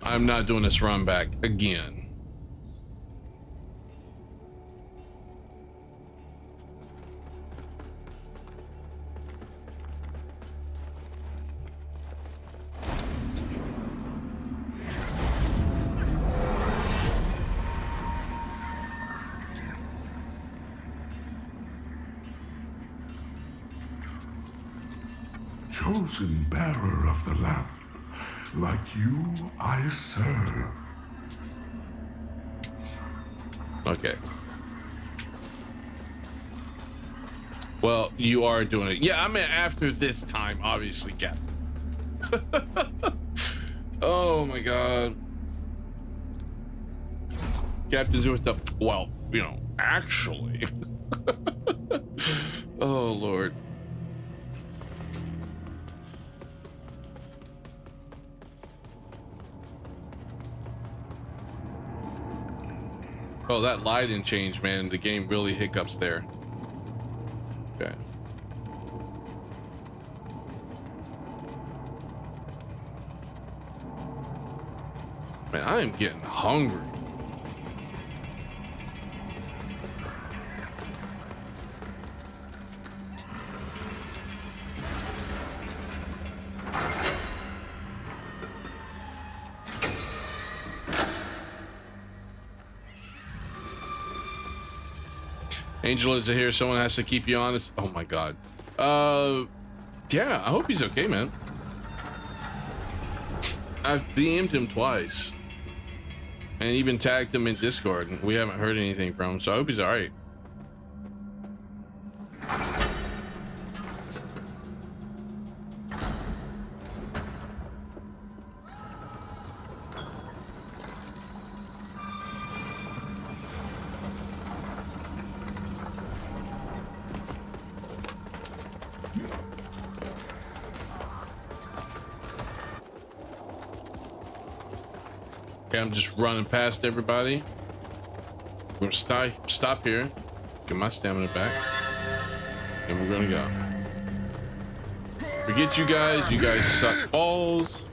I'm not doing this run back again. Chosen bearer of the lamp, like you I serve. Okay. Well, you are doing it. Yeah, I mean after this time, obviously, Captain. Oh my god. Captain's with the, well, you know, actually. Oh Lord. Oh, that lighting change, man. The game really hiccups there. Okay. Man, I am getting hungry. Angel is here. Someone has to keep you honest. Oh my god. Yeah, I hope he's okay, man. I've DM'd him twice and even tagged him in Discord, and we haven't heard anything from him, so I hope he's all right. Okay, I'm just running past everybody. We're gonna stop here, get my stamina back, and we're gonna go. Forget you guys. You guys suck balls.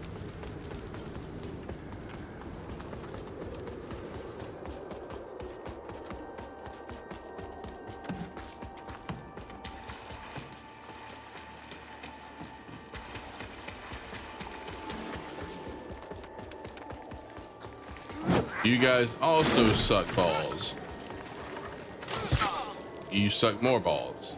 You guys also suck balls. You suck more balls.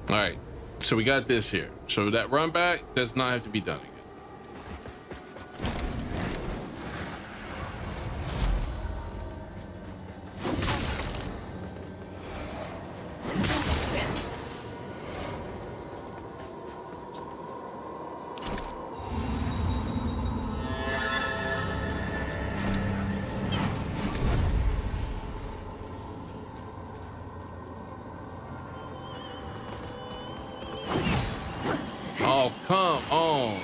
All right, so we got this here. So that run back does not have to be done again. Oh, come on.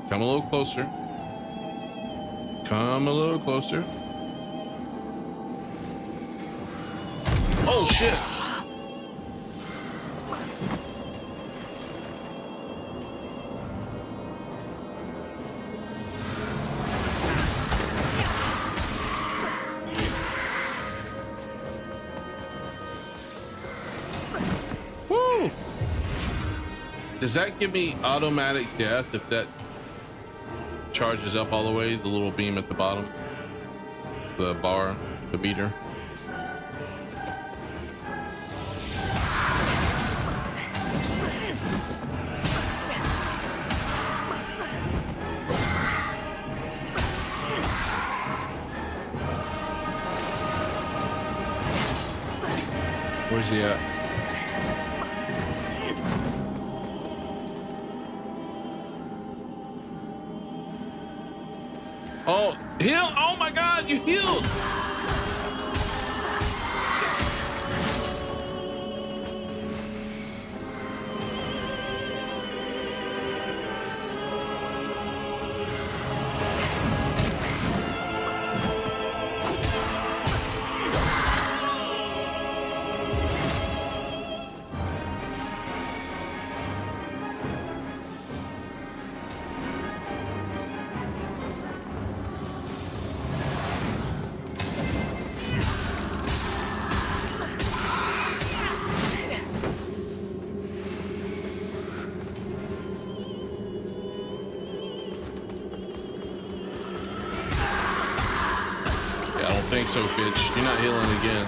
Come a little closer. Come a little closer. Oh, shit. Woo! Does that give me automatic death if that charges up all the way, the little beam at the bottom, the bar, the meter? Where's he at? Oh, heal! Oh my god, you healed! I don't think so, bitch. You're not healing again.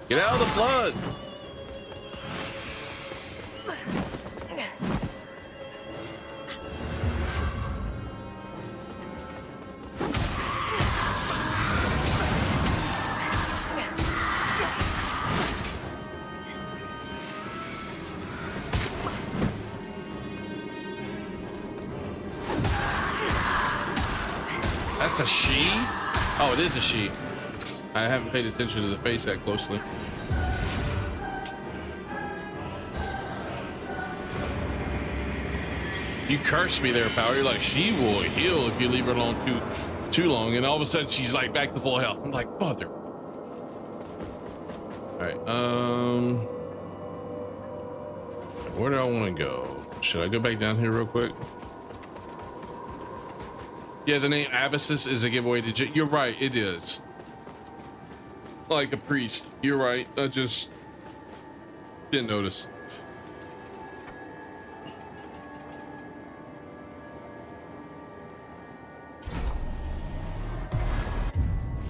Get out of the flood! That's a she? Oh, it is a she. I haven't paid attention to the face that closely. You cursed me there, Power. You're like, she will heal if you leave her alone too long. And all of a sudden, she's like back to full health. I'm like, mother. All right. Where do I want to go? Should I go back down here real quick? Yeah, the name Abyssus is a giveaway to You're right, it is. Like a priest. You're right. I just didn't notice.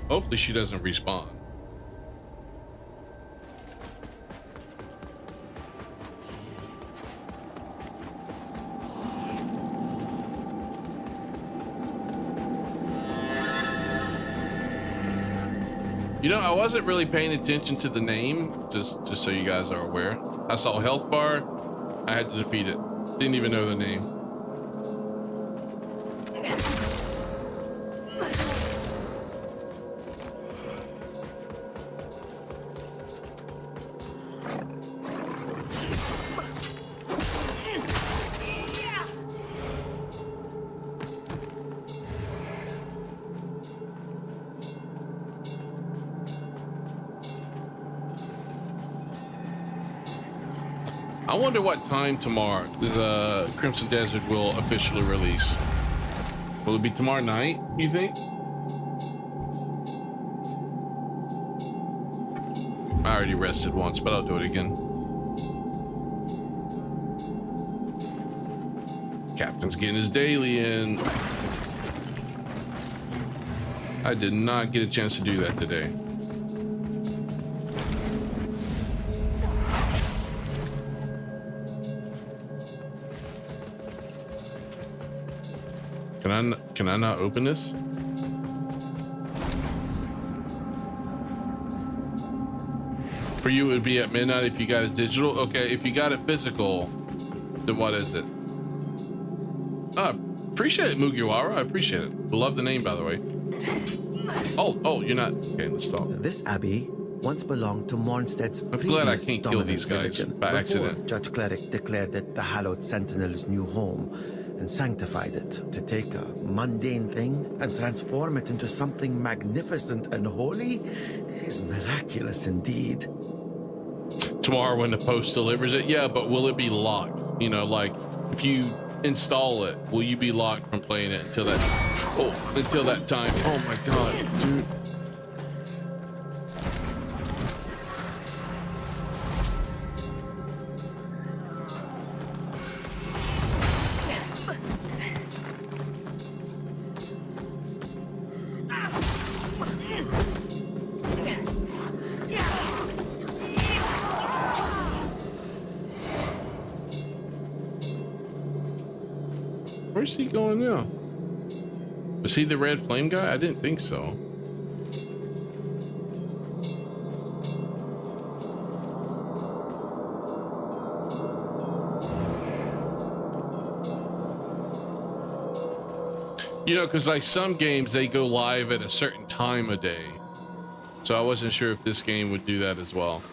Hopefully she doesn't respawn. You know, I wasn't really paying attention to the name, just so you guys are aware. I saw health bar, I had to defeat it. Didn't even know the name. I wonder what time tomorrow the Crimson Desert will officially release. Will it be tomorrow night, you think? I already rested once, but I'll do it again. Captain's getting his daily in. I did not get a chance to do that today. Can I not open this? For you, it would be at midnight if you got it digital. Okay, if you got it physical, then what is it? Appreciate it, Mugiwara. I appreciate it. Love the name, by the way. Oh, you're not. Okay, let's talk. This abbey once belonged to Mornstead's I'm glad I can't kill these guys religion. by accident. Judge Cleric declared it the Hallowed Sentinel's new home and sanctified it to take a mundane thing and transform it into something magnificent and holy is miraculous indeed. Tomorrow when the post delivers it, yeah, but will it be locked? You know, like if you install it, will you be locked from playing it until that time? Oh my god, dude. Where's he going now? Was he the red flame guy? I didn't think so. You know, because like some games, they go live at a certain time of day. So I wasn't sure if this game would do that as well.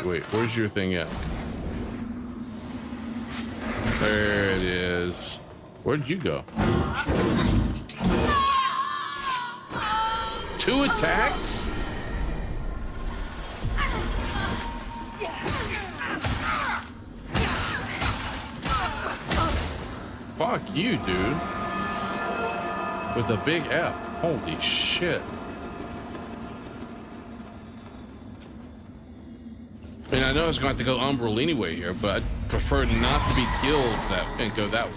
Wait, where's your thing at? There it is. Where'd you go? 2 attacks? Fuck you, dude. With a big F. Holy shit. I mean, I know I was going to have to go Umbral anyway here, but I'd prefer not to be killed and go that way.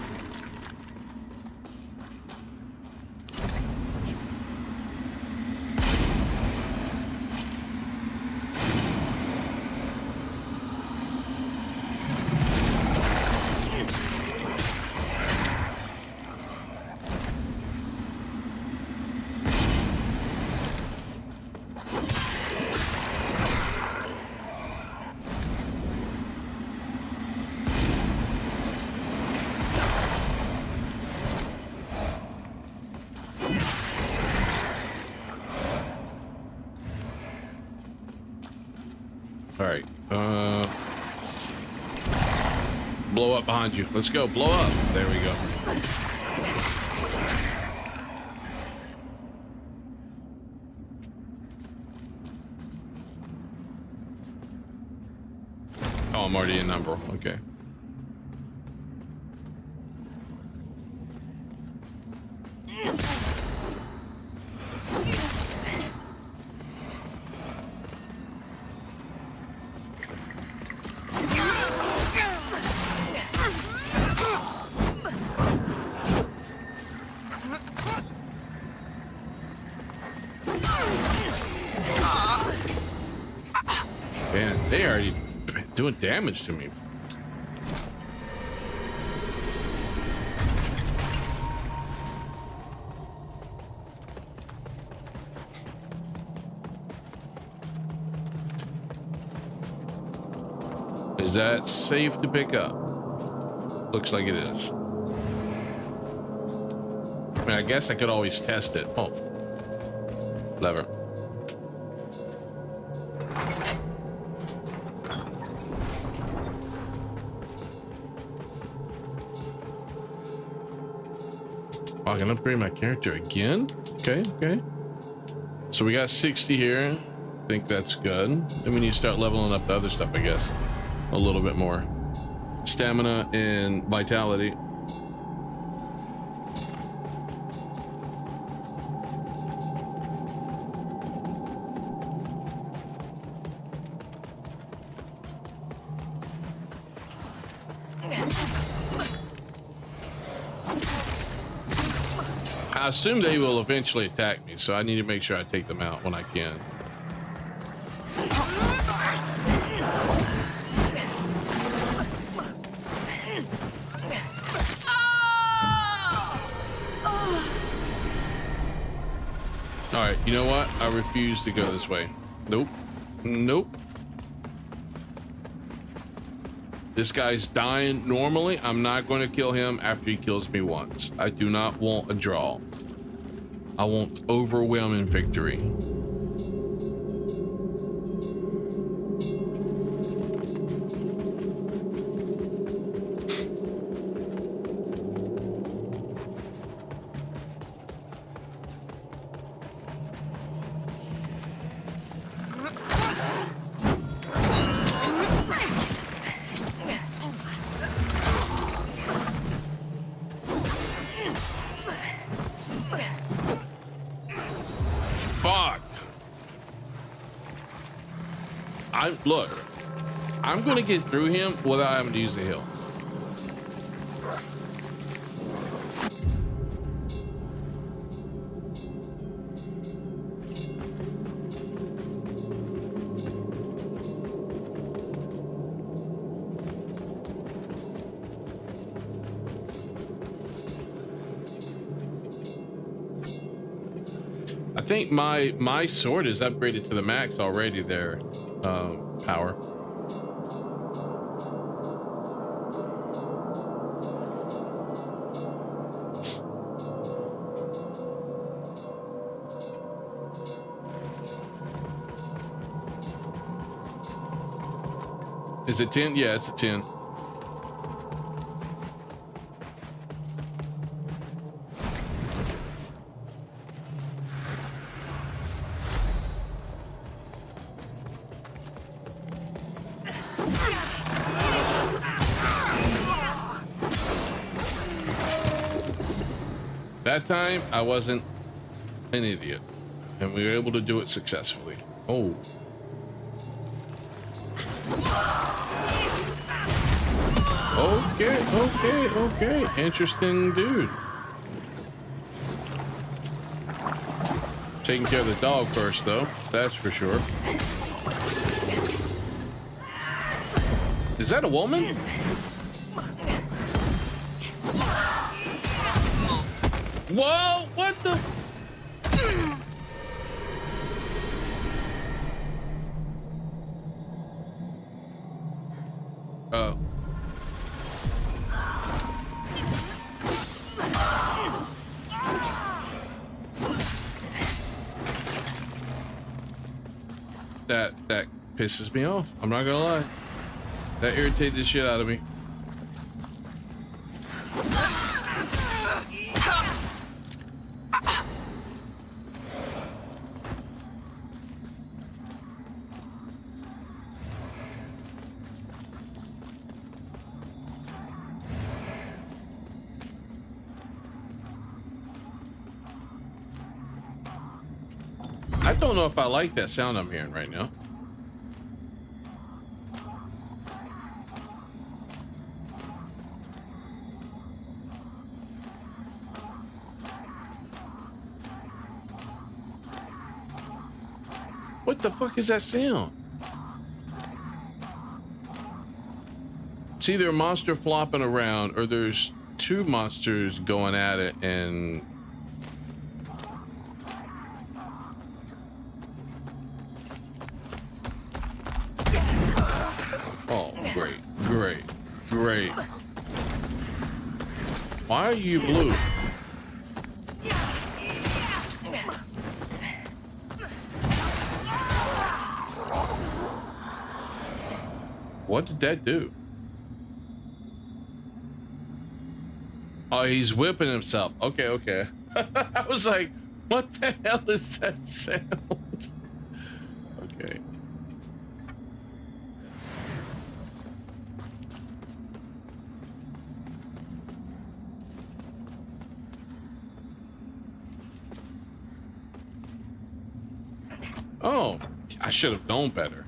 Blow up behind you. Let's go. Blow up. There we go. Oh, I'm already in number. Okay. Man, they already doing damage to me. Is that safe to pick up? Looks like it is. I mean, I guess I could always test it. Oh, lever. Oh, I can upgrade my character again? Okay, okay. So we got 60 here. I think that's good. Then we need to start leveling up the other stuff, I guess. A little bit more. Stamina and vitality. I assume they will eventually attack me, so I need to make sure I take them out when I can. All right, you know what? I refuse to go this way. Nope. Nope. This guy's dying normally. I'm not going to kill him after he kills me once. I do not want a draw. I want overwhelming victory. Look, I'm going to get through him without having to use the hill. I think my sword is upgraded to the max already there. Power. Is it 10? Yeah, it's a 10. That time, I wasn't an idiot, and we were able to do it successfully. Oh. Okay. Interesting dude. Taking care of the dog first, though. That's for sure. Is that a woman? Whoa, what the? Oh. pisses me off. I'm not gonna lie. That irritated the shit out of me. I don't know if I like that sound I'm hearing right now. What the fuck is that sound? It's either a monster flopping around or there's two monsters going at it and... Oh, great, great, great. Why are you blue? What did that do? Oh, he's whipping himself. Okay, okay. I was like, what the hell is that sound? Okay. Oh, I should have known better.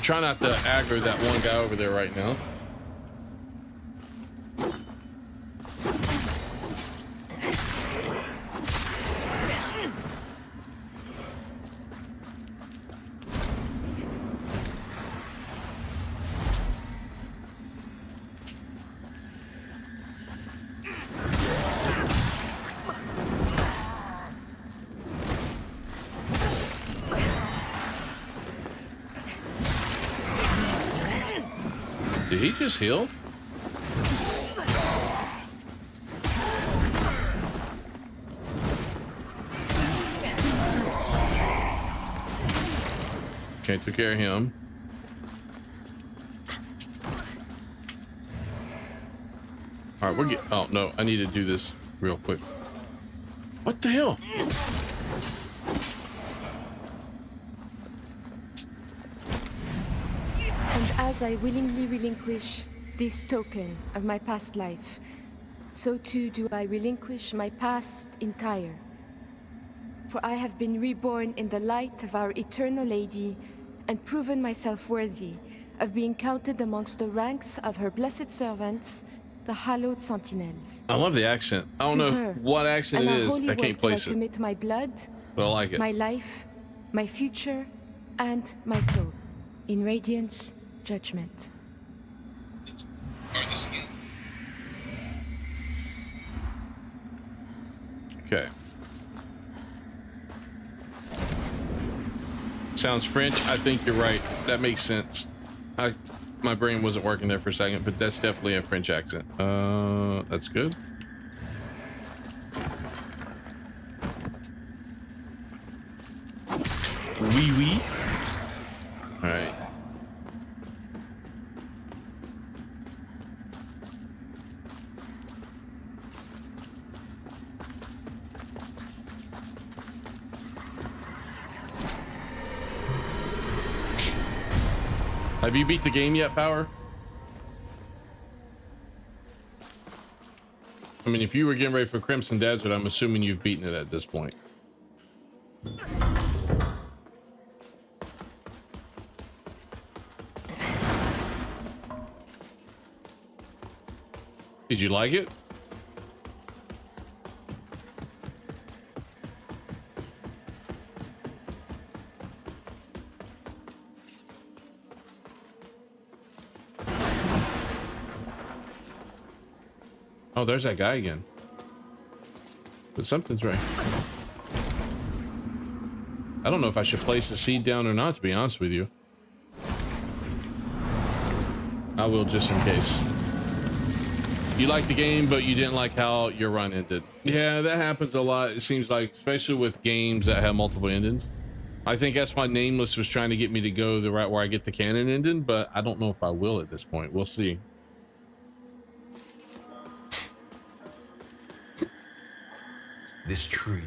Try not to aggro that one guy over there right now. Did he just heal? Okay, took care of him. All right, we're getting... Oh, no, I need to do this real quick. What the hell? And as I willingly relinquish this token of my past life, so too do I relinquish my past entire. For I have been reborn in the light of our eternal Lady, and proven myself worthy of being counted amongst the ranks of her blessed servants, the hallowed sentinels. I love the accent. I don't know what accent it is. I can't place it. I commit my blood, but I like it. My life, my future, and my soul in Radiant's judgment. Okay. Sounds French. I think you're right. That makes sense. My brain wasn't working there for a second, but that's definitely a French accent. That's good. Oui, oui. All right. Have you beat the game yet, Power? I mean, if you were getting ready for Crimson Desert, I'm assuming you've beaten it at this point. Did you like it? Oh, there's that guy again. But something's right. I don't know if I should place the seed down or not, to be honest with you. I will just in case. You liked the game, but you didn't like how your run ended. Yeah, that happens a lot. It seems like, especially with games that have multiple endings. I think that's why Nameless was trying to get me to go the route where I get the canon ending, but I don't know if I will at this point. We'll see. This tree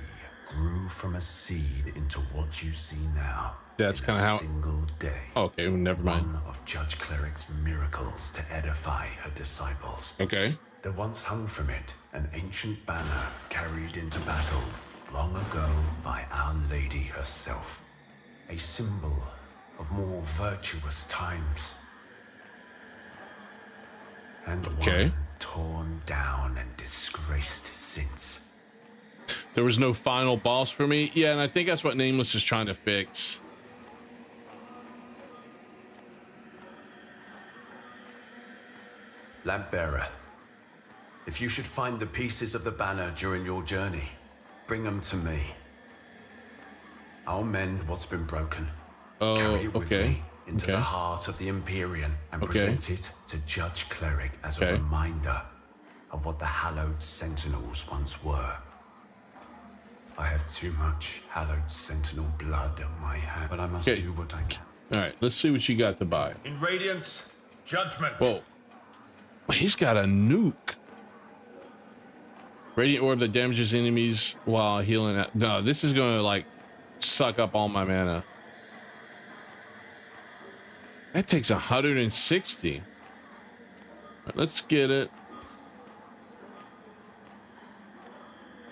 grew from a seed into what you see now. That's kind of how. Single day. Okay, well, never mind. One of Judge Cleric's miracles to edify her disciples. Okay. There once hung from it an ancient banner carried into battle long ago by Our Lady herself. A symbol of more virtuous times. And one torn down and disgraced since. There was no final boss for me. Yeah, and I think that's what Nameless is trying to fix. Lampbearer, if you should find the pieces of the banner during your journey, bring them to me. I'll mend what's been broken. Carry it with me into the heart of the Empyrean and present it to Judge Cleric as a reminder of what the hallowed Sentinels once were. I have too much hallowed Sentinel blood on my hand, but I must do what I can. All right, let's see what you got to buy. In Radiance, Judgment. Whoa. He's got a nuke. Radiant orb that damages enemies while healing. No, this is going to like suck up all my mana. That takes 160. All right, let's get it.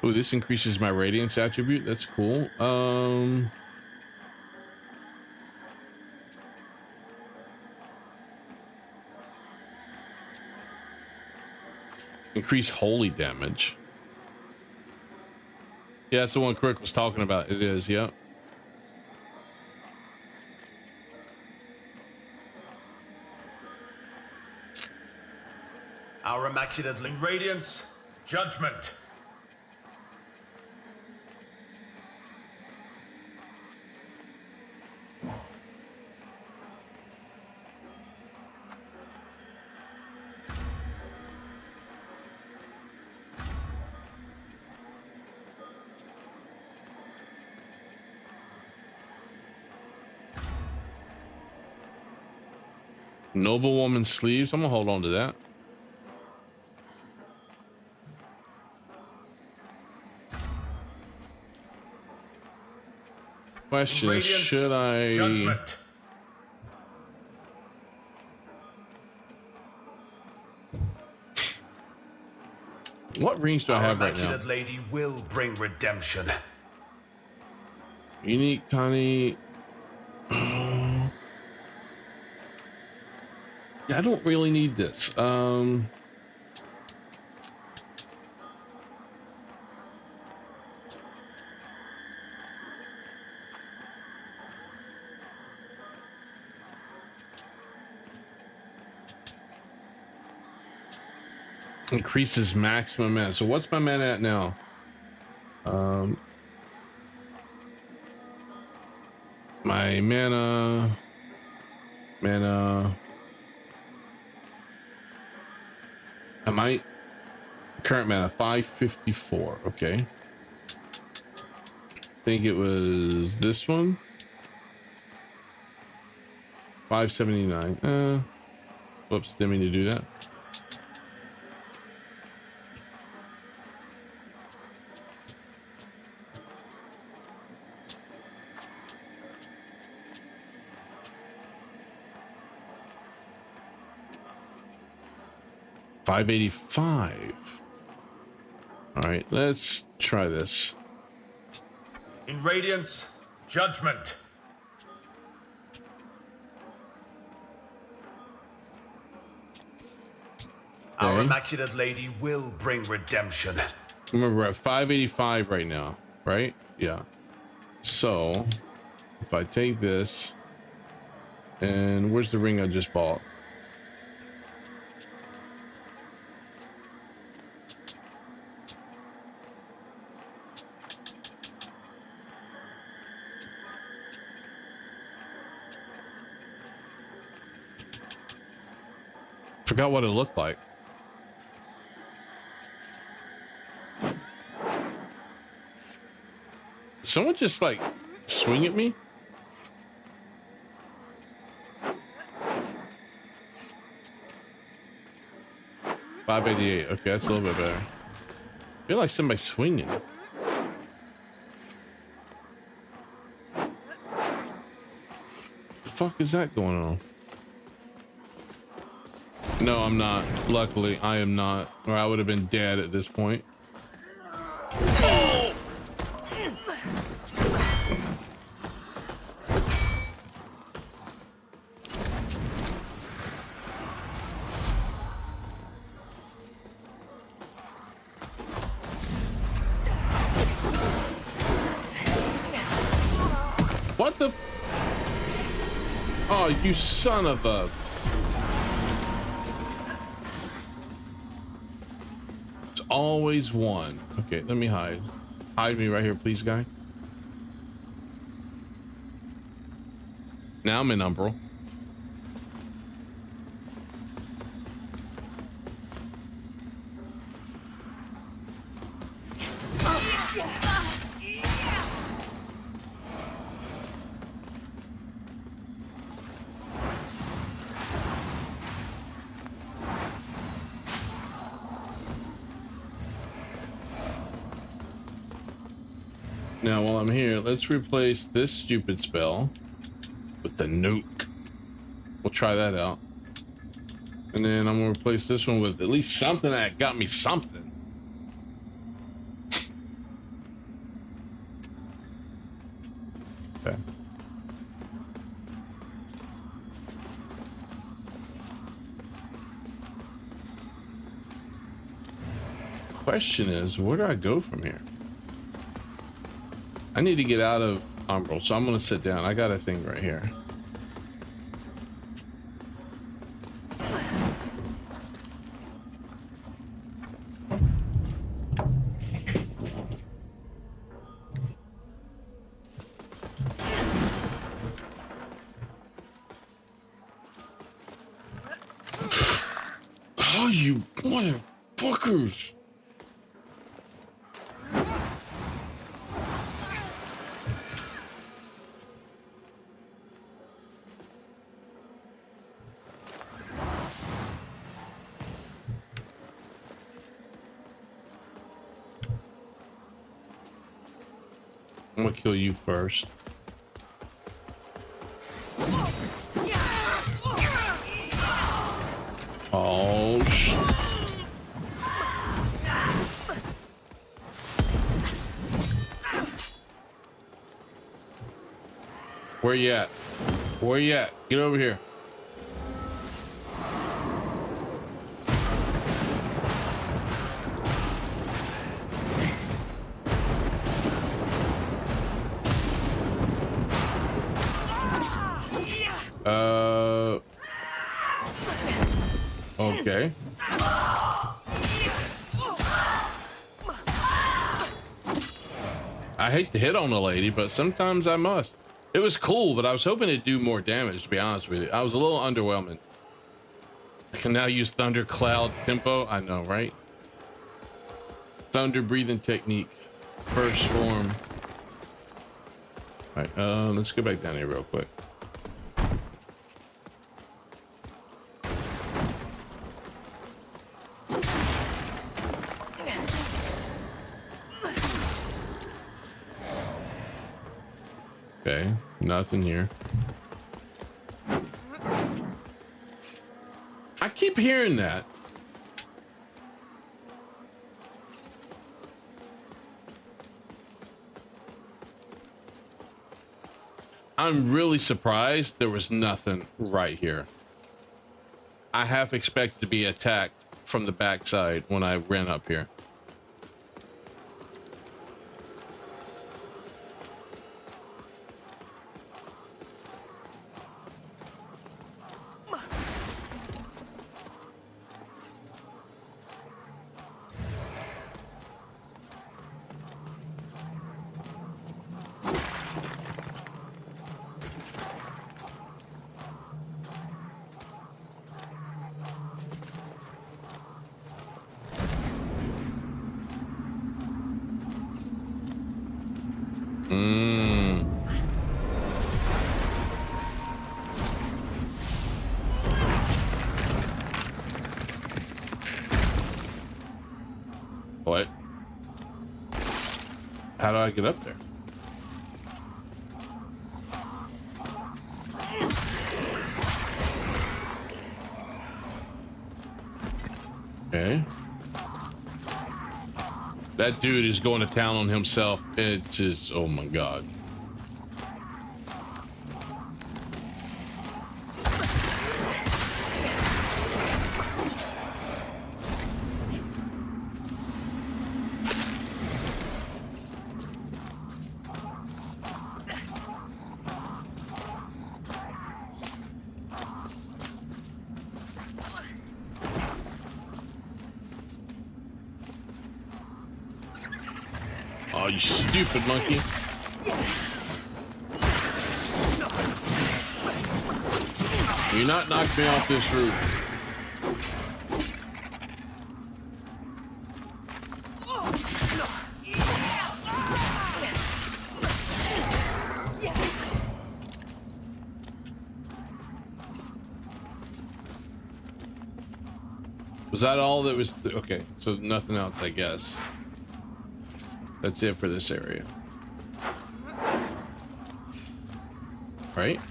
Oh, this increases my radiance attribute. That's cool. Increase holy damage. Yeah, that's the one Crick was talking about. It is, yep. Our Immaculate Radiance, Judgment. Noblewoman sleeves. I'm gonna hold on to that. Question: Radiance, should I? Judgment. What rings do I have right now? Our Immaculate Lady will bring redemption. Unique, tiny. Yeah, I don't really need this. Increases maximum mana. So what's my mana at now? My mana. I might current mana 554. Okay. I think it was this one. 579. Whoops, didn't mean to do that. $585. All right, let's try this. In Radiance, Judgment. Our Okay. Immaculate Lady will bring redemption. Remember, we're at 585 right now, right? Yeah. So, if I take this, and where's the ring I just bought? Forgot what it looked like. Someone just like swing at me? $588. Okay, that's a little bit better. I feel like somebody's swinging. The fuck is that going on? No, I'm not. Luckily, I am not. Or I would have been dead at this point. Oh! What the? Oh, you son of a... It's always one. Okay, let me hide. Hide me right here, please, guy. Now I'm in Umbral. Now, while I'm here, let's replace this stupid spell with the nuke. We'll try that out. And then I'm gonna replace this one with at least something that got me something. Okay. Question is, where do I go from here? I need to get out of Umbral, so I'm gonna sit down. I got a thing right here. Oh, you motherfuckers! I'm gonna kill you first. Oh shit. Where you at? Where you at? Get over here. Okay. I hate to hit on a lady, but sometimes I must. It was cool, but I was hoping it'd do more damage, to be honest with you. I was a little underwhelming. I can now use Thunder Cloud Tempo. I know, right? Thunder breathing technique. First form. All right, let's go back down here real quick. Okay, nothing here. I keep hearing that. I'm really surprised there was nothing right here. I half expected to be attacked from the backside when I ran up here. What? How do I get up there? Okay. That dude is going to town on himself. It's just, oh my God. Oh, you stupid monkey. You not knock me off this roof. Was that all that was? Okay, so nothing else, I guess. That's it for this area. Right?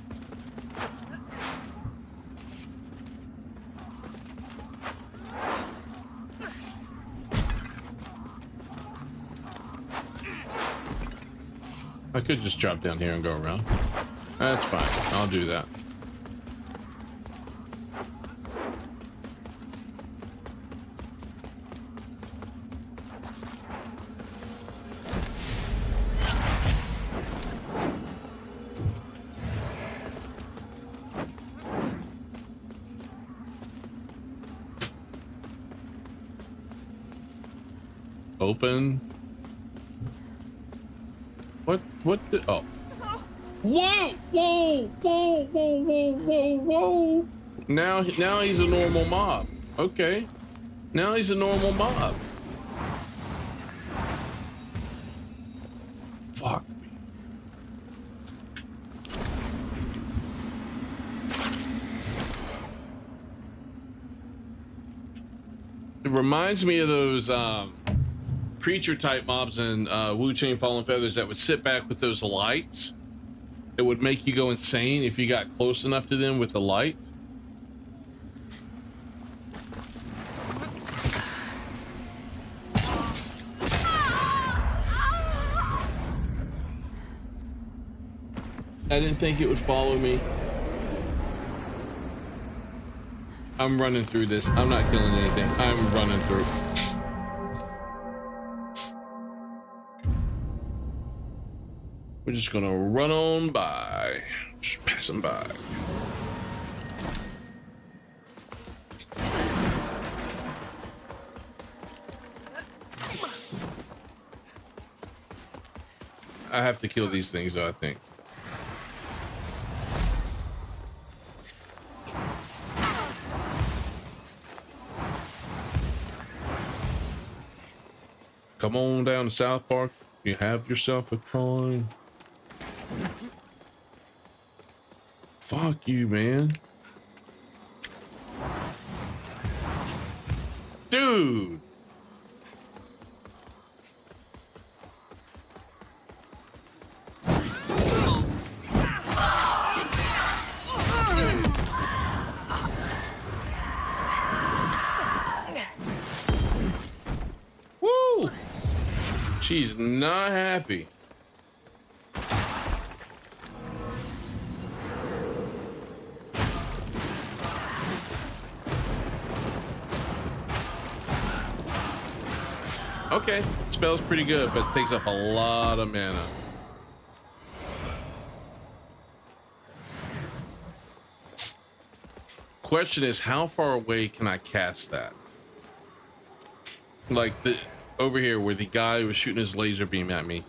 I could just drop down here and go around. That's fine. I'll do that. Open. What the, oh. Whoa, whoa, whoa, whoa, whoa, whoa, whoa. Now he's a normal mob. Okay. Now he's a normal mob. Fuck me. It reminds me of those, creature type mobs in Wu-Chain Fallen Feathers that would sit back with those lights. It would make you go insane if you got close enough to them with the light. I didn't think it would follow me. I'm running through this. I'm not killing anything. I'm running through. We're just gonna run on by, just passing by. I have to kill these things though, I think. Come on down to South Park. You have yourself a coin. Fuck you, man. Dude. Woo! She's not happy. Okay, spell's pretty good, but it takes up a lot of mana. Question is, how far away can I cast that? Like over here where the guy was shooting his laser beam at me.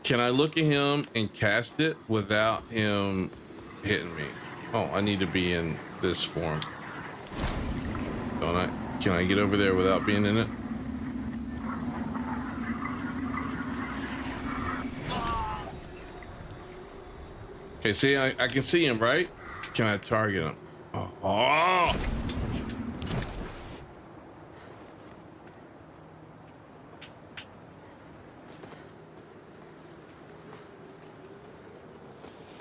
Can I look at him and cast it without him hitting me? Oh, I need to be in this form. Don't I? Can I get over there without being in it? Okay, see, I can see him, right? Can I target him? Oh.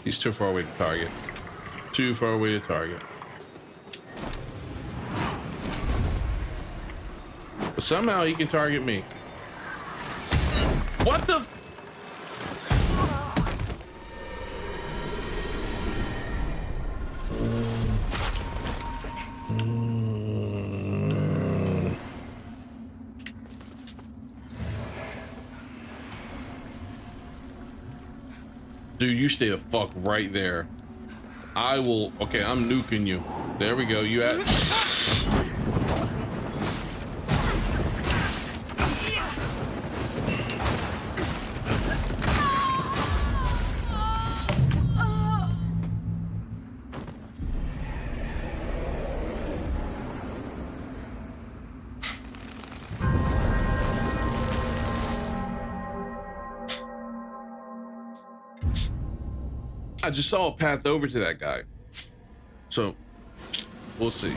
He's too far away to target. Too far away to target. But somehow he can target me. What the? Dude, you stay the fuck right there. I will. Okay, I'm nuking you. There we go. You at? I just saw a path over to that guy, so we'll see.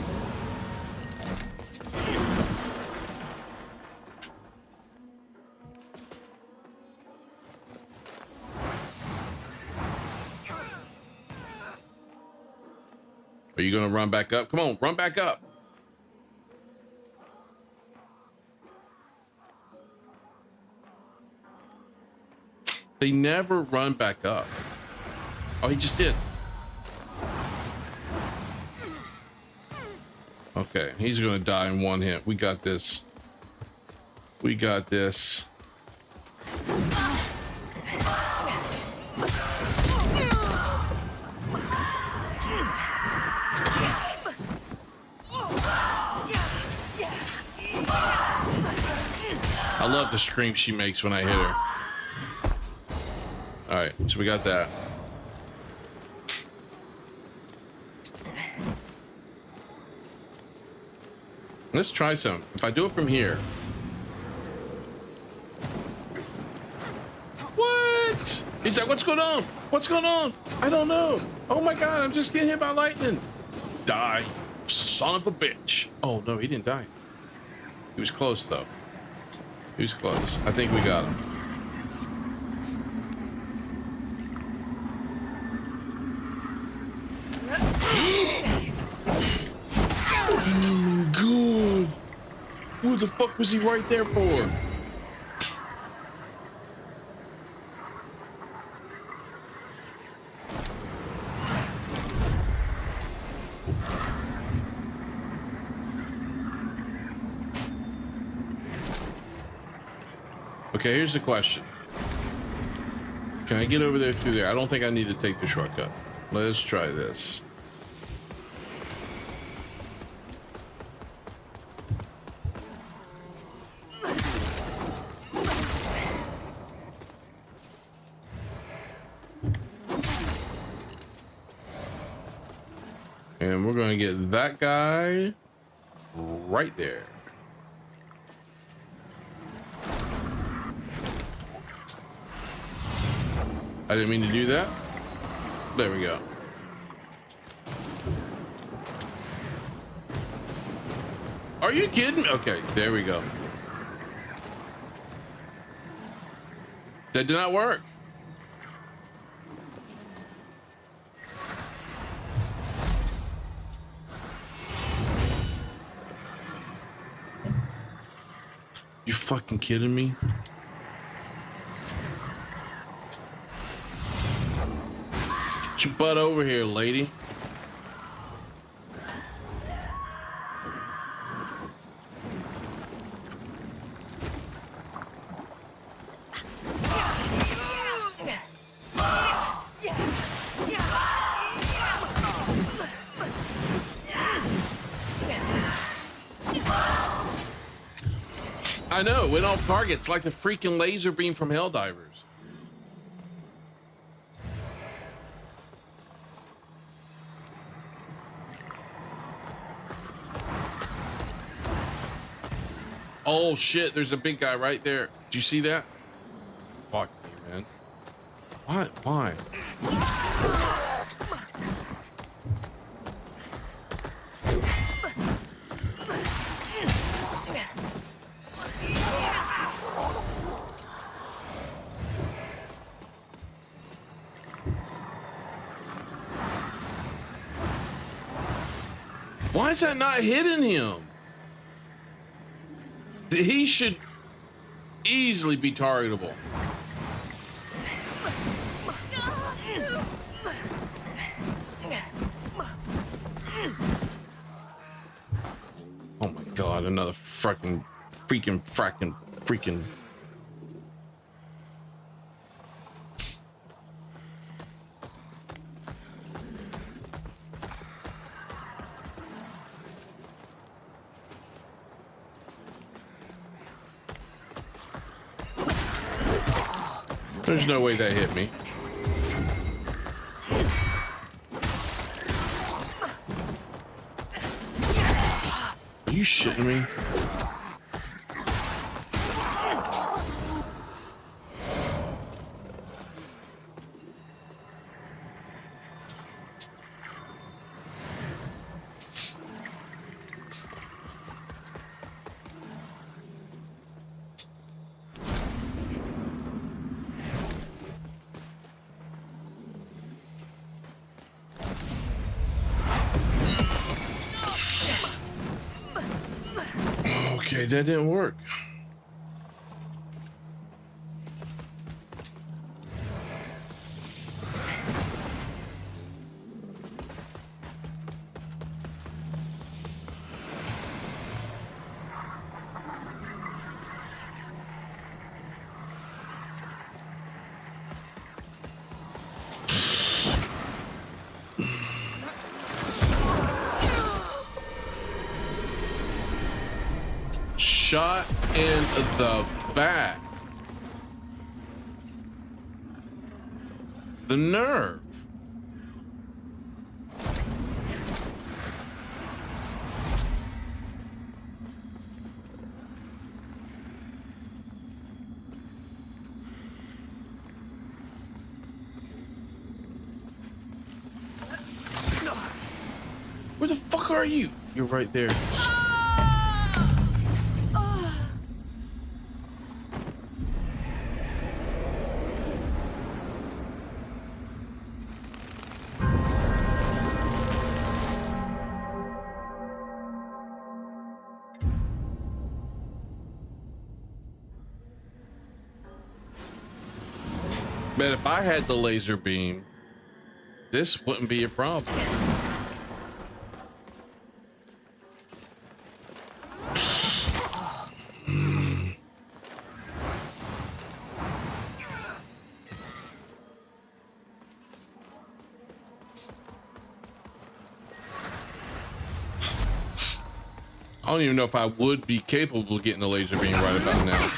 Are you gonna run back up? Come on, run back up. They never run back up. Oh, he just did. Okay, he's gonna die in one hit. We got this. We got this. I love the scream she makes when I hit her. All right, so we got that. Let's try some. If I do it from here. What? He's like, what's going on? What's going on? I don't know. Oh my God, I'm just getting hit by lightning. Die, son of a bitch. Oh no, he didn't die. He was close though. He was close. I think we got him. Good. Who the fuck was he right there for? Okay, here's the question. Can I get over there through there? I don't think I need to take the shortcut. Let's try this. And we're going to get that guy right there. I didn't mean to do that. There we go. Are you kidding me? Okay, there we go. That did not work. You fucking kidding me? Get your butt over here, lady. I know, it went off target. It's like the freaking laser beam from Helldivers. Oh shit, there's a big guy right there. Did you see that? Fuck me, man. What? Why? Why is that not hitting him? He should easily be targetable. Oh my god, another freaking. There's no way that hit me. Are you shitting me? Okay, that didn't work. Shot in the back. The nerve. Where the fuck are you? You're right there. But if I had the laser beam, this wouldn't be a problem. I don't even know if I would be capable of getting the laser beam right about now.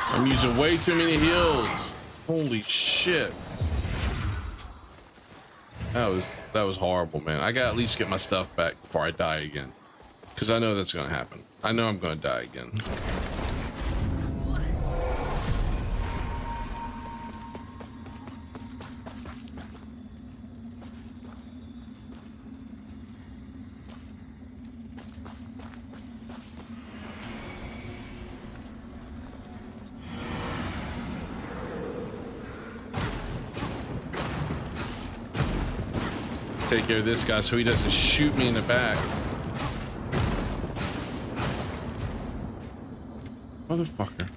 I'm using way too many heals. Holy shit. That was horrible, man. I gotta at least get my stuff back before I die again. Because I know that's gonna happen. I know I'm gonna die again. Take care of this guy so he doesn't shoot me in the back. Motherfucker.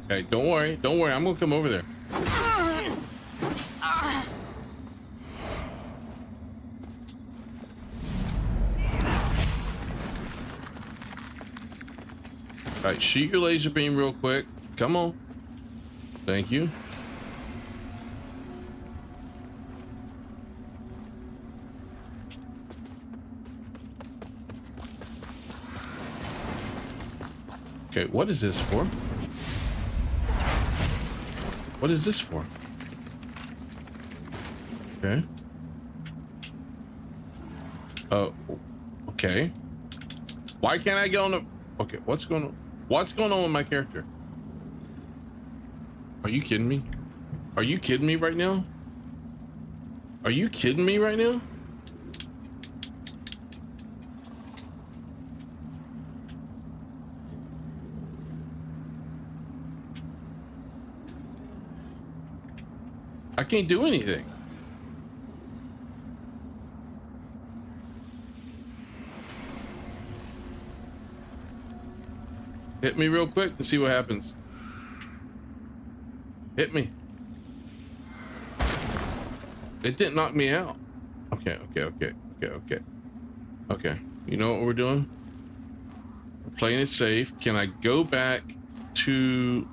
Okay, don't worry. I'm gonna come over there. All right, shoot your laser beam real quick. Come on. Thank you. Okay, what is this for? What is this for? Okay. Oh, okay. Why can't I get on the... Okay, what's going on? What's going on with my character? Are you kidding me? Are you kidding me right now? Are you kidding me right now? I can't do anything. Hit me real quick and see what happens. Hit me. It didn't knock me out. Okay. Okay. You know what we're doing? We're playing it safe. Can I go back to...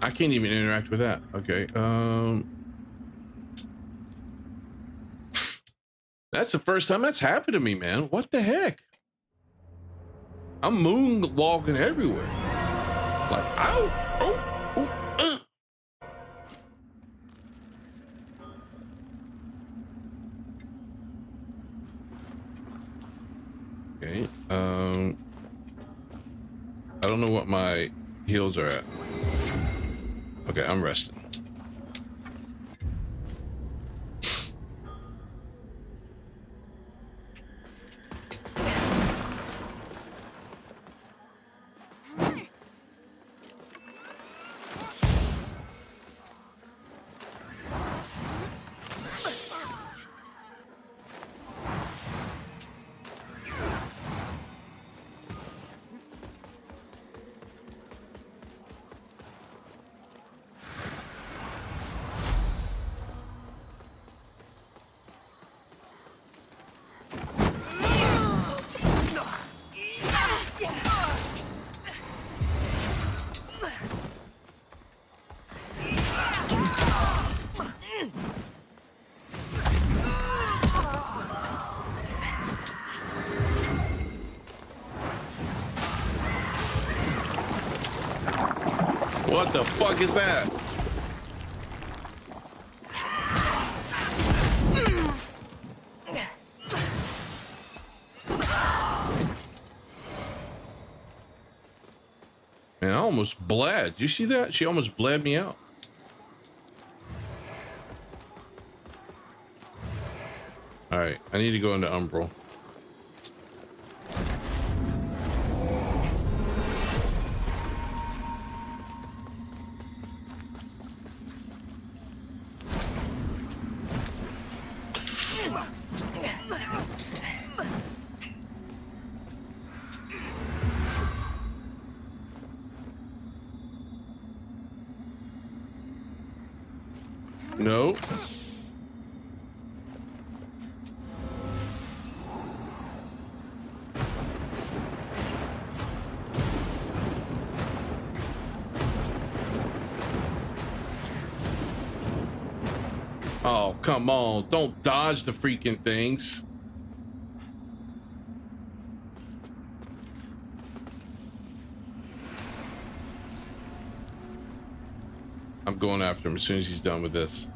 I can't even interact with that. Okay. That's the first time that's happened to me, man. What the heck? I'm moonwalking everywhere. Like, ow, oh, Okay. I don't know what my heals are at. Okay, I'm resting. What the fuck is that? Man, I almost bled. Did you see that? She almost bled me out. All right, I need to go into Umbral. No. Oh, come on. Don't dodge the freaking things. I'm going after him as soon as he's done with this.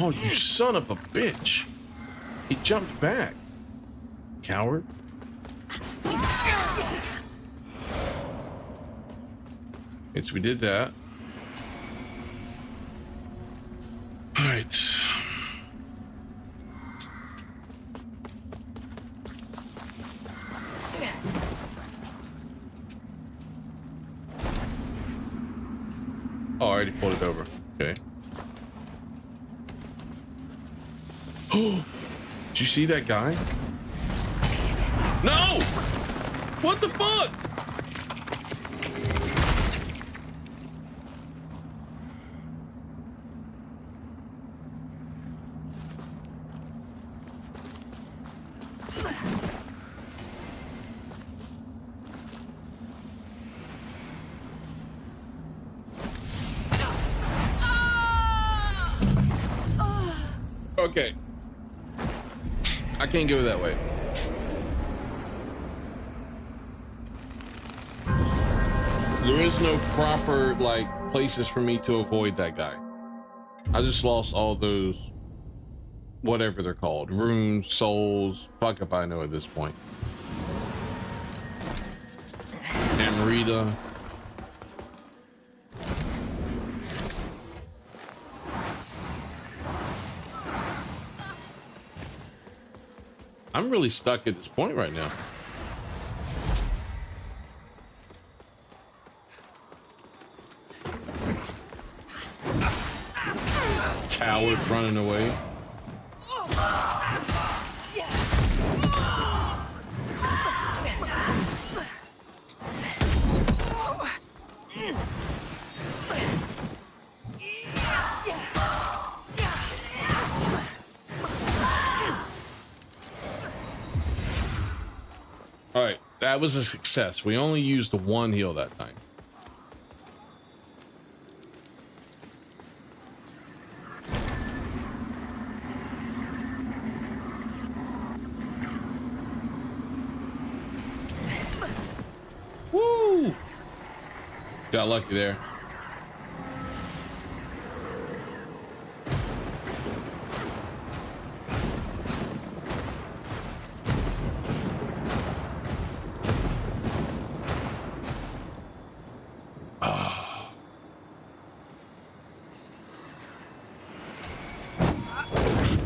Oh, you son of a bitch. He jumped back. Coward. Okay, so we did that. All right. Oh, I already pulled it over. Okay. Oh, did you see that guy? No! What the fuck? Okay. I can't go that way. There is no proper, like, places for me to avoid that guy. I just lost all those, whatever they're called, runes, souls, fuck if I know at this point. Amarita. I'm really stuck at this point right now. Coward running away. All right, that was a success. We only used the one heal that time. Woo! Got lucky there.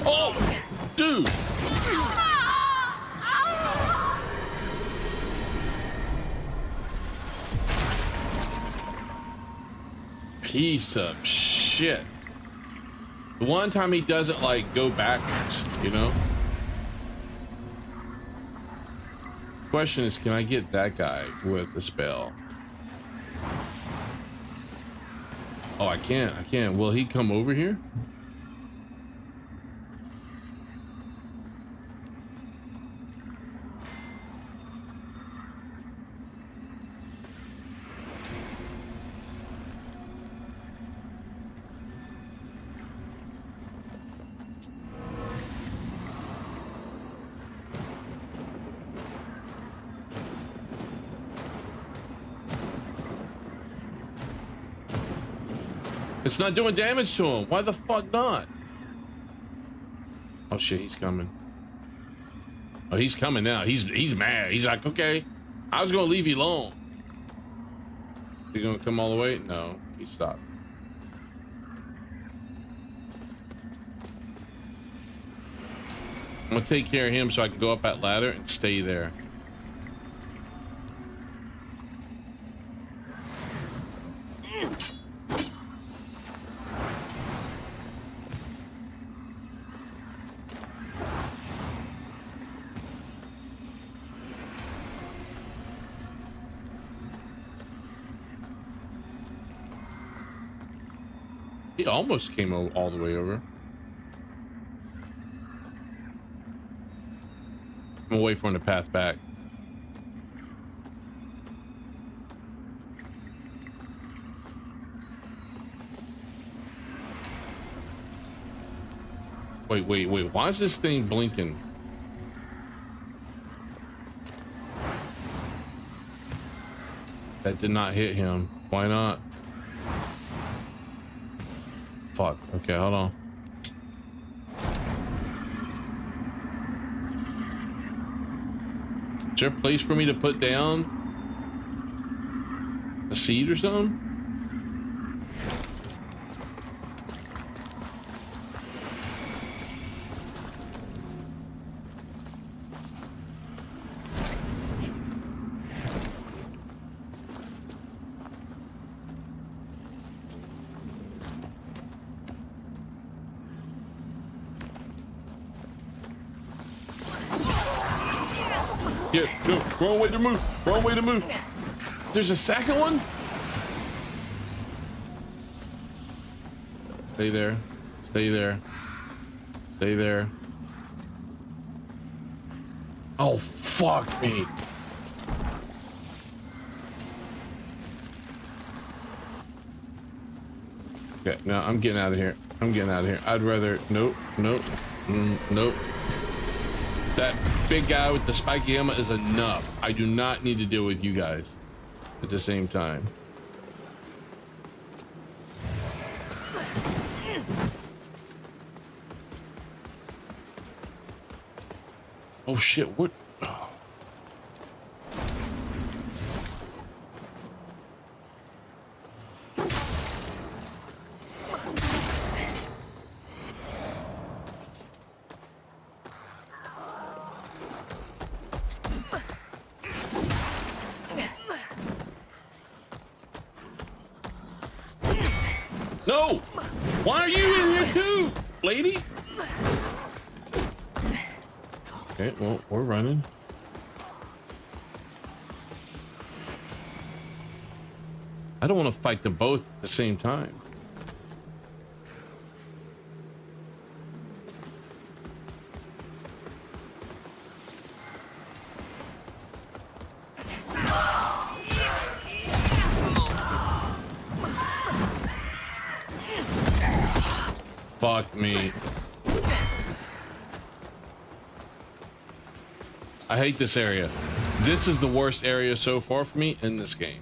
Oh, dude. Piece of shit. The one time he doesn't like go backwards, you know? Question is, can I get that guy with the spell? Oh, I can't. I can't. Will he come over here? It's not doing damage to him. Why the fuck not? Oh shit, he's coming. Oh, he's coming now. He's mad. He's like, okay, I was gonna leave you alone. You gonna come all the way? No, he stopped. I'm gonna take care of him so I can go up that ladder and stay there. He almost came all the way over. I'm away from the path back. Wait. Why is this thing blinking? That did not hit him. Why not? Fuck. Okay, hold on. Is there a place for me to put down a seed or something? Yeah, no, wrong way to move. Wrong way to move. There's a second one? Stay there. Stay there. Stay there. Oh, fuck me. Okay, no, I'm getting out of here. I'm getting out of here. I'd rather... Nope, nope, nope. That big guy with the spiky helmet is enough. I do not need to deal with you guys at the same time. Oh shit, what? Oh. No! Why are you in here too, lady? Okay, well, we're running. I don't want to fight them both at the same time. Fuck me. I hate this area. This is the worst area so far for me in this game.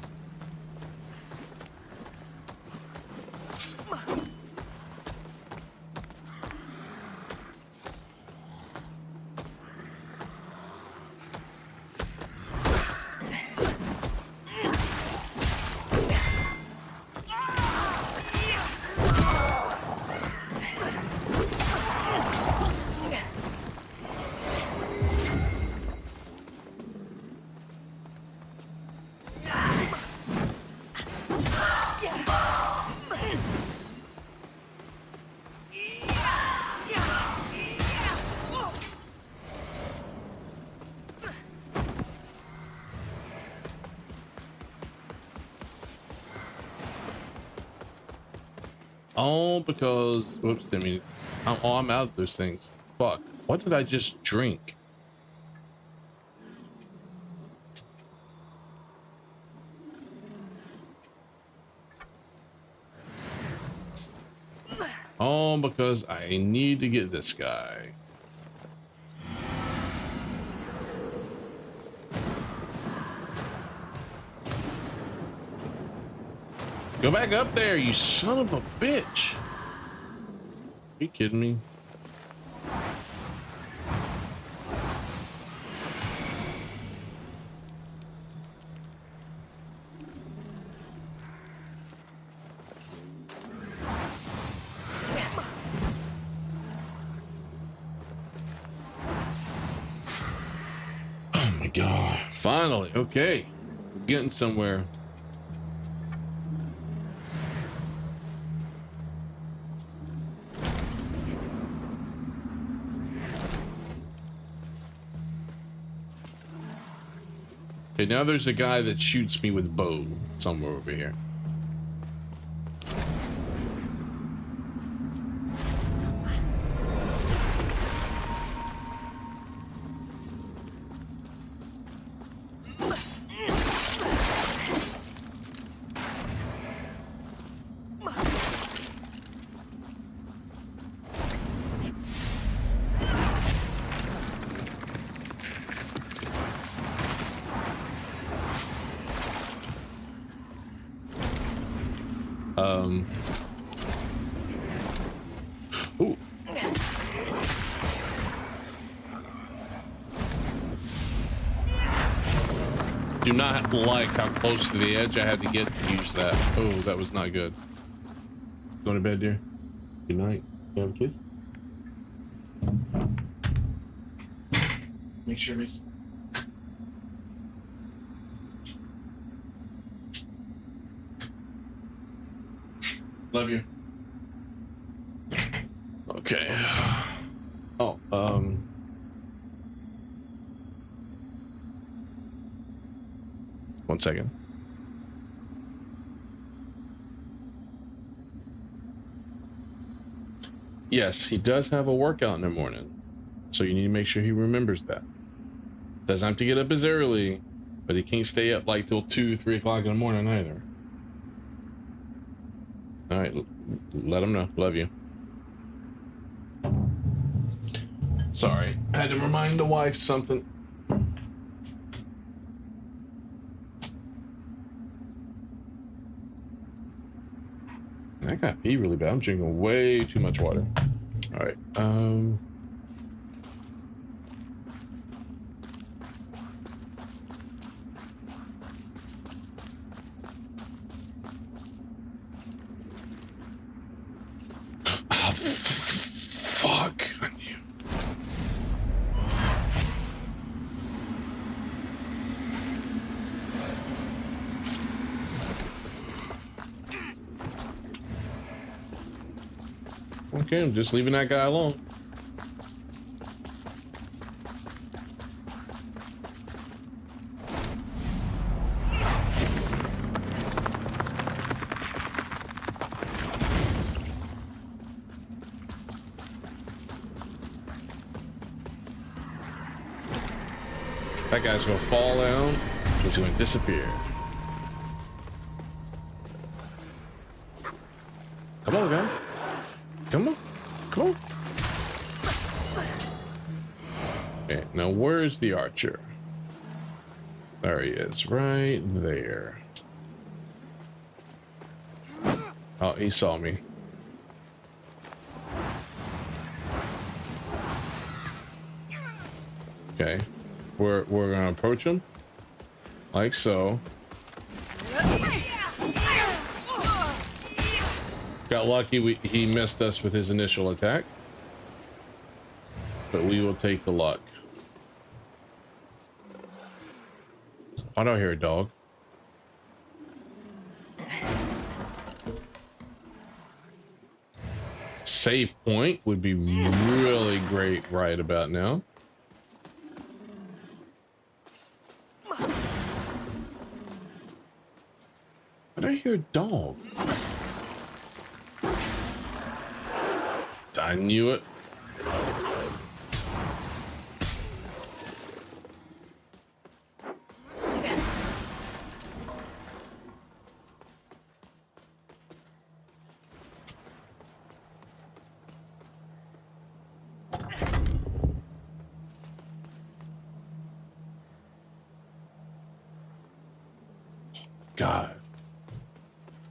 Oh, because whoops, I mean, I'm out of those things. Fuck. What did I just drink? Oh, because I need to get this guy. Go back up there, you son of a bitch. Are you kidding me? Oh my God. Finally. Okay. We're getting somewhere. Okay, now there's a guy that shoots me with bow somewhere over here. Ooh. Do not like how close to the edge I had to get to use that. Oh, that was not good. Going to bed, dear. Good night. You have a kiss? Make sure he's... Love you. Okay. Oh, 1 second. Yes, he does have a workout in the morning, so you need to make sure he remembers that. Doesn't have to get up as early, but he can't stay up like till 2, 3 o'clock in the morning either. All right, let him know. Love you. Sorry, I had to remind the wife something. I got pee really bad. I'm drinking way too much water. All right. Oh, fuck. I knew. Okay, I'm just leaving that guy alone. That guy's gonna fall down, he's gonna disappear. Come on, guy. Come on. Come on. Okay, now where's the archer? There he is, right there. Oh, he saw me. Okay. We're gonna approach him like so. Got lucky he missed us with his initial attack, but we will take the luck. I don't hear a dog. Save point would be really great right about now. But I hear a dog. I knew it. God.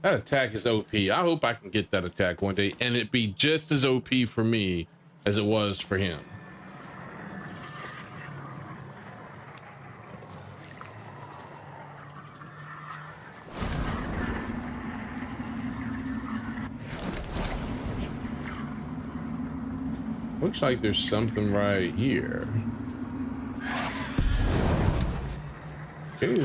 That attack is OP. I hope I can get that attack one day and it be just as OP for me as it was for him. Looks like there's something right here. Okay.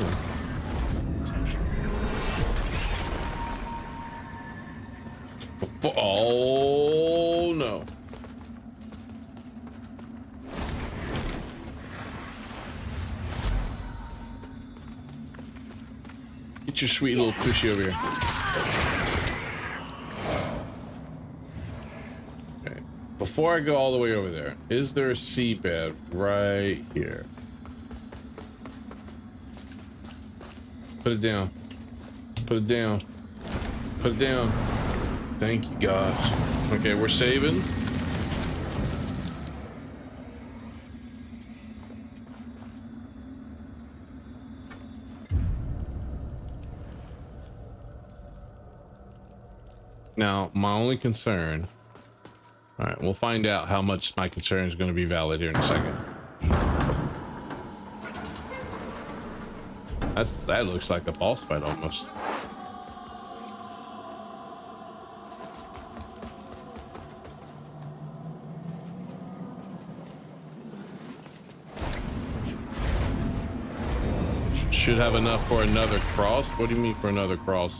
Oh no. Get your sweet little tushy over here. Okay. Before I go all the way over there, is there a seabed right here? Put it down. Put it down. Put it down. Thank you, gosh. Okay, we're saving. Now, my only concern. All right, we'll find out how much my concern is going to be valid here in a second. That looks like a boss fight almost. Should have enough for another cross. What do you mean for another cross?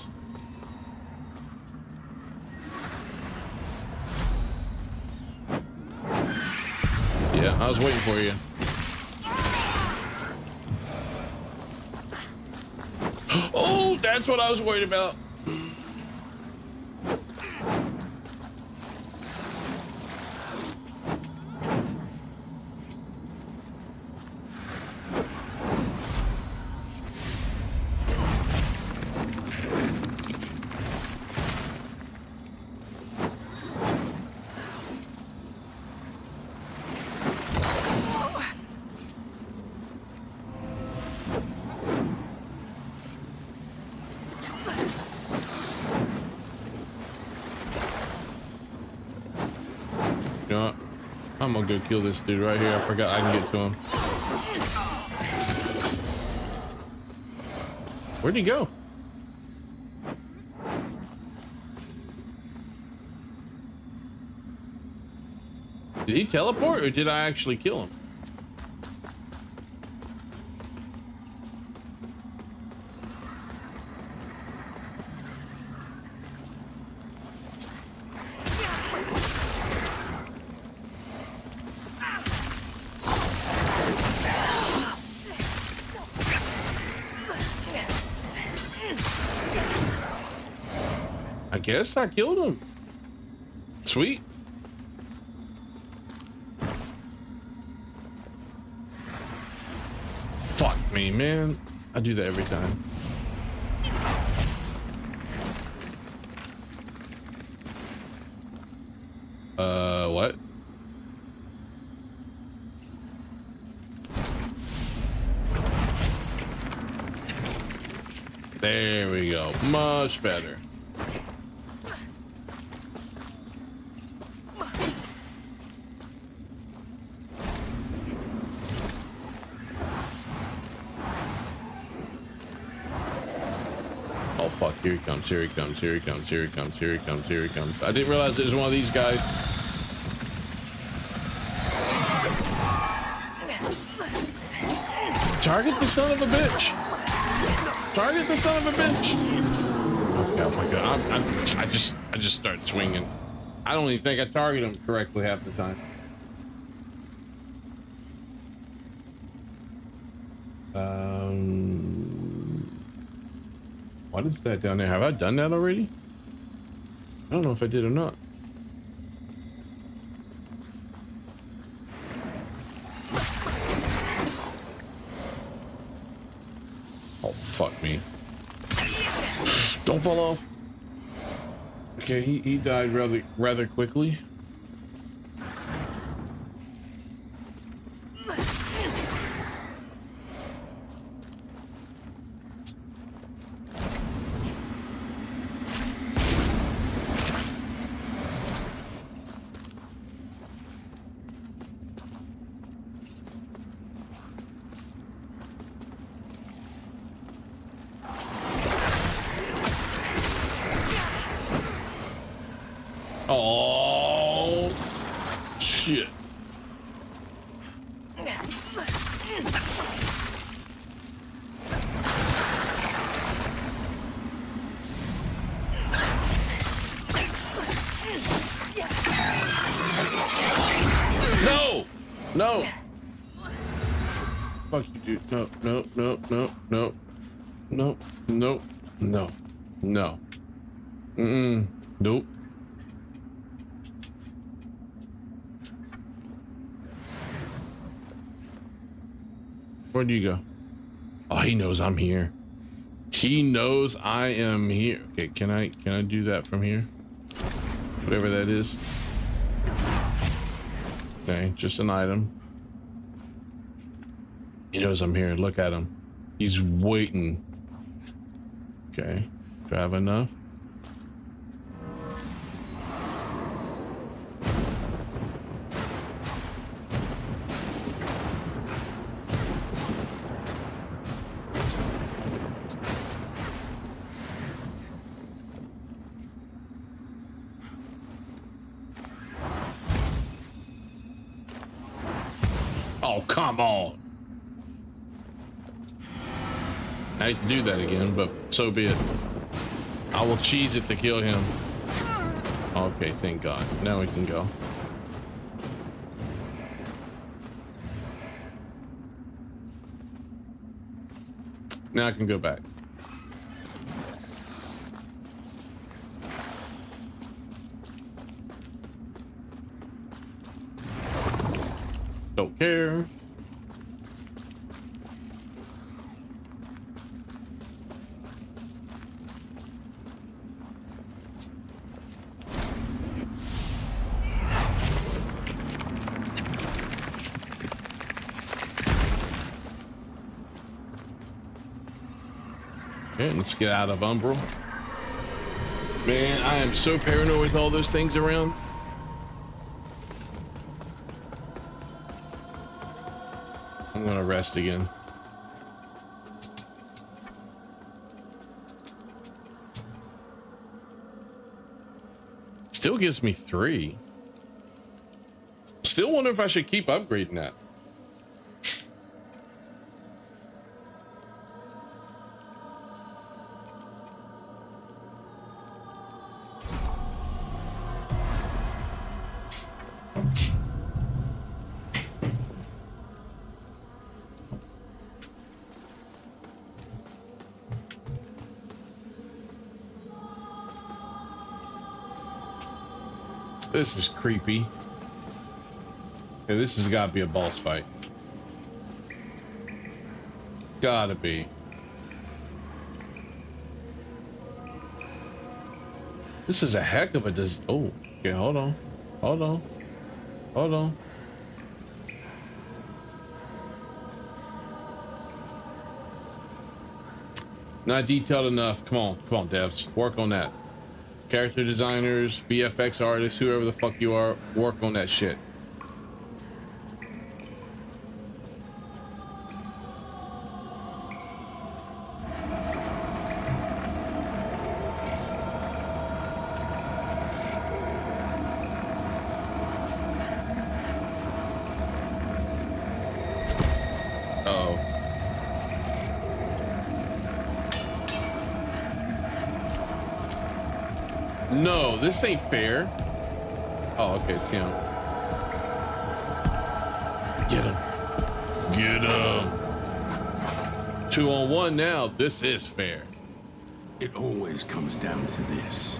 Yeah, I was waiting for you. Oh, that's what I was worried about. You know what? I'm gonna go kill this dude right here. I forgot I can get to him. Where'd he go? Did he teleport or did I actually kill him? I guess I killed him. Sweet. Fuck me, man. I do that every time. What? There we go. Much better. Oh fuck, here he comes, here he comes, here he comes, here he comes, here he comes, here he comes. I didn't realize it was one of these guys. Target the son of a bitch! Target the son of a bitch! Okay, oh my god, I just start swinging. I don't even think I target him correctly half the time. What is that down there? Have I done that already? I don't know if I did or not. Oh, fuck me. Don't fall off. Okay, he died rather quickly. Oh shit. No! No! Fuck you, dude. No, no, no, no, no. No, no, no, no. Nope. Where'd you go? Oh, he knows I'm here. He knows I am here. Okay, can I do that from here? Whatever that is. Okay, just an item. He knows I'm here. Look at him. He's waiting. Okay, do I have enough? Oh, come on. I hate to do that again, but so be it. I will cheese it to kill him. Okay, thank God. Now we can go. Now I can go back. Okay, let's get out of Umbral. Man, I am so paranoid with all those things around. I'm gonna rest again. Still gives me 3. Still wonder if I should keep upgrading that. This is creepy. Yeah, this has got to be a boss fight. Gotta be. This is a heck of a oh, okay, hold on. Hold on. Hold on. Not detailed enough. Come on, devs. Work on that. Character designers, VFX artists, whoever the fuck you are, work on that shit. No, this ain't fair. Oh, okay, it's him. Get him. Get him. 2-on-1 now. This is fair. It always comes down to this.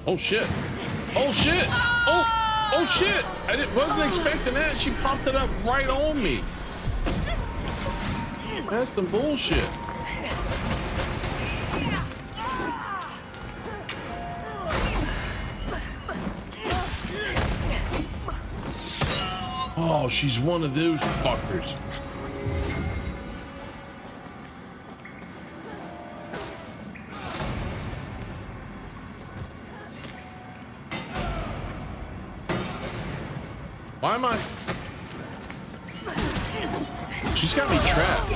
Oh shit! Oh shit! Oh shit! I wasn't expecting that. She popped it up right on me. That's some bullshit. Oh, she's one of those fuckers. Why am I? She's got me trapped.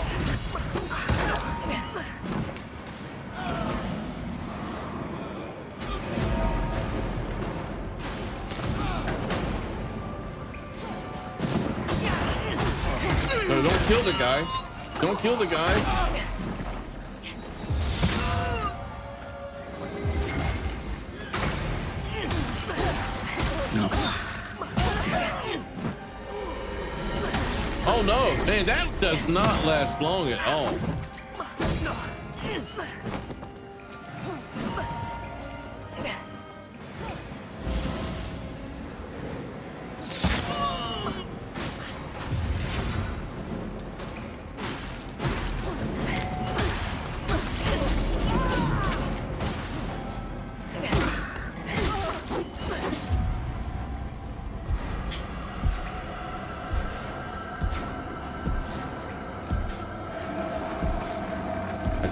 No, don't kill the guy. Don't kill the guy. Oh no, man, that does not last long at all.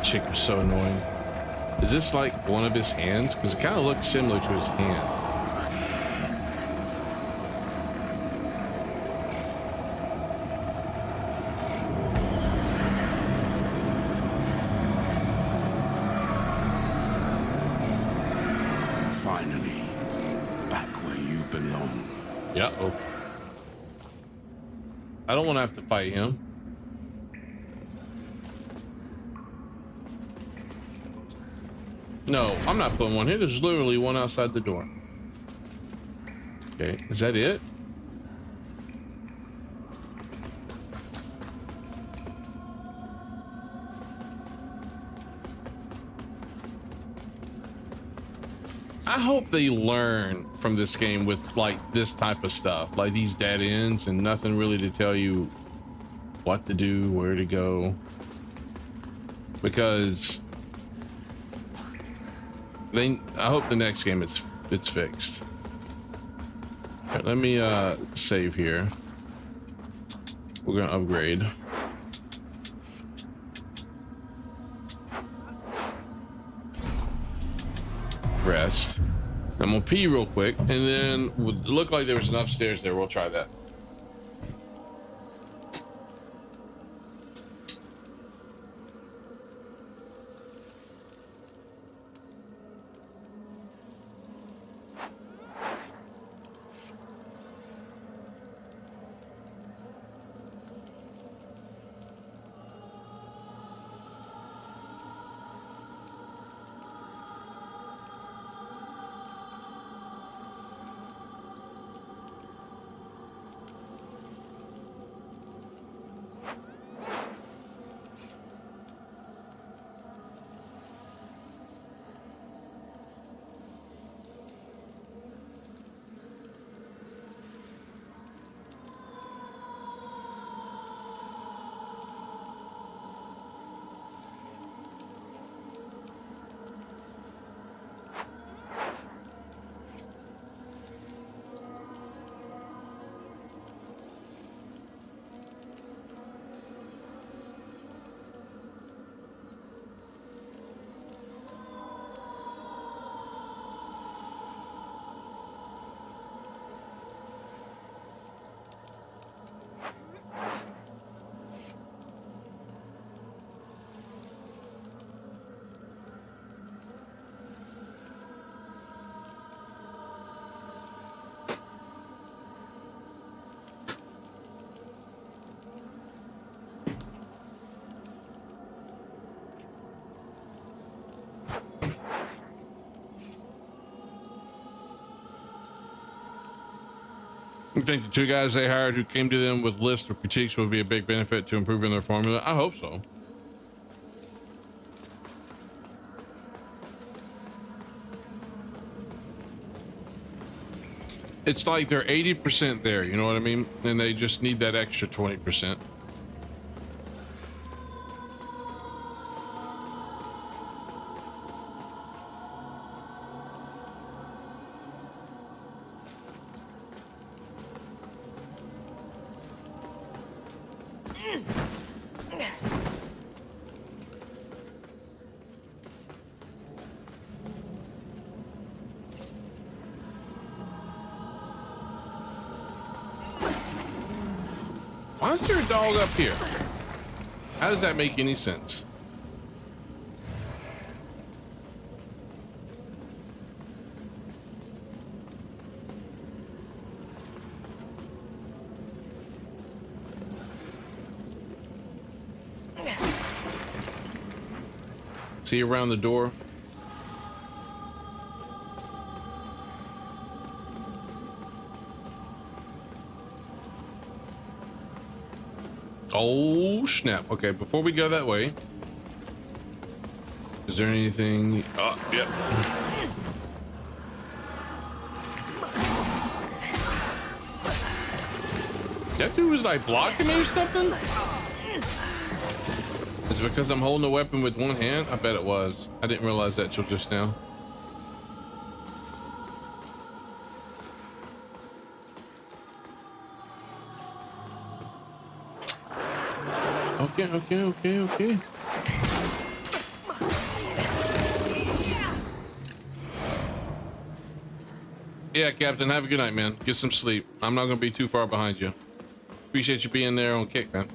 Chick was so annoying. Is this like one of his hands? Because it kind of looks similar to his hand. Finally, back where you belong. Yeah. Oh. I don't want to have to fight him. No, I'm not putting one here. There's literally one outside the door. Okay, is that it? I hope they learn from this game with like this type of stuff, like these dead ends and nothing really to tell you what to do, where to go, because I hope the next game it's fixed. Right, let me save here. We're gonna upgrade. Rest. I'm gonna pee real quick, and then would look like there was an upstairs there. We'll try that. You think the two guys they hired who came to them with lists of critiques would be a big benefit to improving their formula? I hope so. It's like they're 80% there, you know what I mean? And they just need that extra 20%. Why is there a dog up here? How does that make any sense? See around the door? Oh snap. Okay, before we go that way, is there anything? Oh, yep. That dude was like blocking me or something? Is it because I'm holding a weapon with one hand? I bet it was. I didn't realize that till just now. Okay. Yeah, Captain, have a good night, man. Get some sleep. I'm not gonna be too far behind you. Appreciate you being there on kick, man.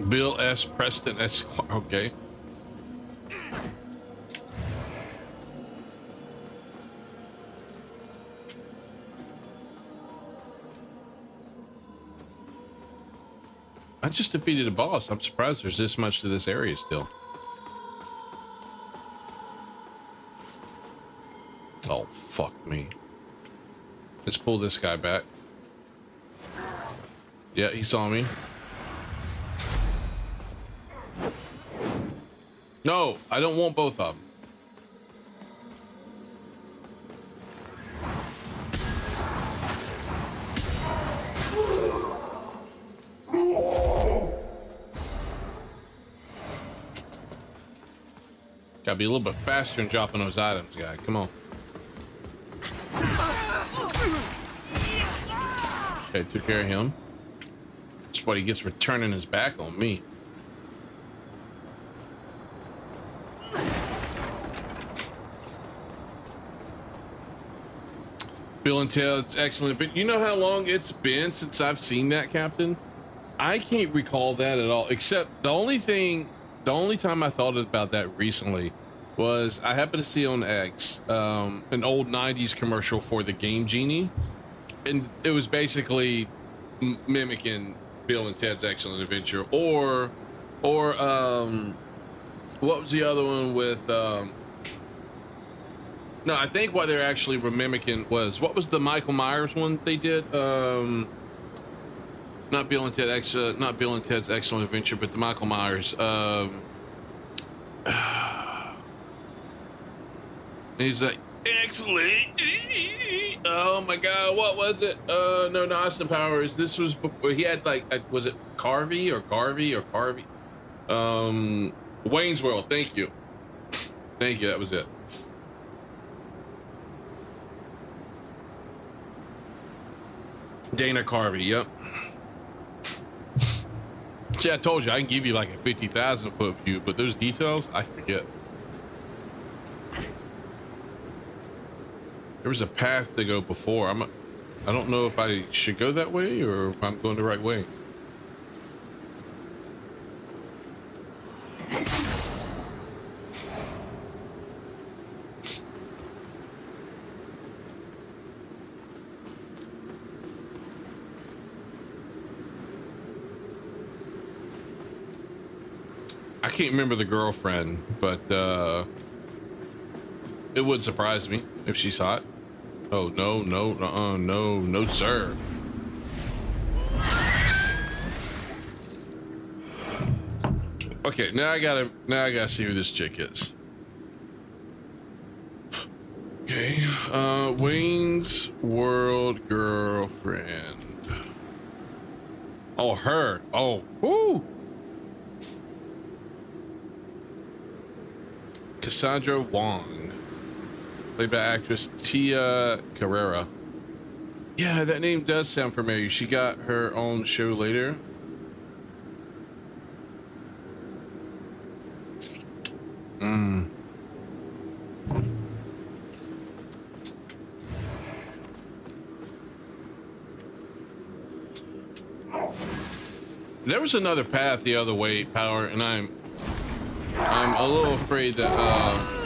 Bill S. Preston Esquire. Okay. I just defeated a boss. I'm surprised there's this much to this area still. Oh, fuck me. Let's pull this guy back. Yeah, he saw me. No, I don't want both of them. Gotta be a little bit faster in dropping those items, guy. Come on. Okay, took care of him. That's what he gets for turning his back on me. Bill and Ted, it's excellent. But you know how long it's been since I've seen that, Captain? I can't recall that at all, except the only time I thought about that recently was I happened to see on X an old 90s commercial for the Game Genie, and it was basically mimicking Bill and Ted's Excellent Adventure, or what was the other one with no, I think what they're actually mimicking was, what was the Michael Myers one they did? Not Bill and Ted's Excellent Adventure, but the Michael Myers. He's like, excellent. Oh my God, what was it? No, Austin Powers. This was before he had like, was it Carvey? Wayne's World. Thank you. That was it. Dana Carvey. Yep. See, I told you I can give you like a 50,000 foot view, but those details I forget. There was a path to go before. I don't know if I should go that way or if I'm going the right way. I can't remember the girlfriend, but it would surprise me if she saw it. Oh no, sir. Okay, now I gotta see who this chick is. Okay, Wayne's World girlfriend. Oh, her. Oh, woo. Cassandra Wong, played by actress Tia Carrera. Yeah, that name does sound familiar. She got her own show later. There was another path the other way, Power, and I'm a little afraid that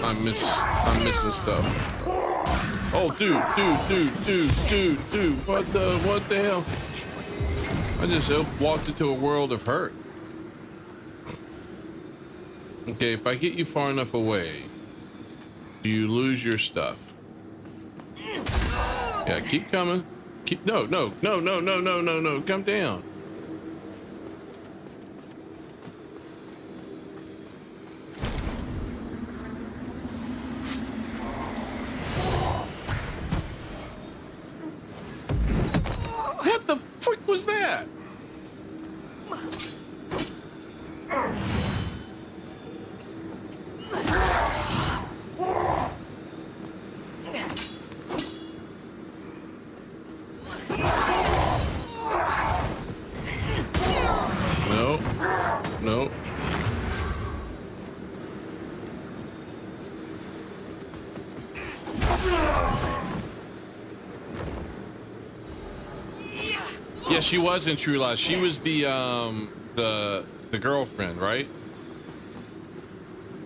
I'm missing stuff. Oh, dude, what the hell? I just walked into a world of hurt. Okay, if I get you far enough away, do you lose your stuff? Yeah, keep coming. No, come down. What the frick was that? No. Yeah, she was in True Lies. She was the girlfriend, right?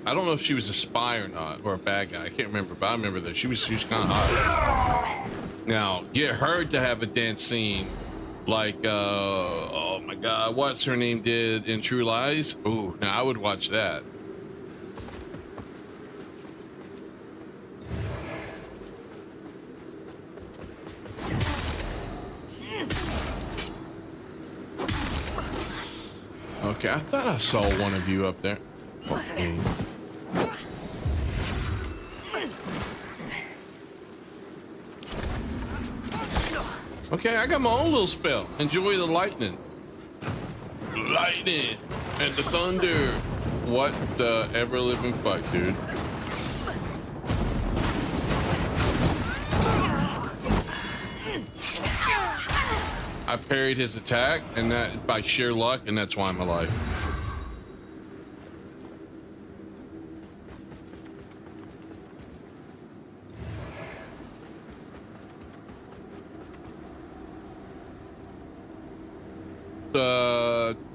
I don't know if she was a spy or not, or a bad guy. I can't remember, but I remember that she was kind of hot. Now, get her to have a dance scene like, oh my like what's her name did in True Lies. Ooh, now I would watch that. Okay, I thought I saw one of you up there. Okay. Okay, I got my own little spell. Enjoy the lightning. Lightning and the thunder. What the ever living fuck, dude? I parried his attack, and that by sheer luck, and that's why I'm alive.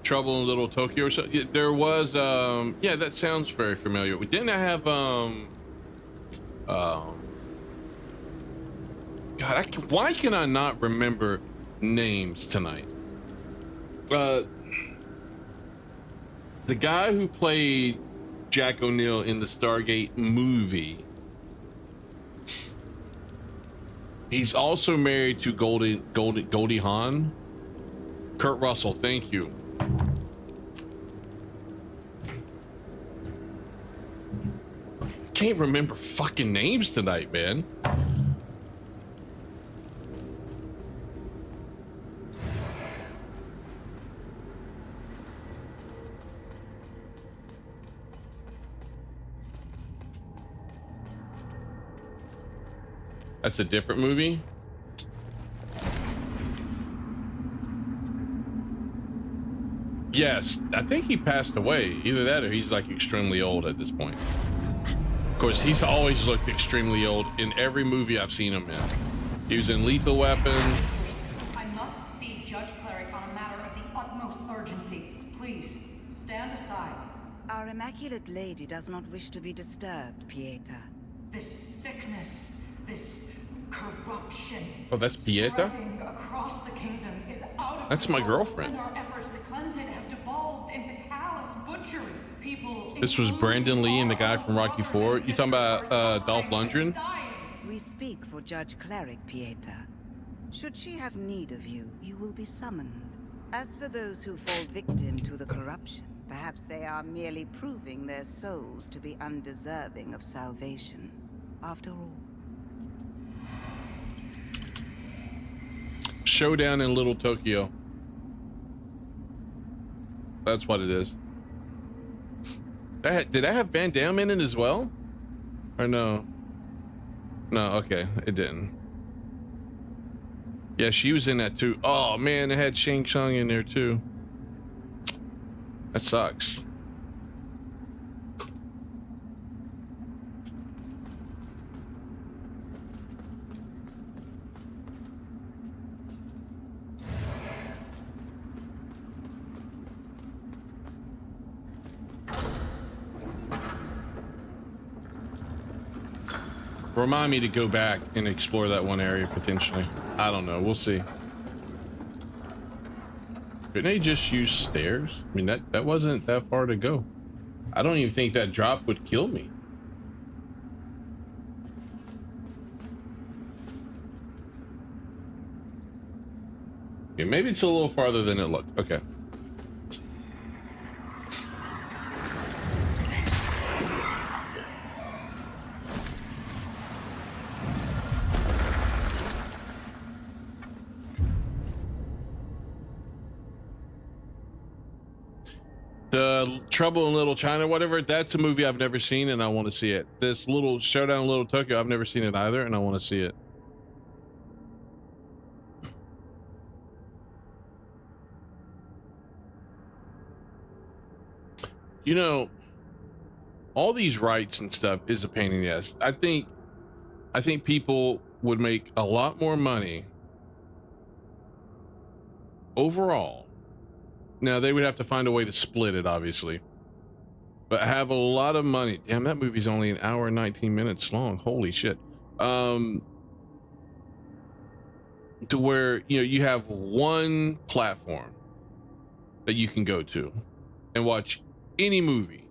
Trouble in Little Tokyo or so. Yeah, there was yeah, that sounds very familiar. We didn't have God, why can I not remember names tonight? The guy who played Jack O'Neill in the Stargate movie, he's also married to Goldie Hawn. Kurt Russell, thank you. Can't remember fucking names tonight, man. That's a different movie. Yes, I think he passed away. Either that or he's like extremely old at this point. Of course, he's always looked extremely old in every movie I've seen him in. He was in Lethal Weapon. I must see Judge Cleric on a matter of the utmost urgency. Please, stand aside. Our Immaculate Lady does not wish to be disturbed, Pieta. This sickness, this corruption. Oh, that's Pieta? Spreading across the kingdom is out of That's my control, girlfriend. and our efforts to cleanse it have devolved into callous butchery. People. This was Brandon Lee and the guy from Rocky IV. You talking about Dolph Lundgren? We speak for Judge Cleric, Pieta. Should she have need of you, you will be summoned. As for those who fall victim to the corruption, perhaps they are merely proving their souls to be undeserving of salvation. After all. Showdown in Little Tokyo. That's what it is. Did I have Van Damme in it as well? Or no? No, okay, it didn't. Yeah, she was in that too. Oh man, it had Shang Tsung in there too. That sucks. Remind me to go back and explore that one area potentially. I don't know. We'll see. Couldn't they just use stairs? I mean, that wasn't that far to go. I don't even think that drop would kill me. Okay, maybe it's a little farther than it looked. Okay. The Trouble in Little China, whatever, that's a movie I've never seen and I want to see it. This Little Showdown in Little Tokyo, I've never seen it either and I want to see it. You know, all these rights and stuff is a pain in the ass. I think people would make a lot more money overall. Now, they would have to find a way to split it, obviously. But have a lot of money. Damn, that movie's only an hour and 19 minutes long. Holy shit. To where, you know, you have one platform that you can go to and watch any movie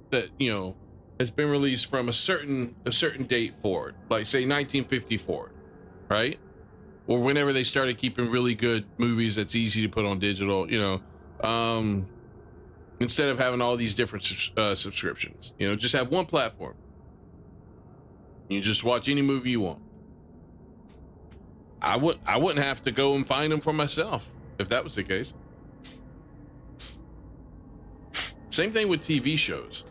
that, you know, has been released from a certain date forward, like say 1954, right? Or whenever they started keeping really good movies that's easy to put on digital, you know, instead of having all these different subscriptions, you know, just have one platform. You just watch any movie you want. I wouldn't have to go and find them for myself if that was the case. Same thing with TV shows.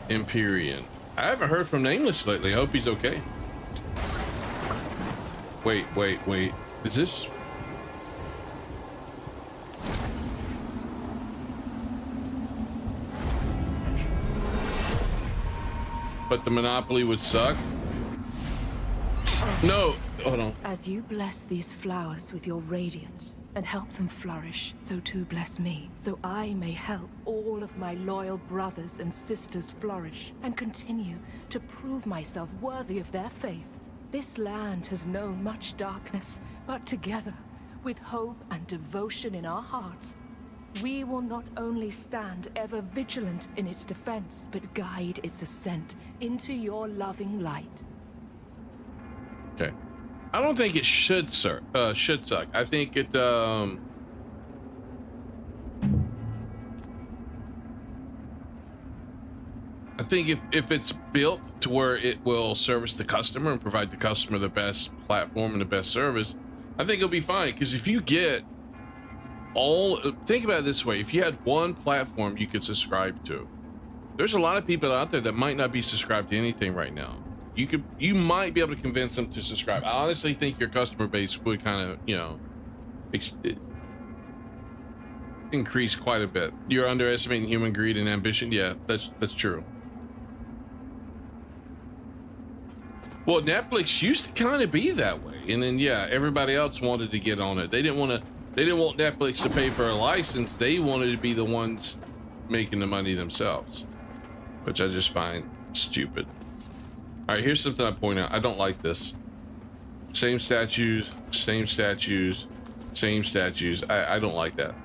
Empyrean. I haven't heard from Nameless lately. I hope he's okay. Wait. Is this? But the Monopoly would suck? No, hold on. As you bless these flowers with your radiance and help them flourish, so too bless me, so I may help all of my loyal brothers and sisters flourish and continue to prove myself worthy of their faith. This land has known much darkness, but together, with hope and devotion in our hearts, we will not only stand ever vigilant in its defense, but guide its ascent into your loving light. Okay. I don't think it should suck. I think it I think if it's built to where it will service the customer and provide the customer the best platform and the best service, I think it'll be fine. Because if you get think about it this way, if you had one platform you could subscribe to, there's a lot of people out there that might not be subscribed to anything right now. You might be able to convince them to subscribe. I honestly think your customer base would kind of, you know, increase quite a bit. You're underestimating human greed and ambition. Yeah, that's true. Well, Netflix used to kind of be that way, and then yeah, everybody else wanted to get on it. They didn't want Netflix to pay for a license. They wanted to be the ones making the money themselves, which I just find stupid. All right, here's something I point out. I don't like this. Same statues. I don't like that.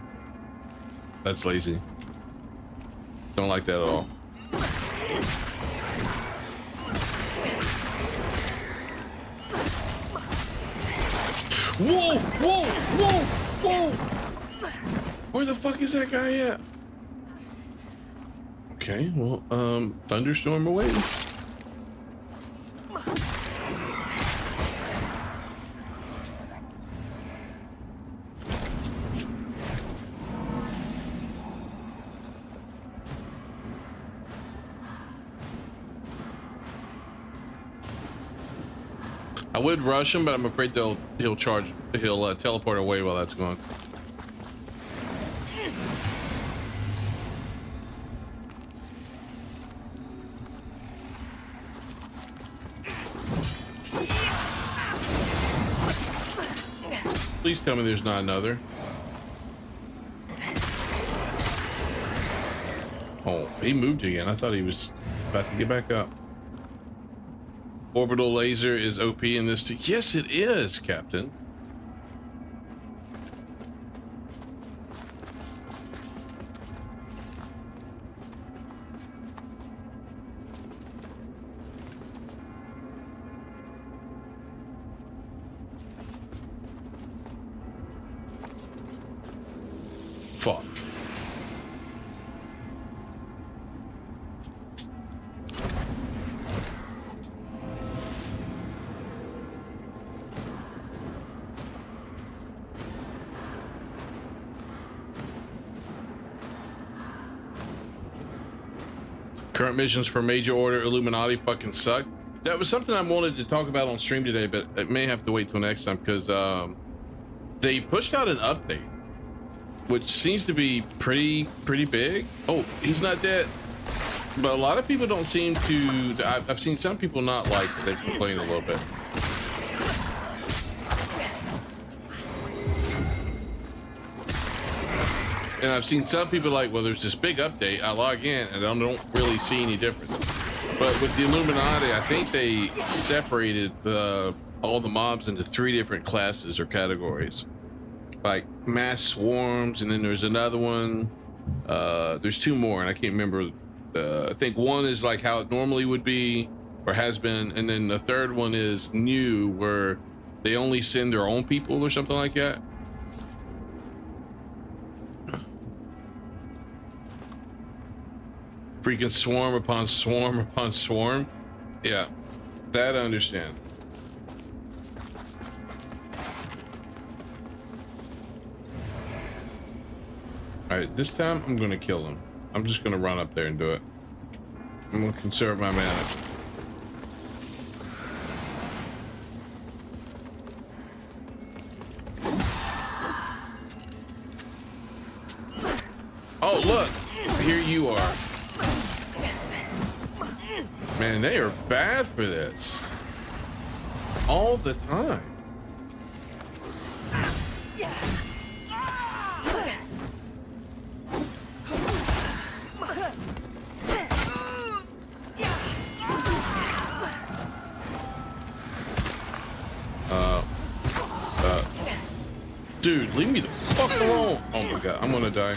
That's lazy. Don't like that at all. Whoa! Where the fuck is that guy at? Okay, well, thunderstorm away. I would rush him, but I'm afraid he'll teleport away while that's going. Please tell me there's not another. Oh, he moved again. I thought he was about to get back up. Orbital laser is OP in this too. Yes, it is, Captain. Fuck. Current missions for Major Order Illuminati fucking suck. That was something I wanted to talk about on stream today, but it may have to wait till next time because they pushed out an update, which seems to be pretty big. Oh, he's not dead. But a lot of people don't seem to. I've seen some people not like it. They complain a little bit. And I've seen some people like, well, there's this big update. I log in and I don't really see any difference. But with the Illuminati, I think they separated all the mobs into 3 different classes or categories, like mass swarms, and then there's another one. There's 2 more, and I can't remember. I think one is like how it normally would be or has been, and then the third one is new, where they only send their own people or something like that. Freaking swarm upon swarm upon swarm. Yeah, that I understand. All right, this time I'm gonna kill him. I'm just gonna run up there and do it. I'm gonna conserve my mana. Oh, look, here you are. Man, they are bad for this. All the time. Dude, leave me the fuck alone. Oh my god, I'm gonna die.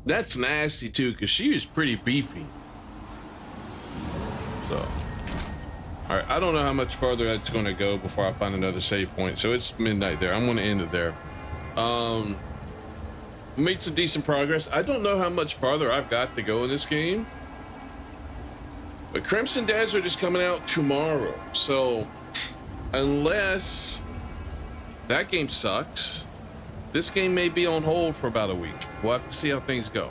That's nasty too, because she was pretty beefy. So, all right, I don't know how much farther that's going to go before I find another save point. So it's midnight there. I'm going to end it there. Made some decent progress. I don't know how much farther I've got to go in this game, but Crimson Desert is coming out tomorrow. So unless that game sucks, this game may be on hold for about a week. We'll have to see how things go.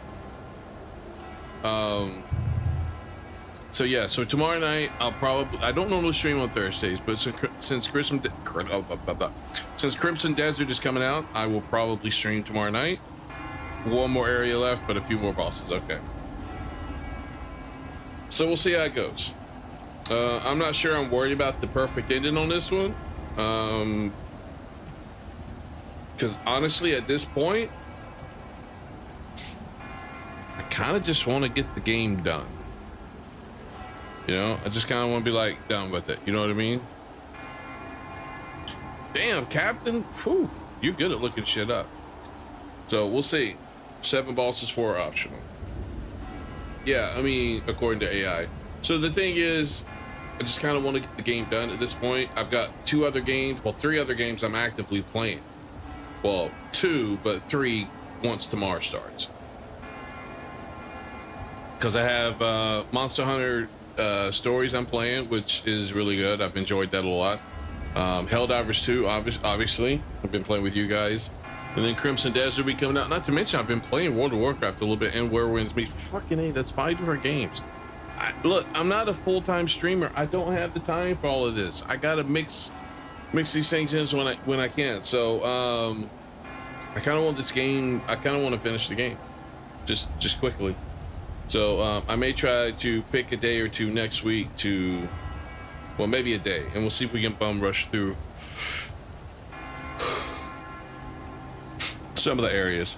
So yeah, so tomorrow night I don't normally stream on Thursdays, but since Crimson Desert is coming out, I will probably stream tomorrow night. 1 more area left, but a few more bosses. Okay. So we'll see how it goes. I'm not sure I'm worried about the perfect ending on this one. Because honestly, at this point, I kind of just want to get the game done. You know, I just kind of want to be like done with it. You know what I mean? Damn, Captain. Whew, you're good at looking shit up. So we'll see. 7 bosses, 4 optional. Yeah, I mean, according to AI. So the thing is, I just kind of want to get the game done at this point. I've got 3 other games I'm actively playing. Well, 2, but 3 once tomorrow starts. Because I have Monster Hunter Stories I'm playing, which is really good. I've enjoyed that a lot. Helldivers 2, obviously. I've been playing with you guys. And then Crimson Desert will be coming out. Not to mention, I've been playing World of Warcraft a little bit, and Where Winds Meet. Fucking A, that's 5 different games. Look, I'm not a full-time streamer. I don't have the time for all of this. I gotta mix these things in when I can. So I kind of want this game. I kind of want to finish the game, just quickly. So I may try to pick a day or 2 next week to, well, maybe a day, and we'll see if we can bum rush through some of the areas.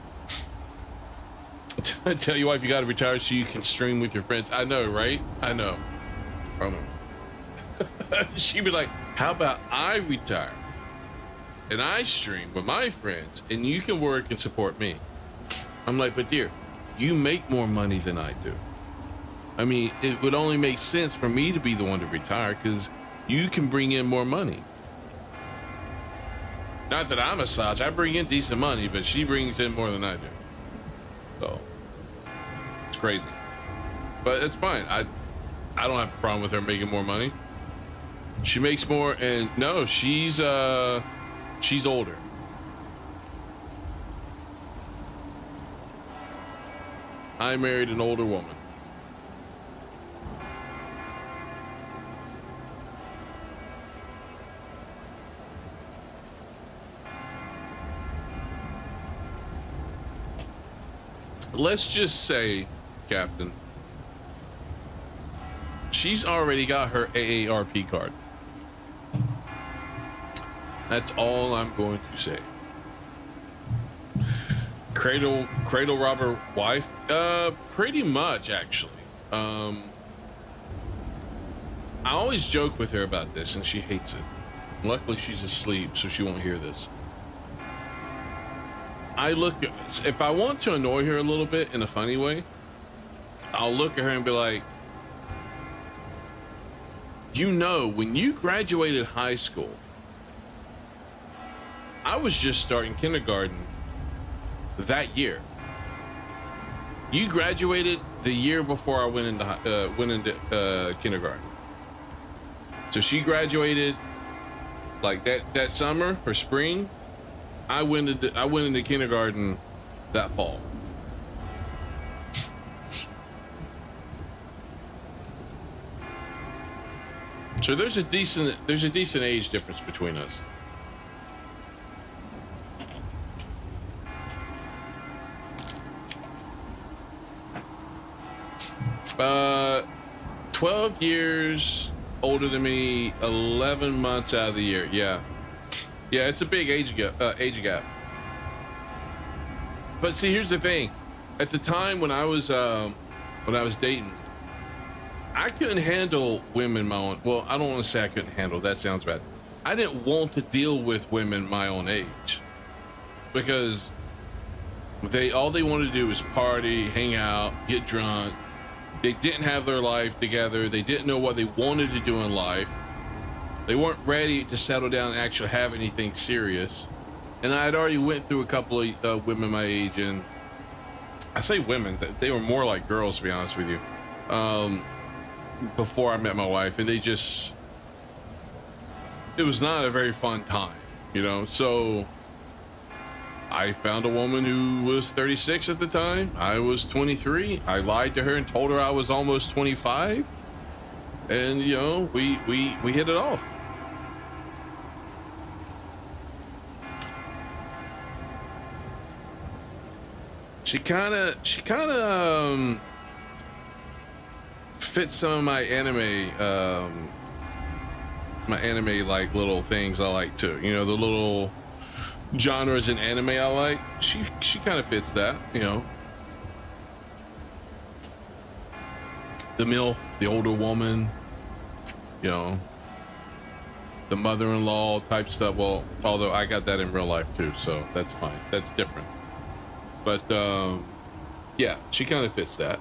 I tell you what, if you got to retire so you can stream with your friends. I know, right? I know. She'd be like, how about I retire and I stream with my friends and you can work and support me? I'm like, but dear, you make more money than I do. I mean, it would only make sense for me to be the one to retire because you can bring in more money. Not that I'm a slouch. I bring in decent money, but she brings in more than I do. So it's crazy, but it's fine. I don't have a problem with her making more money. She makes more, and no, she's older. I married an older woman. let's just say, Captain, she's already got her AARP card. That's all I'm going to say. Cradle robber wife? Pretty much, actually. I always joke with her about this, and she hates it. Luckily, she's asleep, so she won't hear this. If I want to annoy her a little bit in a funny way, I'll look at her and be like, you know, when you graduated high school, I was just starting kindergarten that year. You graduated the year before I went into kindergarten. So she graduated like that summer or spring. I went into kindergarten that fall. So there's a decent age difference between us. 12 years older than me, 11 months out of the year. Yeah, it's a big age gap. But see, here's the thing: at the time when I was dating, I couldn't handle women my own. Well, I don't want to say I couldn't handle. That sounds bad. I didn't want to deal with women my own age because all they wanted to do was party, hang out, get drunk. They didn't have their life together. They didn't know what they wanted to do in life. They weren't ready to settle down and actually have anything serious. And I had already went through a couple of women my age, and I say women, they were more like girls, to be honest with you, before I met my wife, and it was not a very fun time, you know. So I found a woman who was 36 at the time. I was 23. I lied to her and told her I was almost 25, and you know, we hit it off. She kind of fits some of my anime like little things I like too. You know, the little genres in anime I like. She kind of fits that, you know. The MILF, the older woman, you know, the mother-in-law type stuff. Well, although I got that in real life too, so that's fine. That's different. But yeah, she kind of fits that.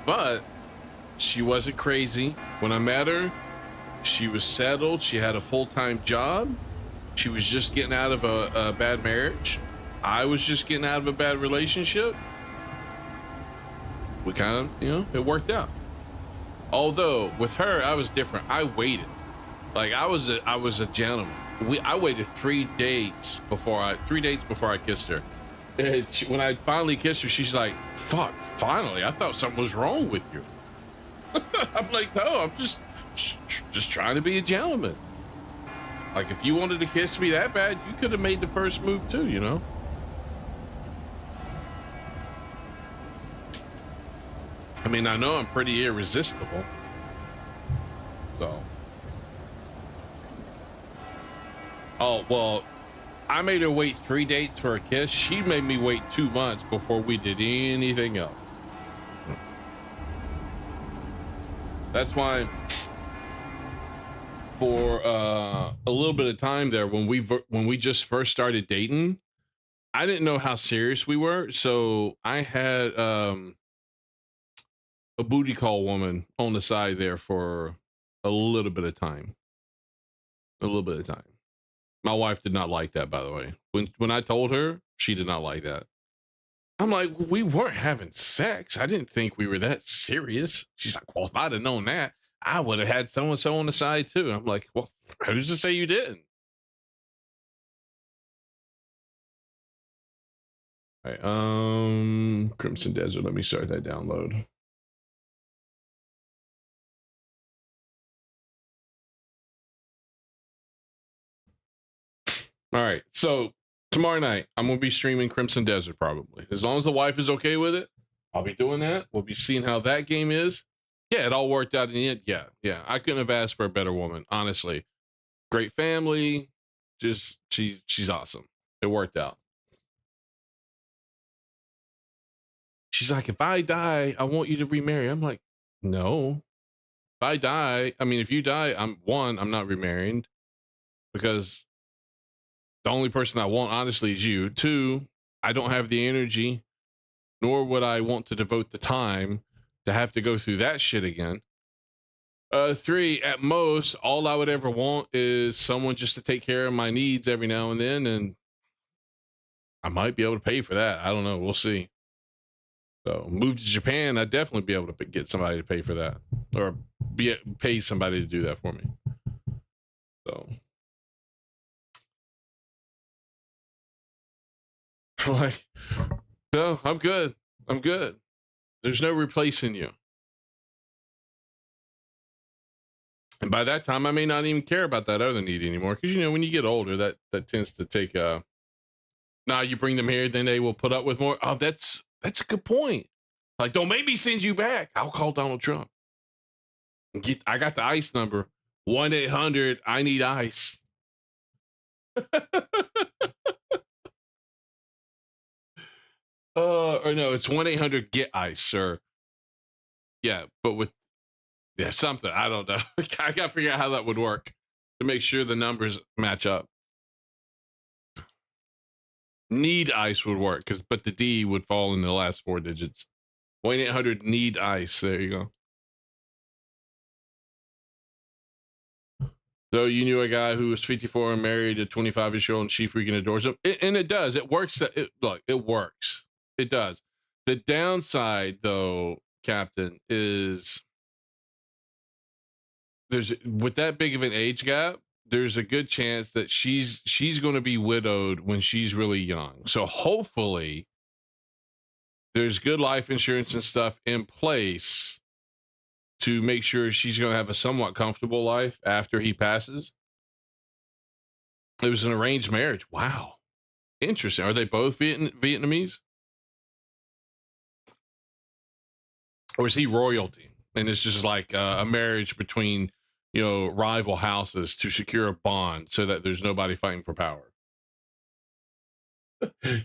But she wasn't crazy. When I met her, she was settled. She had a full-time job. She was just getting out of a bad marriage. I was just getting out of a bad relationship. We kind of, you know, it worked out. Although with her, I was different. I waited. Like I was a gentleman. I waited 3 dates before I kissed her. And when I finally kissed her, she's like, "Fuck, finally! I thought something was wrong with you." I'm like, "No, I'm just trying to be a gentleman. Like if you wanted to kiss me that bad, you could have made the first move too, you know." I mean, I know I'm pretty irresistible, so. Oh, well, I made her wait 3 dates for a kiss. She made me wait 2 months before we did anything else. That's why for a little bit of time there, when we just first started dating, I didn't know how serious we were. So I had a booty call woman on the side there for a little bit of time. My wife did not like that, by the way. When I told her, she did not like that. I'm like, we weren't having sex. I didn't think we were that serious. She's like, well, if I'd have known that, I would have had so-and-so on the side too. I'm like, well, who's to say you didn't? All right, Crimson Desert. Let me start that download. All right. So tomorrow night, I'm going to be streaming Crimson Desert probably. As long as the wife is okay with it, I'll be doing that. We'll be seeing how that game is. Yeah, it all worked out in the end. Yeah. I couldn't have asked for a better woman, honestly. Great family. Just, she's awesome. It worked out. She's like, if I die, I want you to remarry. I'm like, no. If I die, I mean, if you die, I'm not remarrying because the only person I want, honestly, is you. 2, I don't have the energy, nor would I want to devote the time to have to go through that shit again. 3, at most, all I would ever want is someone just to take care of my needs every now and then, and I might be able to pay for that. I don't know. We'll see. So move to Japan, I'd definitely be able to get somebody to pay for that, or pay somebody to do that for me. So I'm like, no, I'm good. I'm good. There's no replacing you. And by that time, I may not even care about that other need anymore. Because, when you get older, that tends to take now you bring them here, then they will put up with more. Oh, that's a good point. Like, don't make me send you back. I'll call Donald Trump. I got the ICE number. 1-800, I need ICE. Or no, it's 1-800 get ICE, sir. Yeah, but with something. I don't know. I gotta figure out how that would work to make sure the numbers match up. Need ICE would work, but the D would fall in the last 4 digits. 1-800 need ICE. There you go. So you knew a guy who was 54 and married a 25-year-old, and she freaking adores him. And it does. It works. Look, it works. It does. The downside, though, Captain, is with that big of an age gap, there's a good chance that she's going to be widowed when she's really young. So hopefully there's good life insurance and stuff in place to make sure she's going to have a somewhat comfortable life after he passes. It was an arranged marriage. Wow. Interesting. Are they both Vietnamese? Or is he royalty? And it's just like a marriage between, rival houses to secure a bond so that there's nobody fighting for power.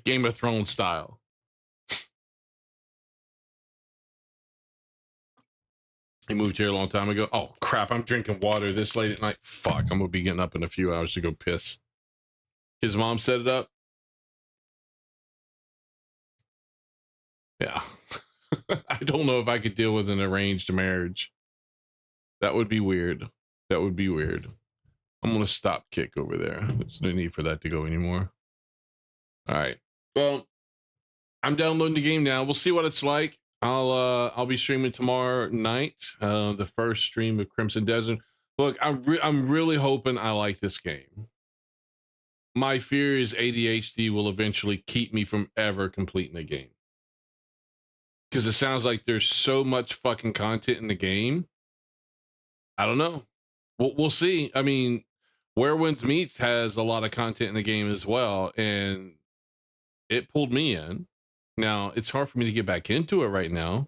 Game of Thrones style. He moved here a long time ago. Oh, crap. I'm drinking water this late at night. Fuck. I'm going to be getting up in a few hours to go piss. His mom set it up. Yeah. I don't know if I could deal with an arranged marriage. That would be weird. That would be weird. I'm going to stop kick over there. There's no need for that to go anymore. All right. Well, I'm downloading the game now. We'll see what it's like. I'll be streaming tomorrow night, the first stream of Crimson Desert. Look, I'm really hoping I like this game. My fear is ADHD will eventually keep me from ever completing the game. Because it sounds like there's so much fucking content in the game. I don't know. We'll see. I mean, Where Winds Meets has a lot of content in the game as well, and it pulled me in. Now, it's hard for me to get back into it right now,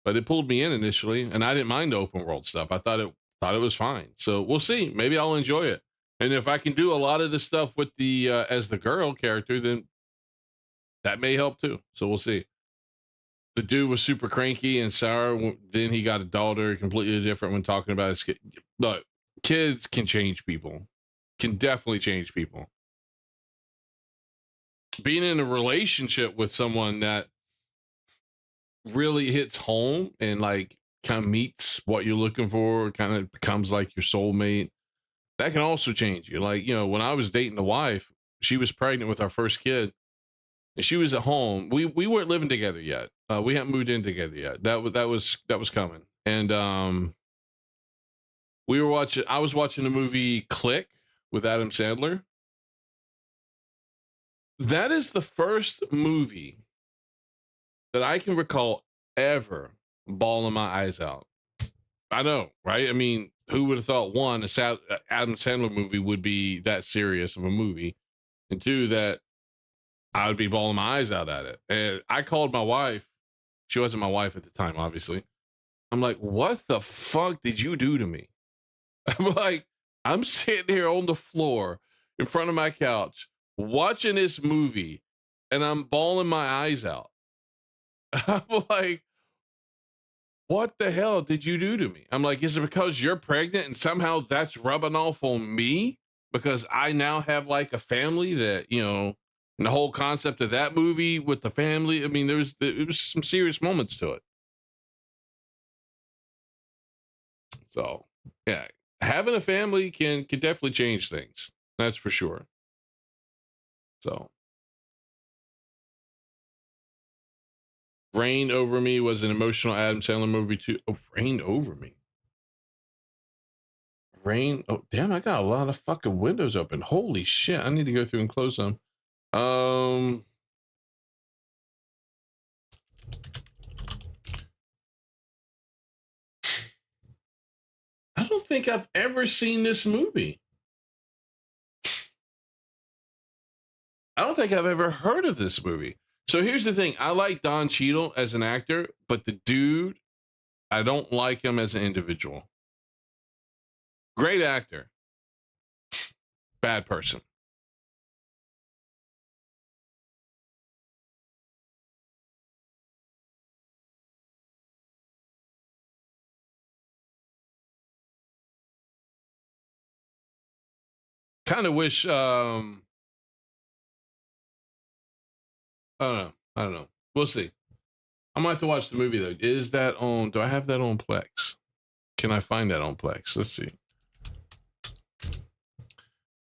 but it pulled me in initially, and I didn't mind the open world stuff. I thought it was fine. So we'll see. Maybe I'll enjoy it. And if I can do a lot of the stuff with the as the girl character, then that may help too. So we'll see. The dude was super cranky and sour. Then he got a daughter, completely different when talking about his kid. Look, kids can change people. Can definitely change people. Being in a relationship with someone that really hits home and like kind of meets what you're looking for, kind of becomes like your soulmate, that can also change you. Like, when I was dating the wife, she was pregnant with our first kid and she was at home. We weren't living together yet. We hadn't moved in together yet. That was coming. And I was watching the movie Click with Adam Sandler. That is the first movie that I can recall ever bawling my eyes out. I know, right? I mean, who would have thought Adam Sandler movie would be that serious of a movie? and two, that I would be bawling my eyes out at it. And I called my wife. She wasn't my wife at the time, obviously. I'm like, what the fuck did you do to me? I'm like, I'm sitting here on the floor in front of my couch watching this movie, and I'm bawling my eyes out. I'm like, what the hell did you do to me? I'm like, is it because you're pregnant and somehow that's rubbing off on me because I now have like a family that, you know, and the whole concept of that movie with the family. I mean, it was some serious moments to it. So yeah, having a family can definitely change things. That's for sure. So Reign Over Me was an emotional Adam Sandler movie too. Oh, Reign Over Me. Rain. Oh, damn, I got a lot of fucking windows open. Holy shit. I need to go through and close them. I don't think I've ever seen this movie. I don't think I've ever heard of this movie. So here's the thing. I like Don Cheadle as an actor, but the dude, I don't like him as an individual. Great actor. Bad person. Kind of wish, I don't know. We'll see. I'm gonna have to watch the movie though. Is that on? Do I have that on Plex? Can I find that on Plex? Let's see.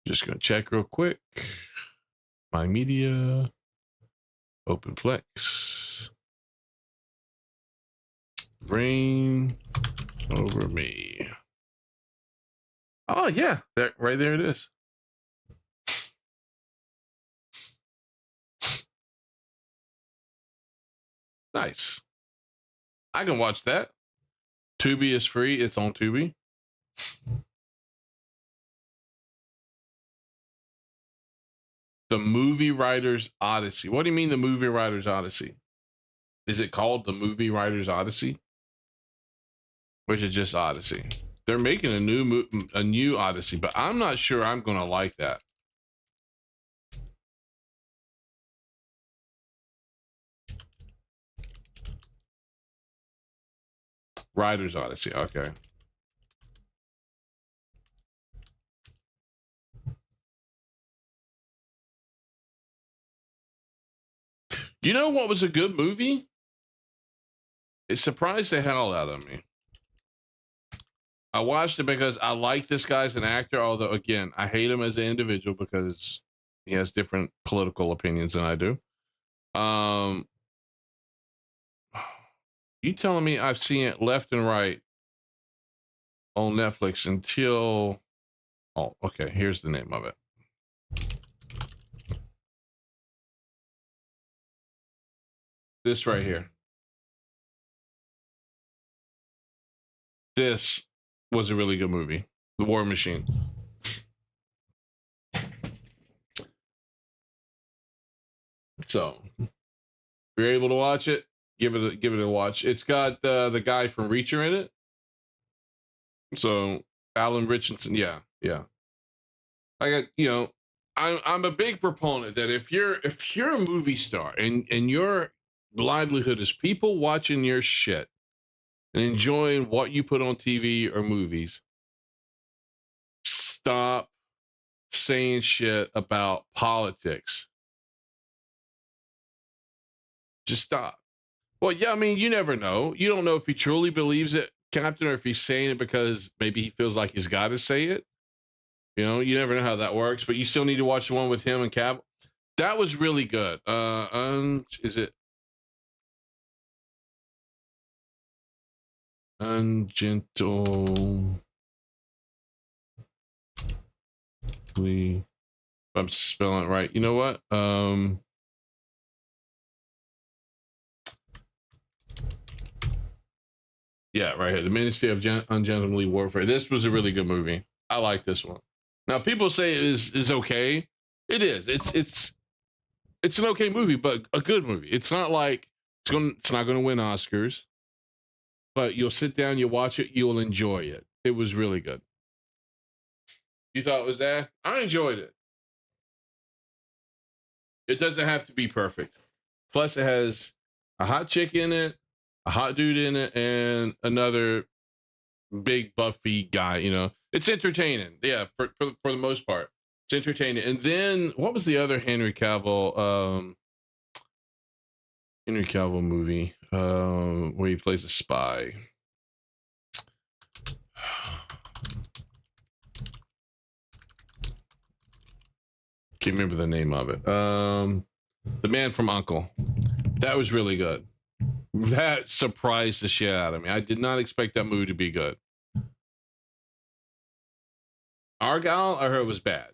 Just gonna check real quick. My media. Open Plex. Reign Over Me. Oh yeah, right there it is. Nice. I can watch that. Tubi is free. It's on Tubi. The Movie Writer's Odyssey. What do you mean the Movie Writer's Odyssey? Is it called the Movie Writer's Odyssey? Which is just Odyssey. They're making a new Odyssey, but I'm not sure I'm going to like that. Writer's Odyssey. Okay. You know what was a good movie? It surprised the hell out of me. I watched it because I like this guy as an actor, although, again, I hate him as an individual because he has different political opinions than I do. You telling me I've seen it left and right on Netflix until... Oh, okay, here's the name of it. This right here. This was a really good movie. The War Machine. So, if you're able to watch it, give it a watch. It's got the guy from Reacher in it. So, Alan Richardson, yeah. I got, you know, I'm a big proponent that if you're a movie star and your livelihood is people watching your shit and enjoying what you put on TV or movies, stop saying shit about politics. Just stop. Well, yeah, I mean, you never know. You don't know if he truly believes it, Captain, or if he's saying it because maybe he feels like he's got to say it. You know, you never know how that works, but you still need to watch the one with him and Cav. That was really good. Is it Ungentle? If I'm spelling it right. You know what? Yeah, right here. The Ministry of Ungentlemanly Warfare. This was a really good movie. I like this one. Now, people say it is okay, It is. It's an okay movie, but a good movie. It's not like it's not going to win Oscars, but you'll sit down, you watch it, you'll enjoy it. It was really good. You thought it was that? I enjoyed it. It doesn't have to be perfect. Plus, it has a hot chick in it, a hot dude in it, and another big buffy guy. You know, it's entertaining. Yeah, for the most part, it's entertaining. And then what was the other Henry Cavill movie where he plays a spy? Can't remember the name of it. The Man from U.N.C.L.E. That was really good. That surprised the shit out of me. I did not expect that movie to be good. Argyle, I heard was bad.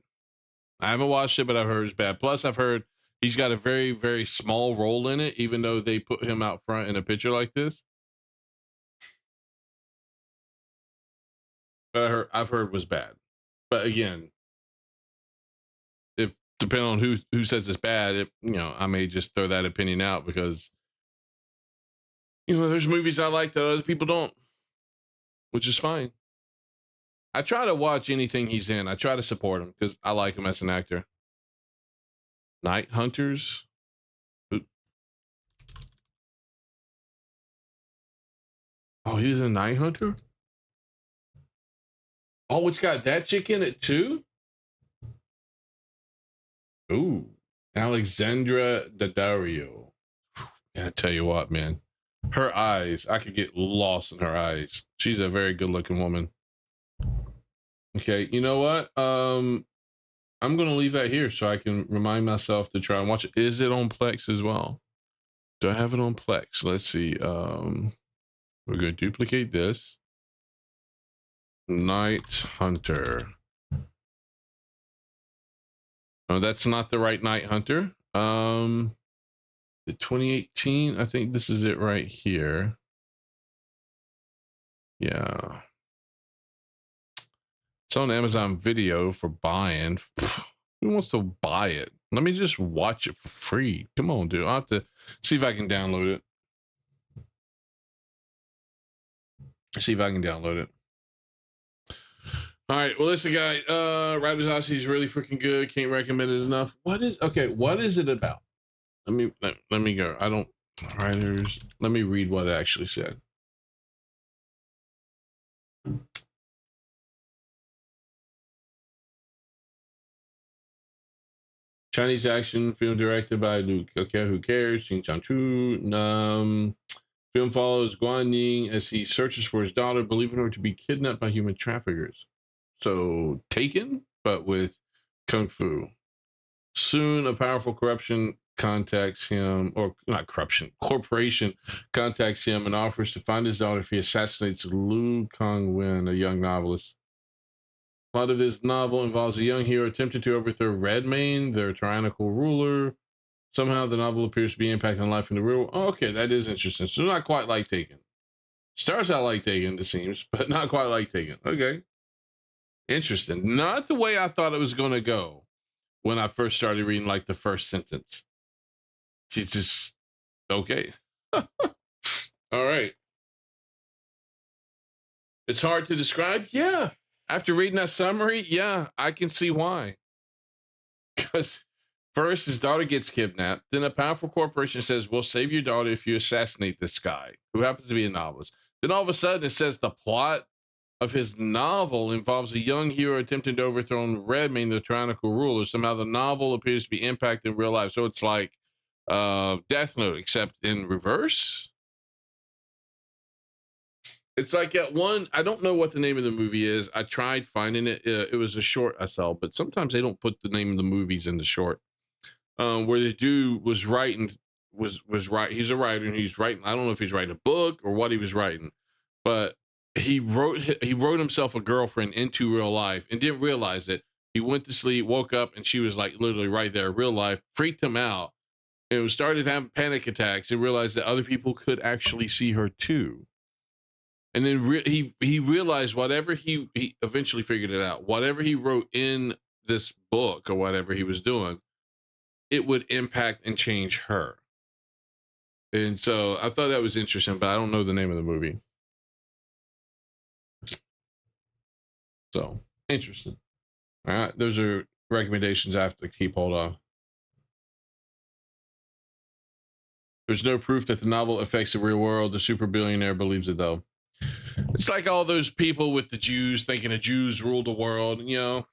I haven't watched it, but I've heard it was bad. Plus, I've heard he's got a very, very small role in it, even though they put him out front in a picture like this. But I've heard was bad. But again, depending on who says it's bad, I may just throw that opinion out because, there's movies I like that other people don't, which is fine. I try to watch anything he's in. I try to support him because I like him as an actor. Night Hunters. Oh, he's a Night Hunter? Oh, it's got that chick in it too? Ooh, Alexandra Daddario. I tell you what, man, her eyes, I could get lost in her eyes. She's a very good looking woman. Okay, you know what? I'm gonna leave that here so I can remind myself to try and watch it. Is it on Plex as well? Do I have it on Plex? Let's see. We're gonna duplicate this. Night Hunter. Oh, that's not the right Night Hunter. The 2018, I think this is it right here. Yeah. It's on Amazon Video for buying. Who wants to buy it? Let me just watch it for free. Come on, dude. I'll have to see if I can download it. See if I can download it. All right, well, listen, guy, Riders Odyssey is really freaking good. Can't recommend it enough. What is it about? Let me go. Riders. Let me read what it actually said. Chinese action film directed by Luke. Okay, who cares? Xing Changchu. Film follows Guan Ning as he searches for his daughter, believing her to be kidnapped by human traffickers. So Taken, but with kung fu. Soon, a powerful corporation contacts him and offers to find his daughter if he assassinates Lu Kongwen, a young novelist. A lot of his novel involves a young hero attempting to overthrow Redmayne, their tyrannical ruler. Somehow, the novel appears to be impacting life in the real world. Oh, okay, that is interesting. So not quite like Taken. Starts out like Taken, it seems, but not quite like Taken. Okay. Interesting. Not the way I thought it was going to go when I first started reading like the first sentence. She's just okay. All right. It's hard to describe. Yeah. After reading that summary, yeah, I can see why. Because first his daughter gets kidnapped. Then a powerful corporation says, we'll save your daughter if you assassinate this guy, who happens to be a novelist. Then all of a sudden it says the plot of his novel involves a young hero attempting to overthrow Redmayne, the tyrannical ruler. Somehow the novel appears to be impacted in real life. So it's like Death Note, except in reverse. It's like at one, I don't know what the name of the movie is. I tried finding it. It was a short I saw, but sometimes they don't put the name of the movies in the short. Where the dude was writing, was right. He's a writer and he's writing. I don't know if he's writing a book or what he was writing, but he wrote himself a girlfriend into real life and didn't realize it. He went to sleep, woke up, and she was like literally right there, real life, freaked him out, and started having panic attacks and realized that other people could actually see her too. And then he realized whatever he eventually figured it out. Whatever he wrote in this book or whatever he was doing, it would impact and change her. And so I thought that was interesting, but I don't know the name of the movie. So interesting. All right, those are recommendations I have to keep hold of. There's no proof that the novel affects the real world. The super billionaire believes it, though. It's like all those people with the Jews thinking the Jews rule the world. You know,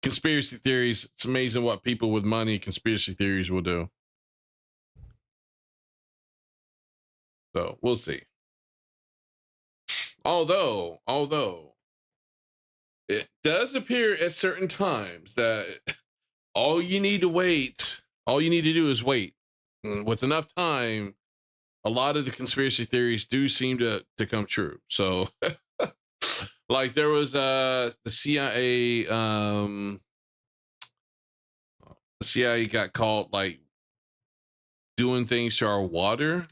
conspiracy theories. It's amazing what people with money conspiracy theories will do. So we'll see. Although it does appear at certain times that all you need to do is wait. With enough time, a lot of the conspiracy theories do seem to come true. So like there was the CIA got caught like doing things to our water.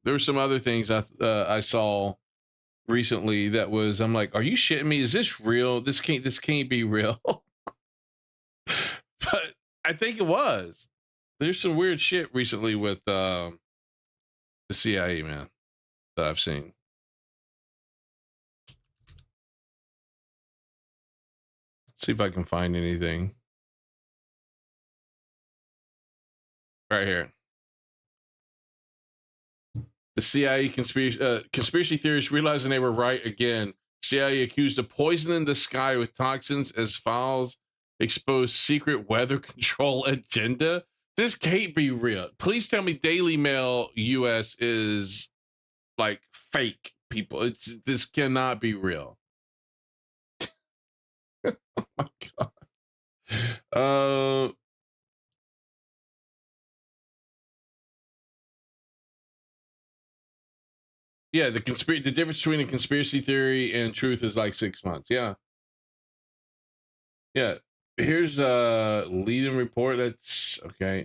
There were some other things I saw recently that was, I'm like, are you shitting me? Is this real? This can't be real. But I think it was. There's some weird shit recently with the CIA, man, that I've seen. Let's see if I can find anything. Right here. The CIA conspiracy theorists realizing they were right again. CIA accused of poisoning the sky with toxins as files expose secret weather control agenda. This can't be real. Please tell me Daily Mail US is like fake, people. This cannot be real. Oh my God. Yeah, the difference between a conspiracy theory and truth is like 6 months. Yeah. Yeah. Here's a lead-in report. That's okay.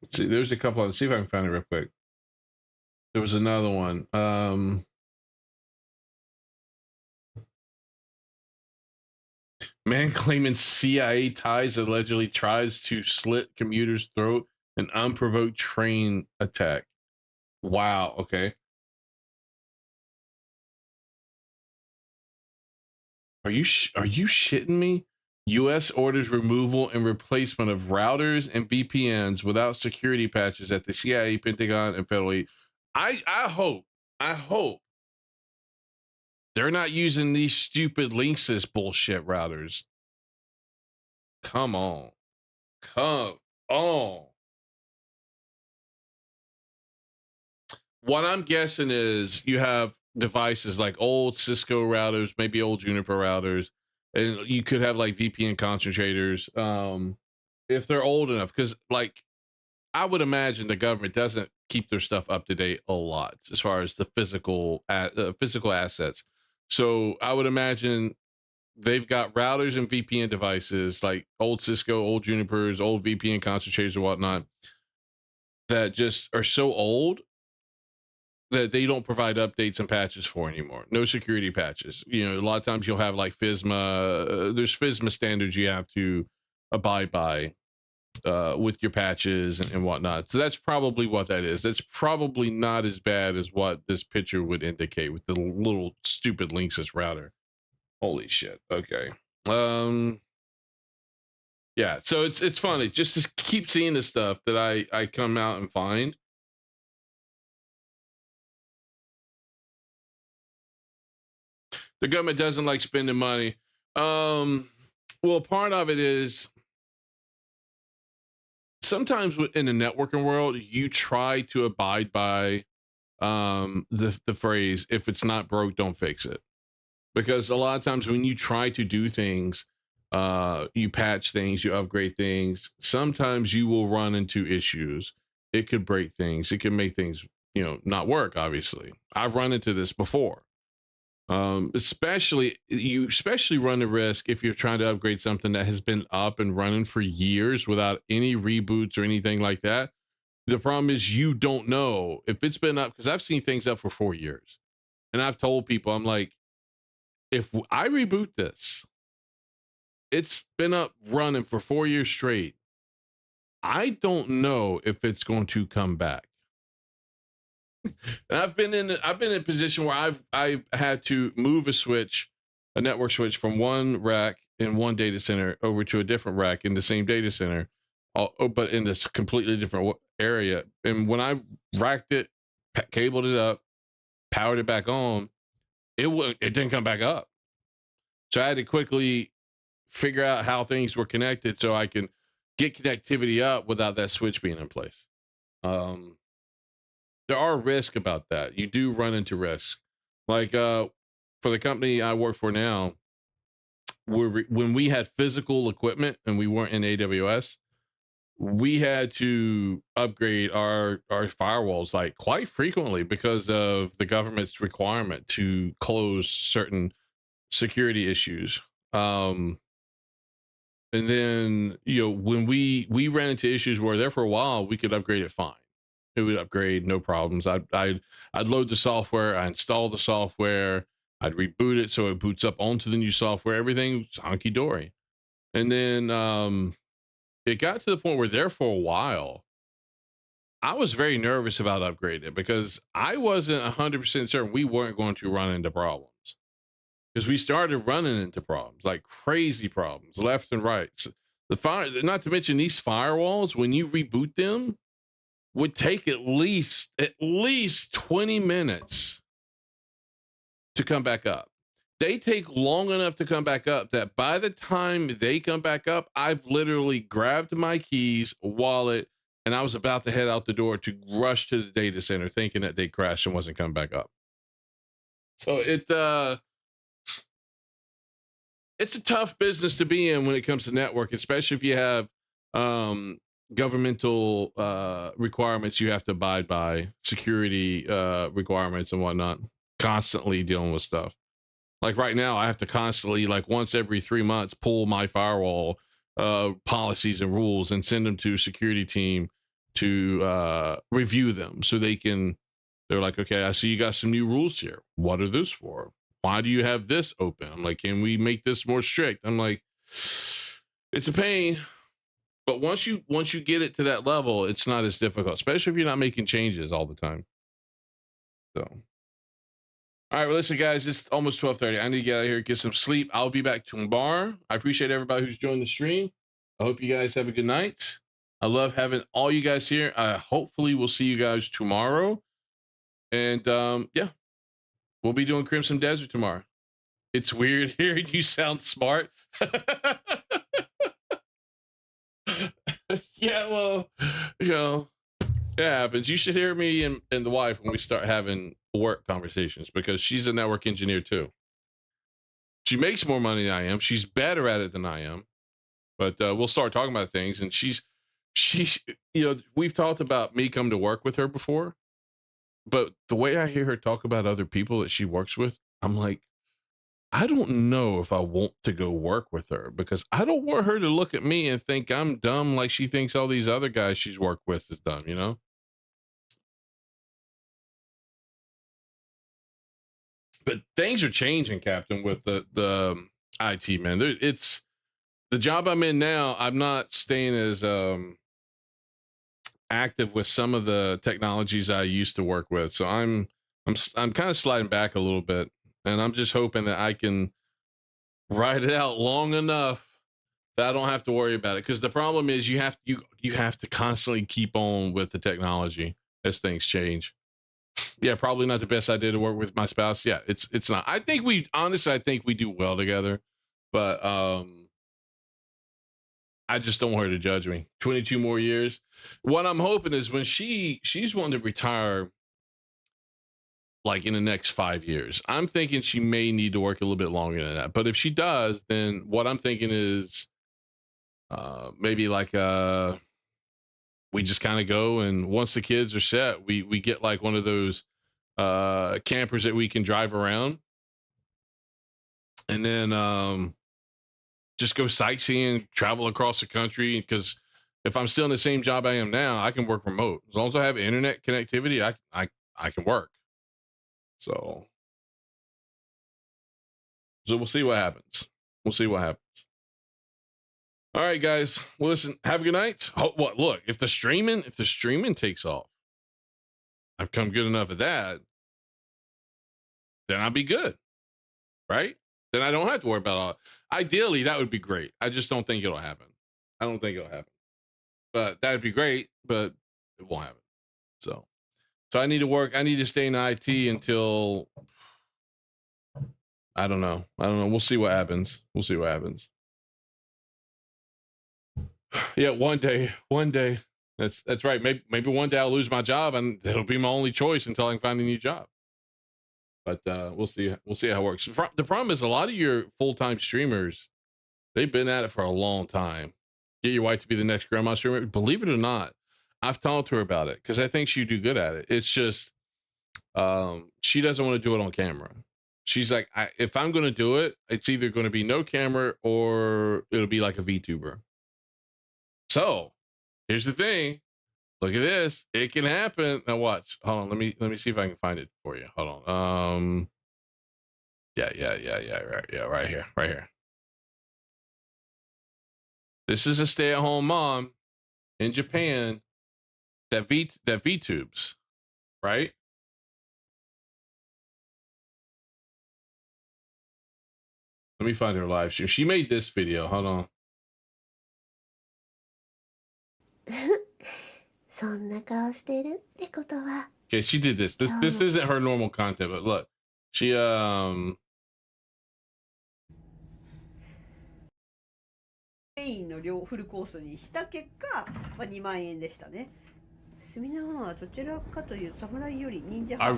Let's see. There's a couple. Let's see if I can find it real quick. There was another one. Man claiming CIA ties allegedly tries to slit commuter's throat in unprovoked train attack. Wow. Okay. Are you shitting me? U.S. orders removal and replacement of routers and VPNs without security patches at the CIA, Pentagon, and federal. I hope they're not using these stupid Linksys bullshit routers. Come on. What I'm guessing is you have devices like old Cisco routers, maybe old Juniper routers, and you could have like VPN concentrators if they're old enough. Because like I would imagine the government doesn't keep their stuff up to date a lot as far as the physical assets. So I would imagine they've got routers and VPN devices like old Cisco, old Junipers, old VPN concentrators and whatnot that just are so old that they don't provide updates and patches for anymore. No security patches. You know, a lot of times you'll have like FISMA. There's FISMA standards you have to abide by with your patches and whatnot. So that's probably what that is. That's probably not as bad as what this picture would indicate with the little stupid Linksys router. Holy shit. Okay. Yeah. So it's funny just to keep seeing the stuff that I come out and find. The government doesn't like spending money. Well, part of it is sometimes in the networking world, you try to abide by the phrase, if it's not broke, don't fix it. Because a lot of times when you try to do things, you patch things, you upgrade things, sometimes you will run into issues. It could break things. It can make things, not work, obviously. I've run into this before. Especially run the risk if you're trying to upgrade something that has been up and running for years without any reboots or anything like that. The problem is you don't know if it's been up, because I've seen things up for 4 years. And I've told people, I'm like, if I reboot this, it's been up running for 4 years straight. I don't know if it's going to come back. And I've been in a position where I've had to move a network switch from one rack in one data center over to a different rack in the same data center, but in this completely different area. And when I racked it, cabled it up, powered it back on, it didn't come back up. So I had to quickly figure out how things were connected so I can get connectivity up without that switch being in place. There are risks about that. You do run into risks. Like for the company I work for now, when we had physical equipment and we weren't in AWS, we had to upgrade our firewalls like quite frequently because of the government's requirement to close certain security issues. And then, when we ran into issues where there for a while, we could upgrade it fine. It would upgrade, no problems. I'd load the software, I install the software, I'd reboot it so it boots up onto the new software. Everything was hunky dory. And then it got to the point where there for a while, I was very nervous about upgrading it because I wasn't 100% certain we weren't going to run into problems. Because we started running into problems, like crazy problems, left and right. So not to mention these firewalls, when you reboot them, would take at least 20 minutes to come back up. They take long enough to come back up that by the time they come back up, I've literally grabbed my keys, wallet, and I was about to head out the door to rush to the data center thinking that they crashed and wasn't coming back up. So it's a tough business to be in when it comes to network, especially if you have governmental requirements you have to abide by, security requirements and whatnot, constantly dealing with stuff. Like right now, I have to constantly, like once every 3 months, pull my firewall policies and rules and send them to security team to review them so they're like, okay, I see you got some new rules here. What are those for? Why do you have this open? I'm like, can we make this more strict? I'm like, it's a pain. But once you get it to that level, it's not as difficult, especially if you're not making changes all the time. So, all right, well, listen, guys, it's almost 12:30. I need to get out of here, get some sleep. I'll be back tomorrow. I appreciate everybody who's joined the stream. I hope you guys have a good night. I love having all you guys here. Hopefully we'll see you guys tomorrow. And yeah, we'll be doing Crimson Desert tomorrow. It's weird hearing you sound smart. Yeah, well, it happens. You should hear me and the wife when we start having work conversations, because she's a network engineer too. She makes more money than I am. She's better at it than I am. But we'll start talking about things. And she's we've talked about me coming to work with her before. But the way I hear her talk about other people that she works with, I'm like, I don't know if I want to go work with her, because I don't want her to look at me and think I'm dumb like she thinks all these other guys she's worked with is dumb, But things are changing, Captain, with the IT, man. It's the job I'm in now. I'm not staying as active with some of the technologies I used to work with, so I'm kind of sliding back a little bit. And I'm just hoping that I can ride it out long enough that I don't have to worry about it. Because the problem is you have to constantly keep on with the technology as things change. Yeah, probably not the best idea to work with my spouse. Yeah, it's not. I think we do well together, but I just don't want her to judge me. 22 more years. What I'm hoping is when she's wanting to retire, like in the next 5 years. I'm thinking she may need to work a little bit longer than that. But if she does, then what I'm thinking is maybe like we just kind of go, and once the kids are set, we get like one of those campers that we can drive around, and then just go sightseeing, travel across the country, because if I'm still in the same job I am now, I can work remote. As long as I have internet connectivity, I can work. So we'll see what happens. We'll see what happens. All right, guys. Well, listen, have a good night. Oh, what? Look, if the streaming takes off, I've come good enough at that, then I'll be good, right? Then I don't have to worry about all. Ideally, that would be great. I just don't think it'll happen. I don't think it'll happen. But that'd be great, but it won't happen. So I need to work. I need to stay in IT until I don't know. We'll see what happens. Yeah, one day. That's right. Maybe one day I'll lose my job and it'll be my only choice until I can find a new job. But we'll see. We'll see how it works. The problem is a lot of your full-time streamers, they've been at it for a long time. Get your wife to be the next grandma streamer. Believe it or not, I've talked to her about it because I think she'd do good at it. It's just she doesn't want to do it on camera. She's like, if I'm going to do it, it's either going to be no camera or it'll be like a VTuber. So here's the thing. Look at this. It can happen. Now watch. Hold on. Let me see if I can find it for you. Hold on. Yeah. Right here. This is a stay-at-home mom in Japan that VTubes, right? Let me find her live stream. She made this video. Hold on. Okay, she did this. This isn't her normal content, but look. She I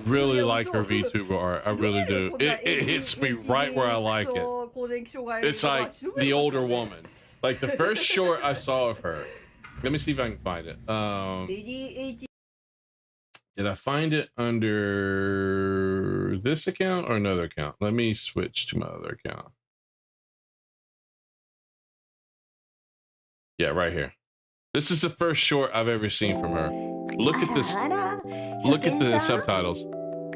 really like her VTuber art. I really do. It hits me right where I like it. It's like the older woman. Like the first short I saw of her. Let me see if I can find it. Did I find it under this account or another account? Let me switch to my other account. Yeah, right here. This is the first short I've ever seen from her. Look at this. Look at the subtitles.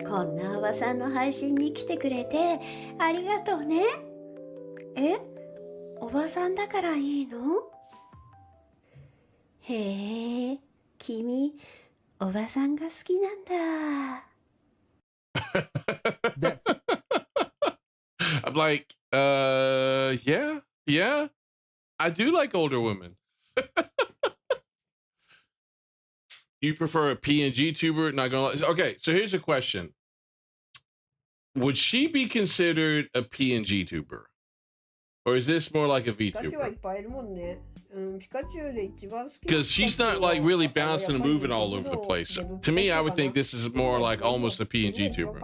こんなおばさんの配信に来てくれてありがとうね。え、おばさんだからいいの？へえ、君、おばさんが好きなんだ。I'm like, yeah. I do like older women. You prefer a PNG tuber? Not gonna lie. Okay, so here's a question. Would she be considered a PNG tuber? Or is this more like a VTuber? Because she's not like really bouncing and moving all over the place. To me, I would think this is more like almost a PNG tuber.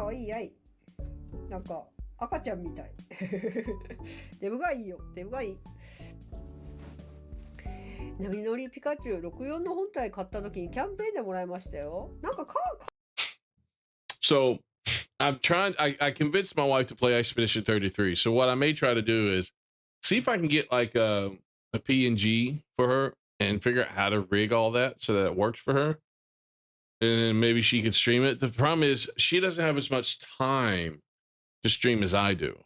なんか赤ちゃんみたい。デブがいいよ。デブがいい。波乗りピカチュウ64の本体買った時にキャンペーンでもらいましたよ。なんかSo I convinced my wife to play Expedition 33. So what I may try to do is see if I can get like a PNG for her and figure out how to rig all that so that it works for her. And then maybe she can stream it. The problem is she doesn't have as much time to stream as I do.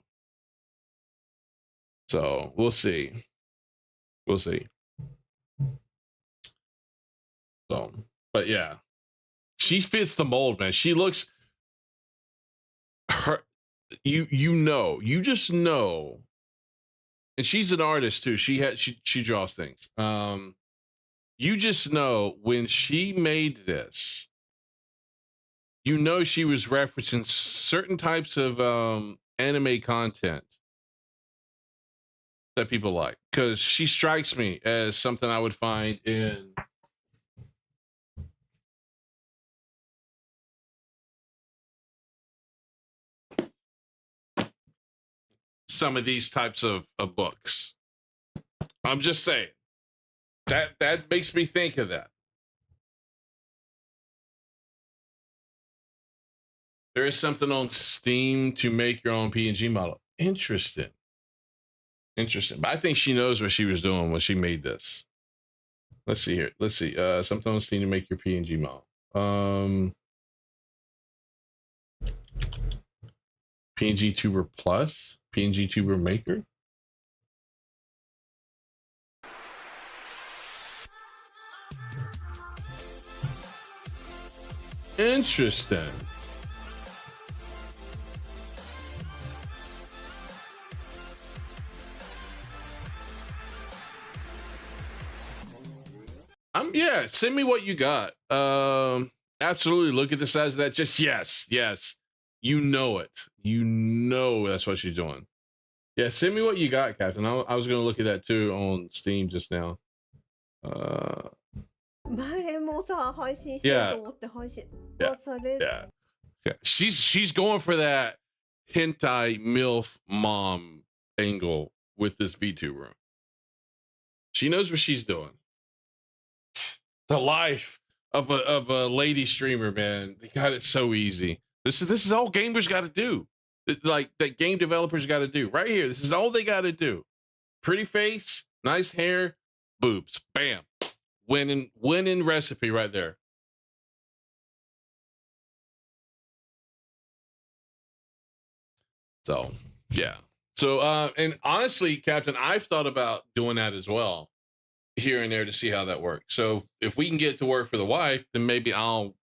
So we'll see. We'll see. So, but yeah, she fits the mold, man. She looks her, you just know, and she's an artist too. She draws things. You just know when she made this, you know, she was referencing certain types of anime content that people like, because she strikes me as something I would find in some of these types of books. I'm just saying that makes me think of that. There is something on Steam to make your own PNG model. Interesting. But I think she knows what she was doing when she made this. Let's see here. Let's see. Sometimes need to make your PNG model. PNG Tuber Plus, PNG Tuber Maker. Interesting. Yeah, send me what you got. Absolutely. Look at the size of that. Just yes. You know it. You know that's what she's doing. Yeah, send me what you got, Captain. I was gonna look at that too on Steam just now. Yeah. She's going for that hentai MILF mom angle with this VTuber. She knows what she's doing. The life of a lady streamer, man. They got it so easy. This is all gamers got to do. Like that game developers got to do right here. This is all they got to do. Pretty face, nice hair, boobs. Bam. Winning recipe right there. So, yeah. So, and honestly, Captain, I've thought about doing that as well here and there to see how that works. So if we can get to work for the wife, then maybe I'll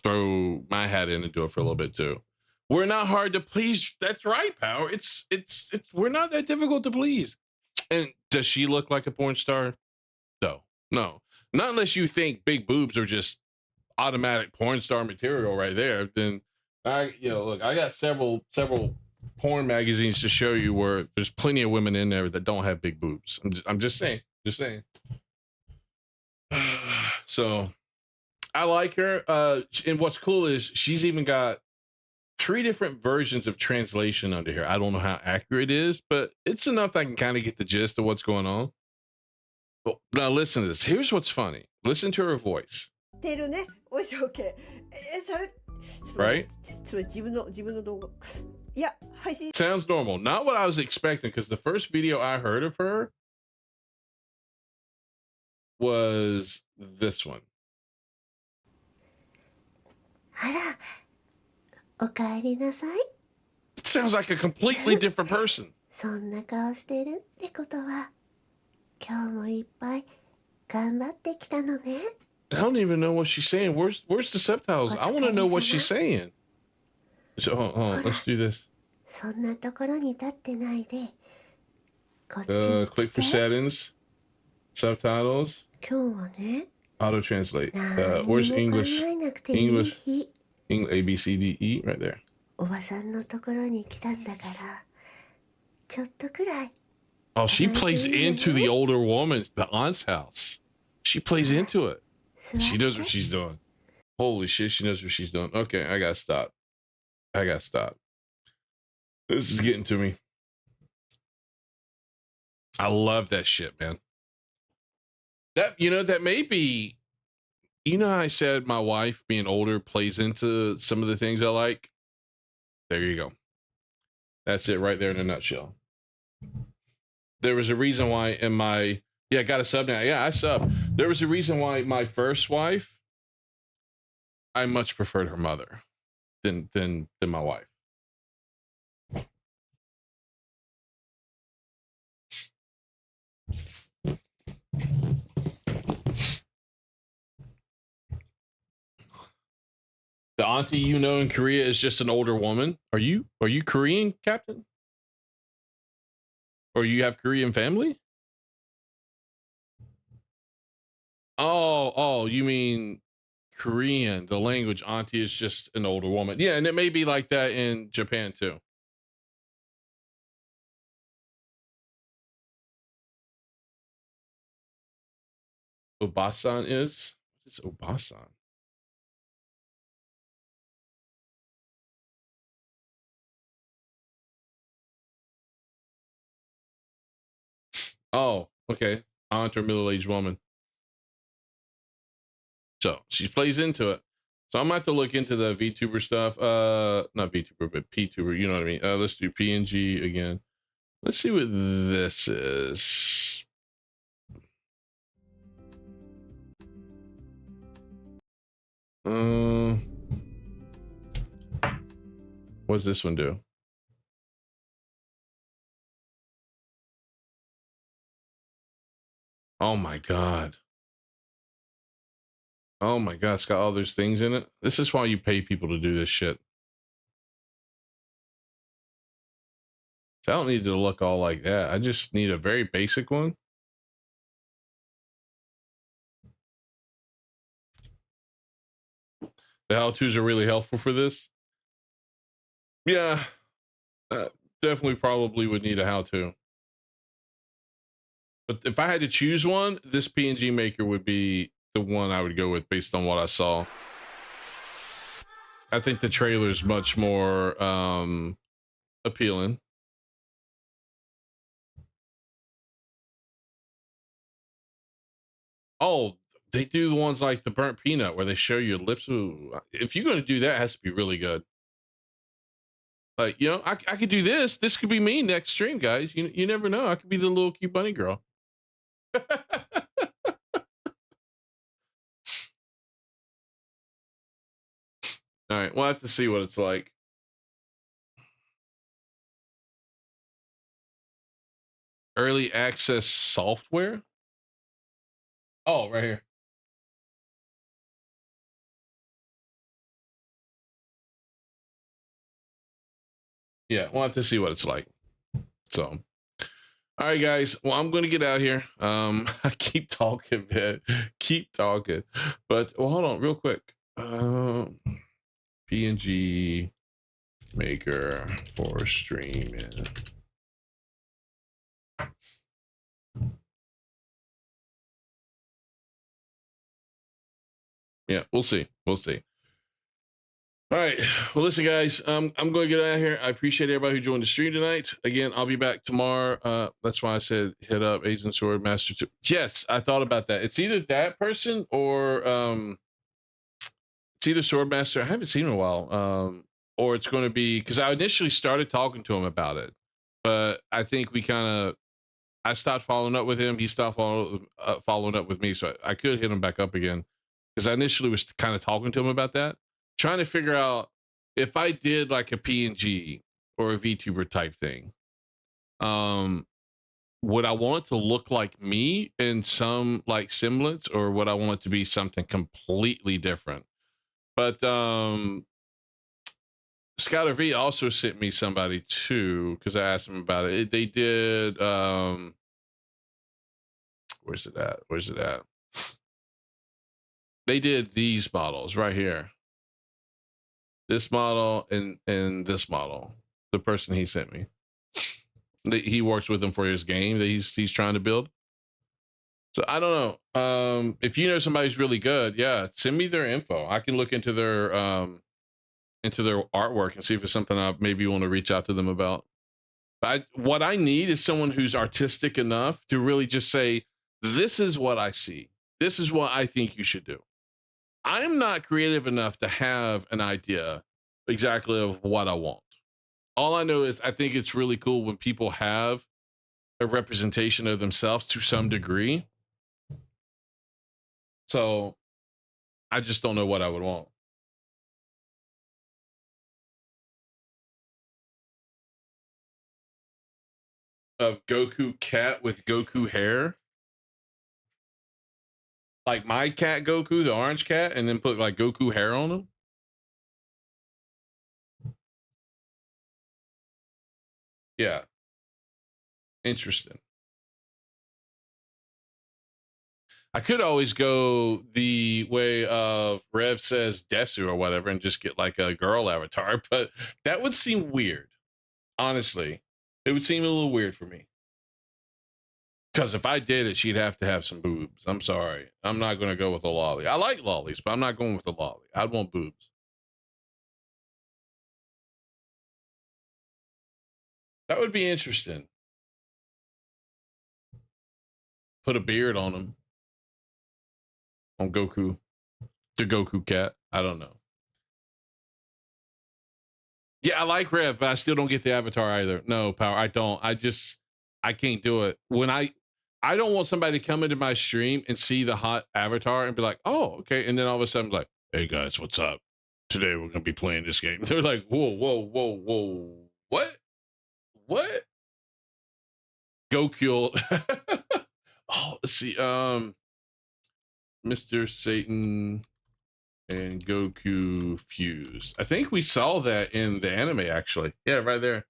throw my hat in and do it for a little bit too. We're not hard to please. That's right, Power. It's we're not that difficult to please. And does she look like a porn star? No, not unless you think big boobs are just automatic porn star material right there. Then look, I got several porn magazines to show you where there's plenty of women in there that don't have big boobs. I'm just saying. So I like her. And what's cool is she's even got 3 different versions of translation under here. I don't know how accurate it is, but it's enough that I can kind of get the gist of what's going on. But now listen to this. Here's what's funny. Listen to her voice. Right? Sounds normal. Not what I was expecting, because the first video I heard of her was this one. It sounds like a completely different person. I don't even know what she's saying. Where's the subtitles? I want to know what she's saying. So hold on, let's do this. Click for settings, subtitles, auto translate. Where's English? English A B C D E right there. Oh, she plays into the older woman, the aunt's house. She plays into it. She knows what she's doing. Holy shit, she knows what she's doing. Okay, I gotta stop. This is getting to me. I love that shit, man. That may be, how I said my wife being older plays into some of the things I like. There you go. That's it right there in a nutshell. There was a reason why I got a sub now. Yeah, I sub. There was a reason why my first wife, I much preferred her mother than my wife. The auntie in Korea is just an older woman. Are you Korean, Captain? Or you have Korean family? Oh, you mean Korean, the language. Auntie is just an older woman. Yeah, and it may be like that in Japan too. Obasan is? What is Obasan? Oh, okay. Aunt or middle-aged woman. So she plays into it. So I'm going to have to look into the VTuber stuff. Not VTuber, but PTuber. You know what I mean? Let's do PNG again. Let's see what this is. What's this one do? Oh my god. Oh my god, it's got all those things in it. This is why you pay people to do this shit. I don't need to look all like that. I just need a very basic one. The how-tos are really helpful for this. Yeah, definitely probably would need a how-to. But if I had to choose one, this PNG maker would be the one I would go with based on what I saw. I think the trailer is much more appealing. Oh, they do the ones like the burnt peanut where they show your lips. Ooh, if you're going to do that, it has to be really good. Like, you know, I could do this. This could be me next stream, guys. You never know. I could be the little cute bunny girl. All right, we'll have to see what it's like. Early access software? Oh, right here. Yeah, we'll have to see what it's like. So, all right, guys. Well, I'm going to get out here. I keep talking, man. Keep talking. But, well, hold on real quick. PNG maker for streaming. Yeah, we'll see. We'll see. All right. Well, listen, guys, I'm going to get out of here. I appreciate everybody who joined the stream tonight. Again, I'll be back tomorrow. That's why I said hit up Aizen Sword Master 2. Yes, I thought about that. It's either that person or it's either Swordmaster. I haven't seen him in a while. Or it's going to be, because I initially started talking to him about it, but I think I stopped following up with him. He stopped following up with me. So I could hit him back up again, because I initially was kind of talking to him about that, trying to figure out if I did like a PNG or a VTuber type thing, would I want it to look like me in some like semblance, or would I want it to be something completely different? But Scouter V also sent me somebody too, because I asked him about it. They did where's it at? They did these models right here. This model and this model. The person he sent me. He works with him for his game that he's trying to build. So I don't know. If you know somebody's really good, yeah, send me their info. I can look into their artwork and see if it's something I maybe want to reach out to them about. But what I need is someone who's artistic enough to really just say, this is what I see. This is what I think you should do. I'm not creative enough to have an idea exactly of what I want. All I know is I think it's really cool when people have a representation of themselves to some degree. So I just don't know what I would want. Of Goku cat with Goku hair. Like my cat Goku, the orange cat, and then put like Goku hair on him. Yeah. Interesting. I could always go the way of Rev says Desu or whatever and just get like a girl avatar, but that would seem weird. Honestly, it would seem a little weird for me. Because if I did it, she'd have to have some boobs. I'm sorry. I'm not going to go with a lolly. I like lollies, but I'm not going with a lolly. I'd want boobs. That would be interesting. Put a beard on him. On Goku. The Goku cat. I don't know. Yeah, I like Rev, but I still don't get the avatar either. No, Power, I don't. I can't do it. When I don't want somebody to come into my stream and see the hot avatar and be like, oh, okay. And then all of a sudden, like, Hey guys, what's up? Today we're gonna be playing this game. They're like, whoa, whoa, whoa, whoa, what? What? Goku. Oh, let's see. Mr. Satan and Goku fused. I think we saw that in the anime, actually. Yeah, right there.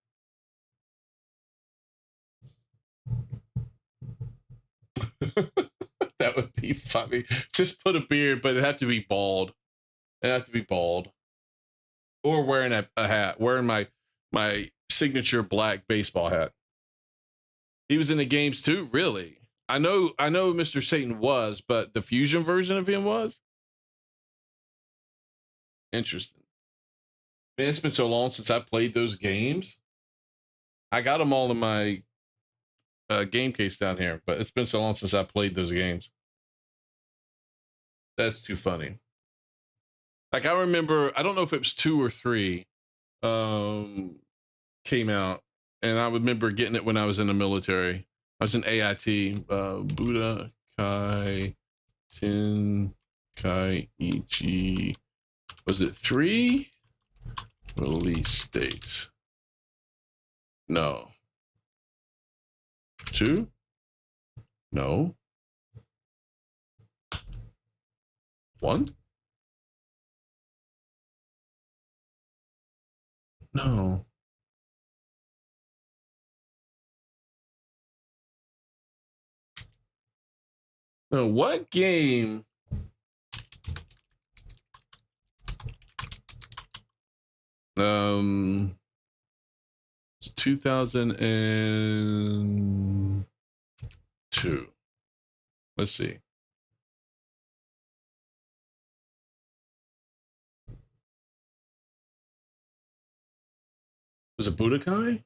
That would be funny. Just put a beard, but it'd have to be bald. It'd have to be bald. Or wearing a hat. Wearing my signature black baseball hat. He was in the games too, really. I know Mr. Satan was, but the fusion version of him was? Interesting. Man, it's been so long since I played those games. I got them all in my game case down here, but it's been so long since I played those games. That's too funny. Like, I remember, I don't know if it was 2 or 3 came out, and I remember getting it when I was in the military. I was in AIT, Budokai Tenkaichi. Was it 3? Release date. No. 2? No. 1? No. No, what game? 2002. Let's see. Was it Budokai?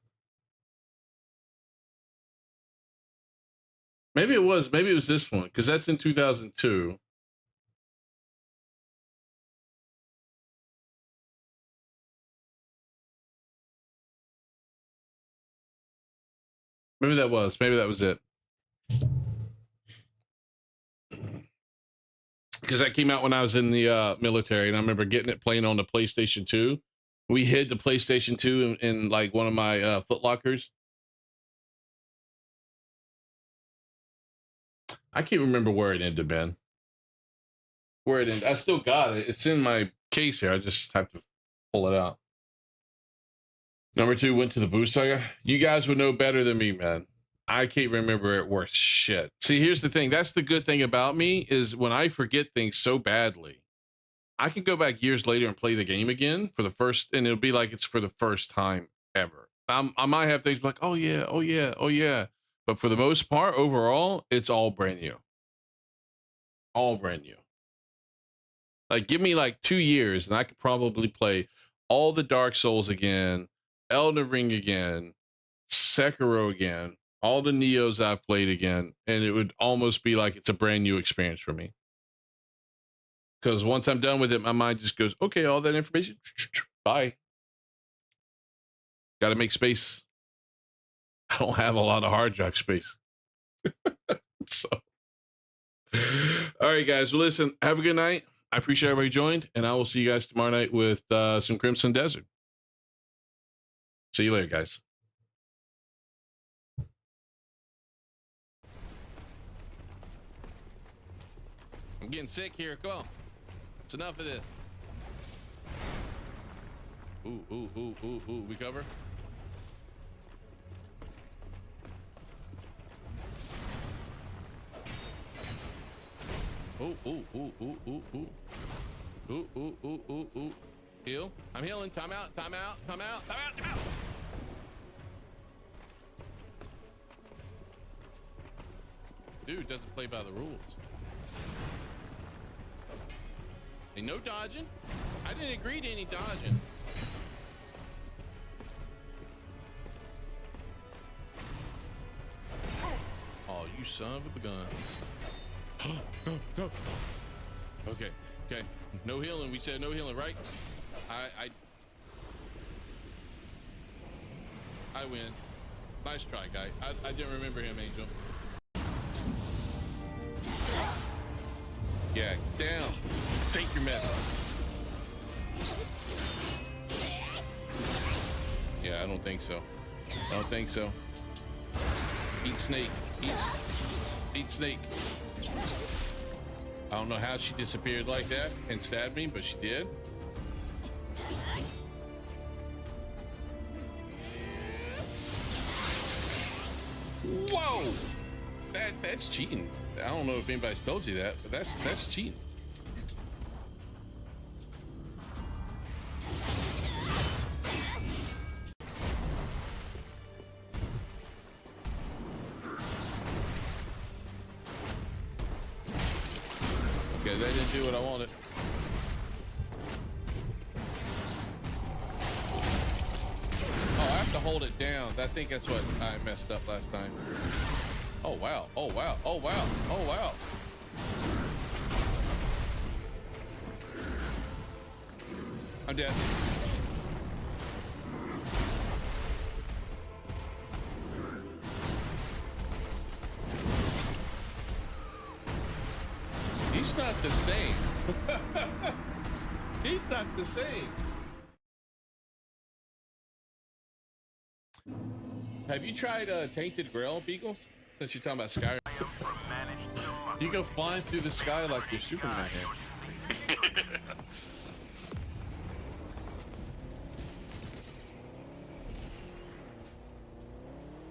Maybe it was. Maybe it was this one, because that's in 2002. Maybe that was. Maybe that was it. Because that came out when I was in the military, and I remember getting it playing on the PlayStation 2. We hid the PlayStation 2 in like one of my Foot Lockers. I can't remember where it ended, man. Where it ended. I still got it. It's in my case here. I just have to pull it out. Number 2 went to the Boo Saga. You guys would know better than me, man. I can't remember it worth shit. See, here's the thing. That's the good thing about me is when I forget things so badly, I can go back years later and play the game again for the first, and it'll be like it's for the first time ever. I might have things like, oh yeah, oh yeah, oh yeah. But for the most part, overall, it's all brand new. All brand new. Like, give me like 2 years and I could probably play all the Dark Souls again, Elden Ring again, Sekiro again, all the Neos I've played again, and it would almost be like it's a brand new experience for me. Because once I'm done with it, my mind just goes, okay, all that information, bye. Got to make space. I don't have a lot of hard drive space. So, all right, guys. Well, listen, have a good night. I appreciate everybody joined, and I will see you guys tomorrow night with some Crimson Desert. See you later, guys. I'm getting sick here. Come on. It's enough of this. Ooh, ooh, ooh, ooh, ooh. We cover? Ooh, ooh, ooh, ooh, ooh, ooh. Ooh, ooh, ooh, ooh, ooh. Heal. I'm healing. Time out, time out, time out, time out, time out. Dude doesn't play by the rules. Ain't no dodging. I didn't agree to any dodging. Oh, you son of a gun. Go, go. Okay, okay. No healing. We said no healing, right? I win. Nice try, guy. I didn't remember him, Angel. Yeah, down. Take your medicine. I don't think so. I don't think so. Eat snake. Eat snake. I don't know how she disappeared like that and stabbed me, but she did. Whoa! That's cheating. I don't know if anybody's told you that, but that's cheating. Okay, that didn't do what I wanted. Oh, I have to hold it down. I think that's what I messed up last time. Oh wow, oh wow, oh wow, oh wow. I'm dead. He's not the same. He's not the same. Have you tried Tainted Grail, Beagles? Since you're talking about Skyrim. You go flying through the sky like you're Superman here.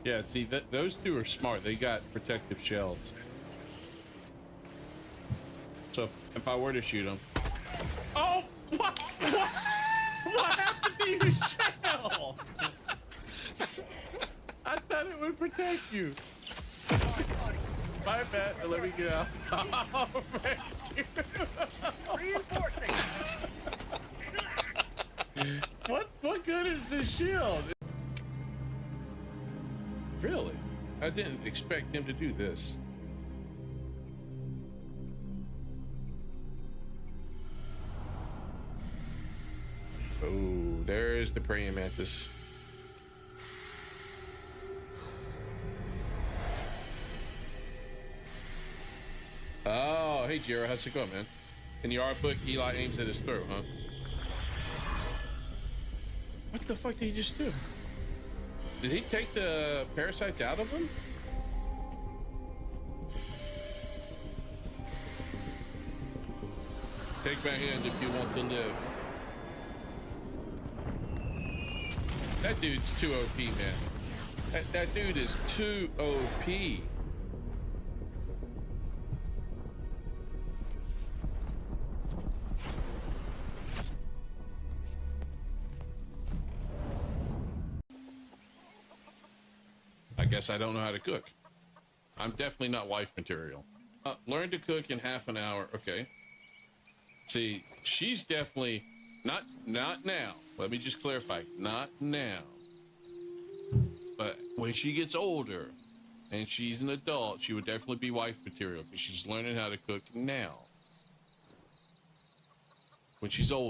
Yeah, see, those two are smart. They got protective shells. So if I were to shoot them... Oh! What happened to your shell? I thought it would protect you. My bad. Let me get out. Oh, reinforcing. What good is this shield? Really? I didn't expect him to do this. Oh, there's the praying mantis. Oh, hey Jiro, how's it going, man? In the art book, Eli aims at his throat, huh? What the fuck did he just do? Did he take the parasites out of him? Take my hand if you want to live. That dude's too OP, man. That dude is too OP. I guess I don't know how to cook. I'm definitely not wife material. Learn to cook in half an hour. Okay. See, she's definitely not now. Let me just clarify, not now. But when she gets older and she's an adult, she would definitely be wife material because she's learning how to cook now. When she's older.